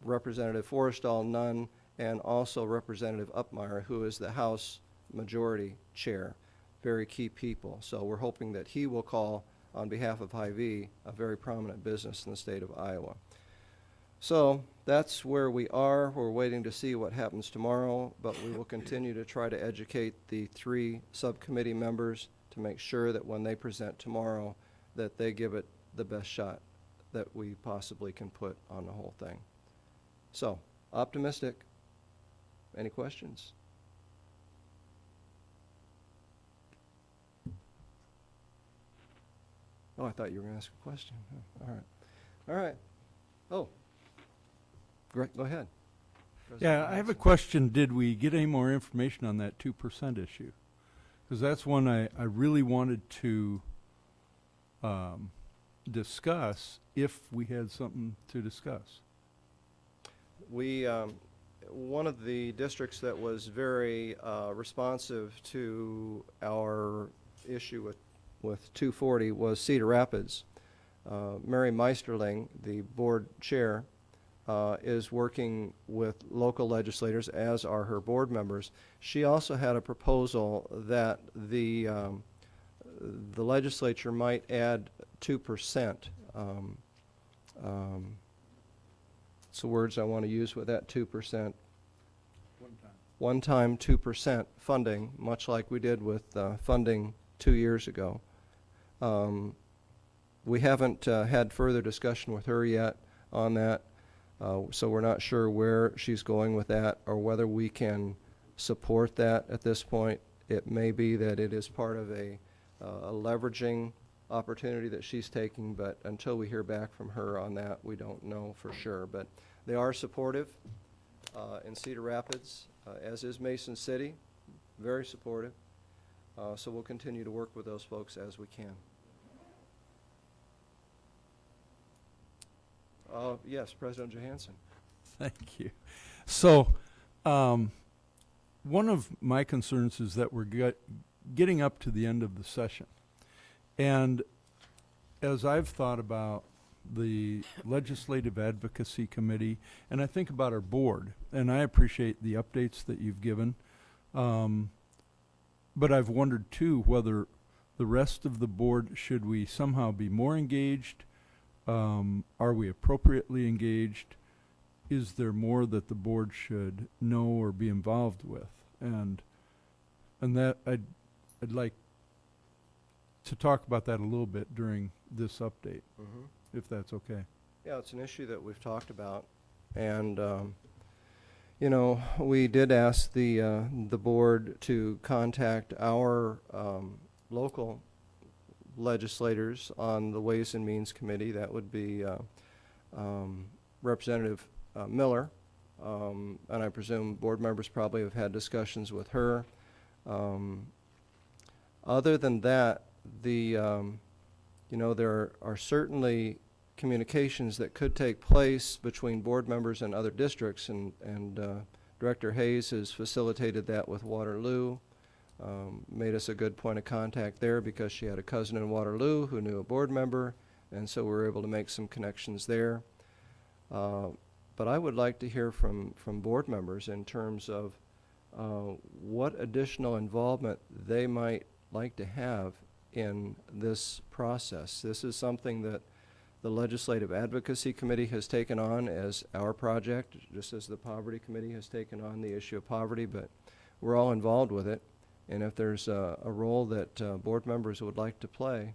Representative Forrestal Nunn and also Representative Upmeyer, who is the House Majority Chair. Very key people. So we're hoping that he will call on behalf of Hy-Vee, a very prominent business in the state of Iowa. So that's where we are. We're waiting to see what happens tomorrow, but we will continue to try to educate the 3 subcommittee members to make sure that when they present tomorrow, that they give it the best shot that we possibly can put on the whole thing. So, optimistic. Any questions? Oh, I thought you were going to ask a question. Oh, all right. All right. Oh, great. Go ahead. Yeah, I have a question. Did we get any more information on that 2% issue? Because that's one I really wanted to discuss if we had something to discuss. We, one of the districts that was very responsive to our issue with 240 was Cedar Rapids. Mary Meisterling, the board chair, is working with local legislators, as are her board members. She also had a proposal that the legislature might add 2%. It's the words I want to use with that 2%. One-time 2% funding, much like we did with funding 2 years ago. We haven't had further discussion with her yet on that, so we're not sure where she's going with that or whether we can support that at this point. It may be that it is part of a leveraging opportunity that she's taking, but until we hear back from her on that, we don't know for sure. But they are supportive in Cedar Rapids, as is Mason City, very supportive. So we'll continue to work with those folks as we can. Yes, President Johansson. Thank you. So, one of my concerns is that we're getting up to the end of the session. And as I've thought about the Legislative Advocacy Committee, and I think about our board, and I appreciate the updates that you've given, but I've wondered too whether the rest of the board, should we somehow be more engaged? Are we appropriately engaged? Is there more that the board should know or be involved with? And that I'd like to talk about that a little bit during this update, if that's okay. Yeah, it's an issue that we've talked about, and you know, we did ask the board to contact our local legislators on the Ways and Means Committee. That would be Representative Miller, and I presume board members probably have had discussions with her. Other than that, you know, there are certainly communications that could take place between board members and other districts, and Director Hayes has facilitated that with Waterloo. Made us a good point of contact there because she had a cousin in Waterloo who knew a board member, and so we were able to make some connections there. But I would like to hear from board members in terms of what additional involvement they might like to have in this process. This is something that the Legislative Advocacy Committee has taken on as our project, just as the Poverty Committee has taken on the issue of poverty, but we're all involved with it. And if there's a role that board members would like to play,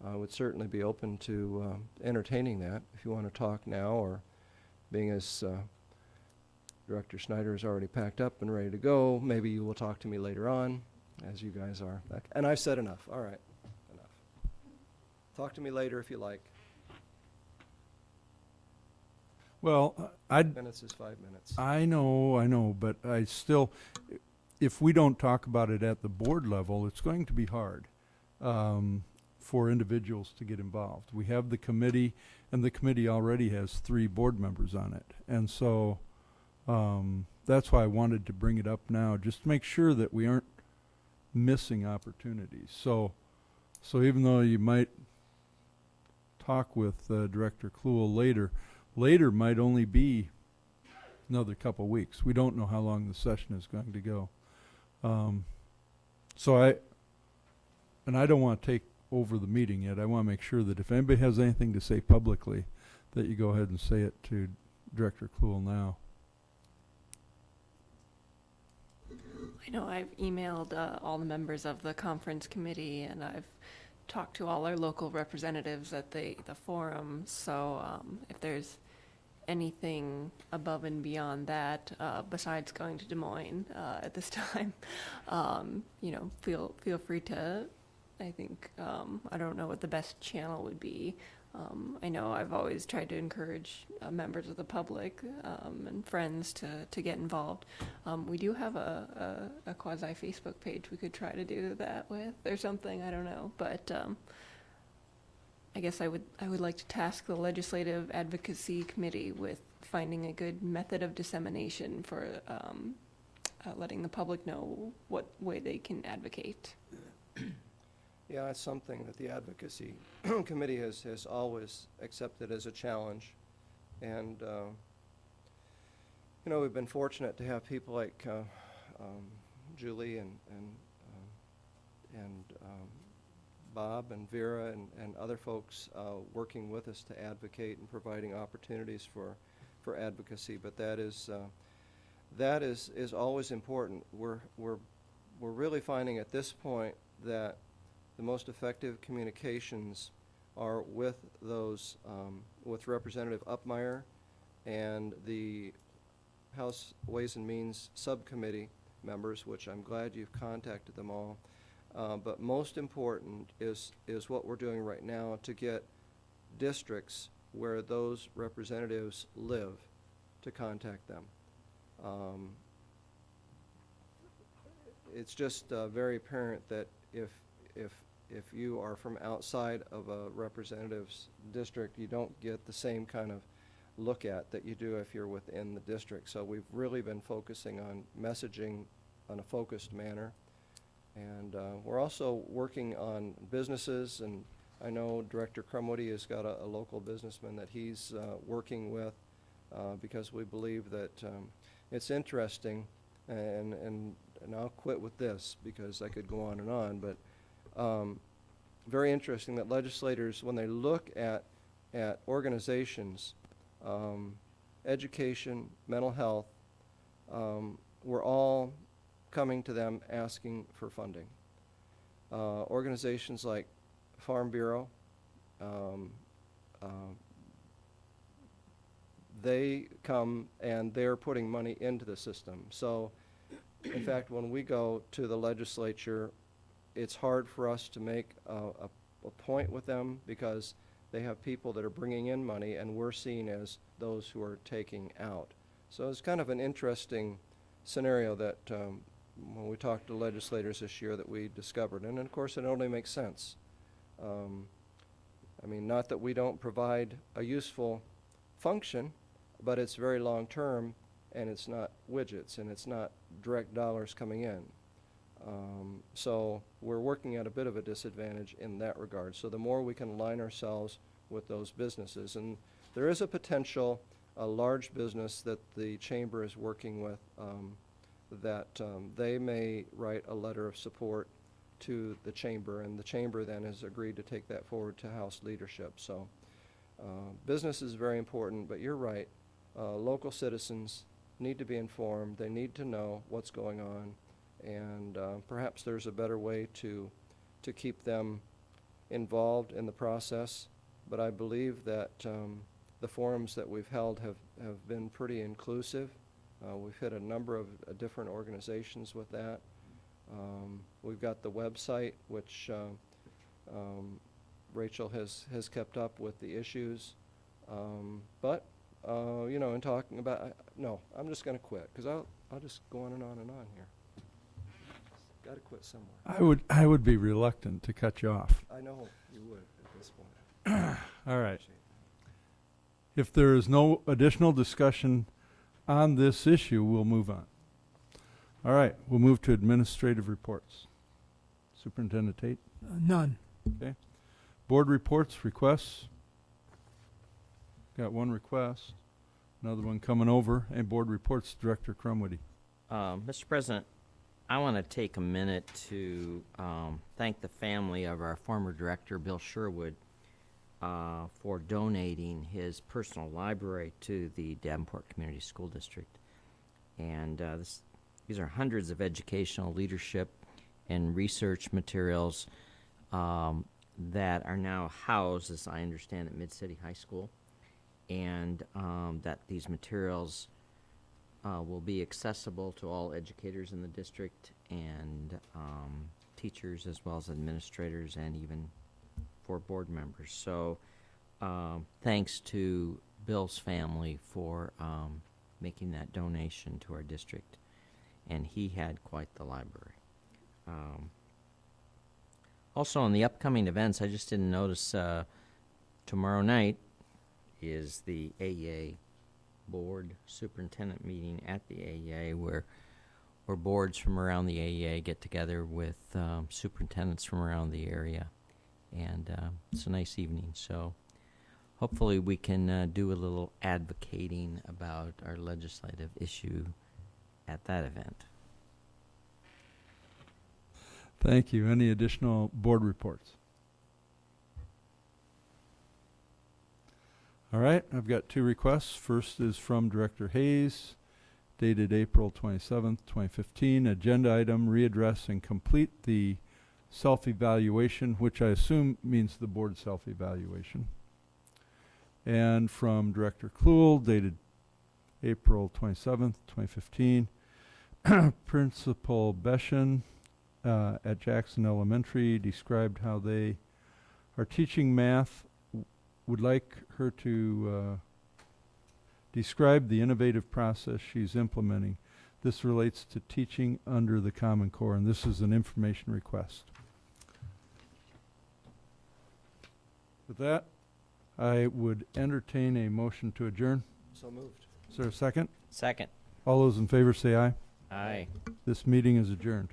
I would certainly be open to entertaining that. If you want to talk now, or being as Director Snyder is already packed up and ready to go, maybe you will talk to me later on, as you guys are. And I've said enough. All right, enough. Talk to me later if you like. Well, 5 minutes is 5 minutes. I know, but I still, if we don't talk about it at the board level, it's going to be hard for individuals to get involved. We have the committee, and the committee already has 3 board members on it. And so that's why I wanted to bring it up now, just to make sure that we aren't missing opportunities. So even though you might talk with Director Kluel later. Later might only be another couple weeks. We don't know how long the session is going to go. And I don't want to take over the meeting yet. I want to make sure that if anybody has anything to say publicly, that you go ahead and say it to Director Kluel now. I know I've emailed all the members of the conference committee, and I've talked to all our local representatives at the forum. So if there's anything above and beyond that, besides going to Des Moines at this time, feel free to. I think I don't know what the best channel would be. I know I've always tried to encourage members of the public and friends to get involved. We do have a quasi Facebook page we could try to do that with or something. I don't know, but I guess I would like to task the Legislative Advocacy Committee with finding a good method of dissemination for letting the public know what way they can advocate. Yeah, it's something that the Advocacy Committee has always accepted as a challenge. And, we've been fortunate to have people like Julie and Bob and Vera and other folks working with us to advocate and providing opportunities for advocacy. But that is always important. We're really finding at this point that the most effective communications are with those, with Representative Upmeyer and the House Ways and Means Subcommittee members, which I'm glad you've contacted them all. But most important is what we're doing right now to get districts where those representatives live to contact them. It's just very apparent that if you are from outside of a representative's district, you don't get the same kind of look at that you do if you're within the district. So we've really been focusing on messaging on a focused manner. And we're also working on businesses, and I know Director Crumwoody has got a local businessman that he's working with because we believe that it's interesting, and I'll quit with this because I could go on, but very interesting that legislators, when they look at organizations, education, mental health, we're all coming to them asking for funding. Organizations like Farm Bureau, they come and they're putting money into the system. So, in fact, when we go to the legislature, it's hard for us to make a point with them because they have people that are bringing in money and we're seen as those who are taking out. So it's kind of an interesting scenario that when we talked to legislators this year that we discovered. And of course it only makes sense. I mean, not that we don't provide a useful function, but it's very long term and it's not widgets and it's not direct dollars coming in. So we're working at a bit of a disadvantage in that regard. So the more we can align ourselves with those businesses, and there is a potential, a large business that the Chamber is working with, that they may write a letter of support to the Chamber, and the Chamber then has agreed to take that forward to House leadership. So business is very important, but you're right. Local citizens need to be informed. They need to know what's going on. And perhaps there's a better way to keep them involved in the process. But I believe that the forums that we've held have been pretty inclusive. We've hit a number of different organizations with that. We've got the website, which Rachel has kept up with the issues. But in talking about, no, I'm just going to quit because I'll just go on and on and on here. Got to quit somewhere. I would be reluctant to cut you off. I know you would at this point. All right. If there is no additional discussion on this issue, we'll move on. All right, we'll move to administrative reports. Superintendent Tate? None. Okay. Board reports, requests? Got one request, another one coming over, and board reports, Director Crumwitty. Mr. President, I want to take a minute to thank the family of our former director, Bill Sherwood, for donating his personal library to the Davenport Community School District. And these are hundreds of educational, leadership, and research materials that are now housed, as I understand, at Mid-City High School, and that these materials will be accessible to all educators in the district and teachers as well as administrators and even for board members. So thanks to Bill's family for making that donation to our district. And he had quite the library. Also, on the upcoming events, I just didn't notice tomorrow night is the AEA board superintendent meeting at the AEA where boards from around the AEA get together with superintendents from around the area. And it's a nice evening. So hopefully we can do a little advocating about our legislative issue at that event. Thank you. Any additional board reports? All right, I've got two requests. First is from Director Hayes, dated April 27th, 2015. Agenda item, readdress and complete the self-evaluation, which I assume means the board self-evaluation. And from Director Kluhl, dated April 27th, 2015. Principal Beshan at Jackson Elementary described how they are teaching math. Would like her to describe the innovative process she's implementing. This relates to teaching under the Common Core, and this is an information request. With that, I would entertain a motion to adjourn. So moved. Is there a second? Second. All those in favor say aye. Aye. This meeting is adjourned.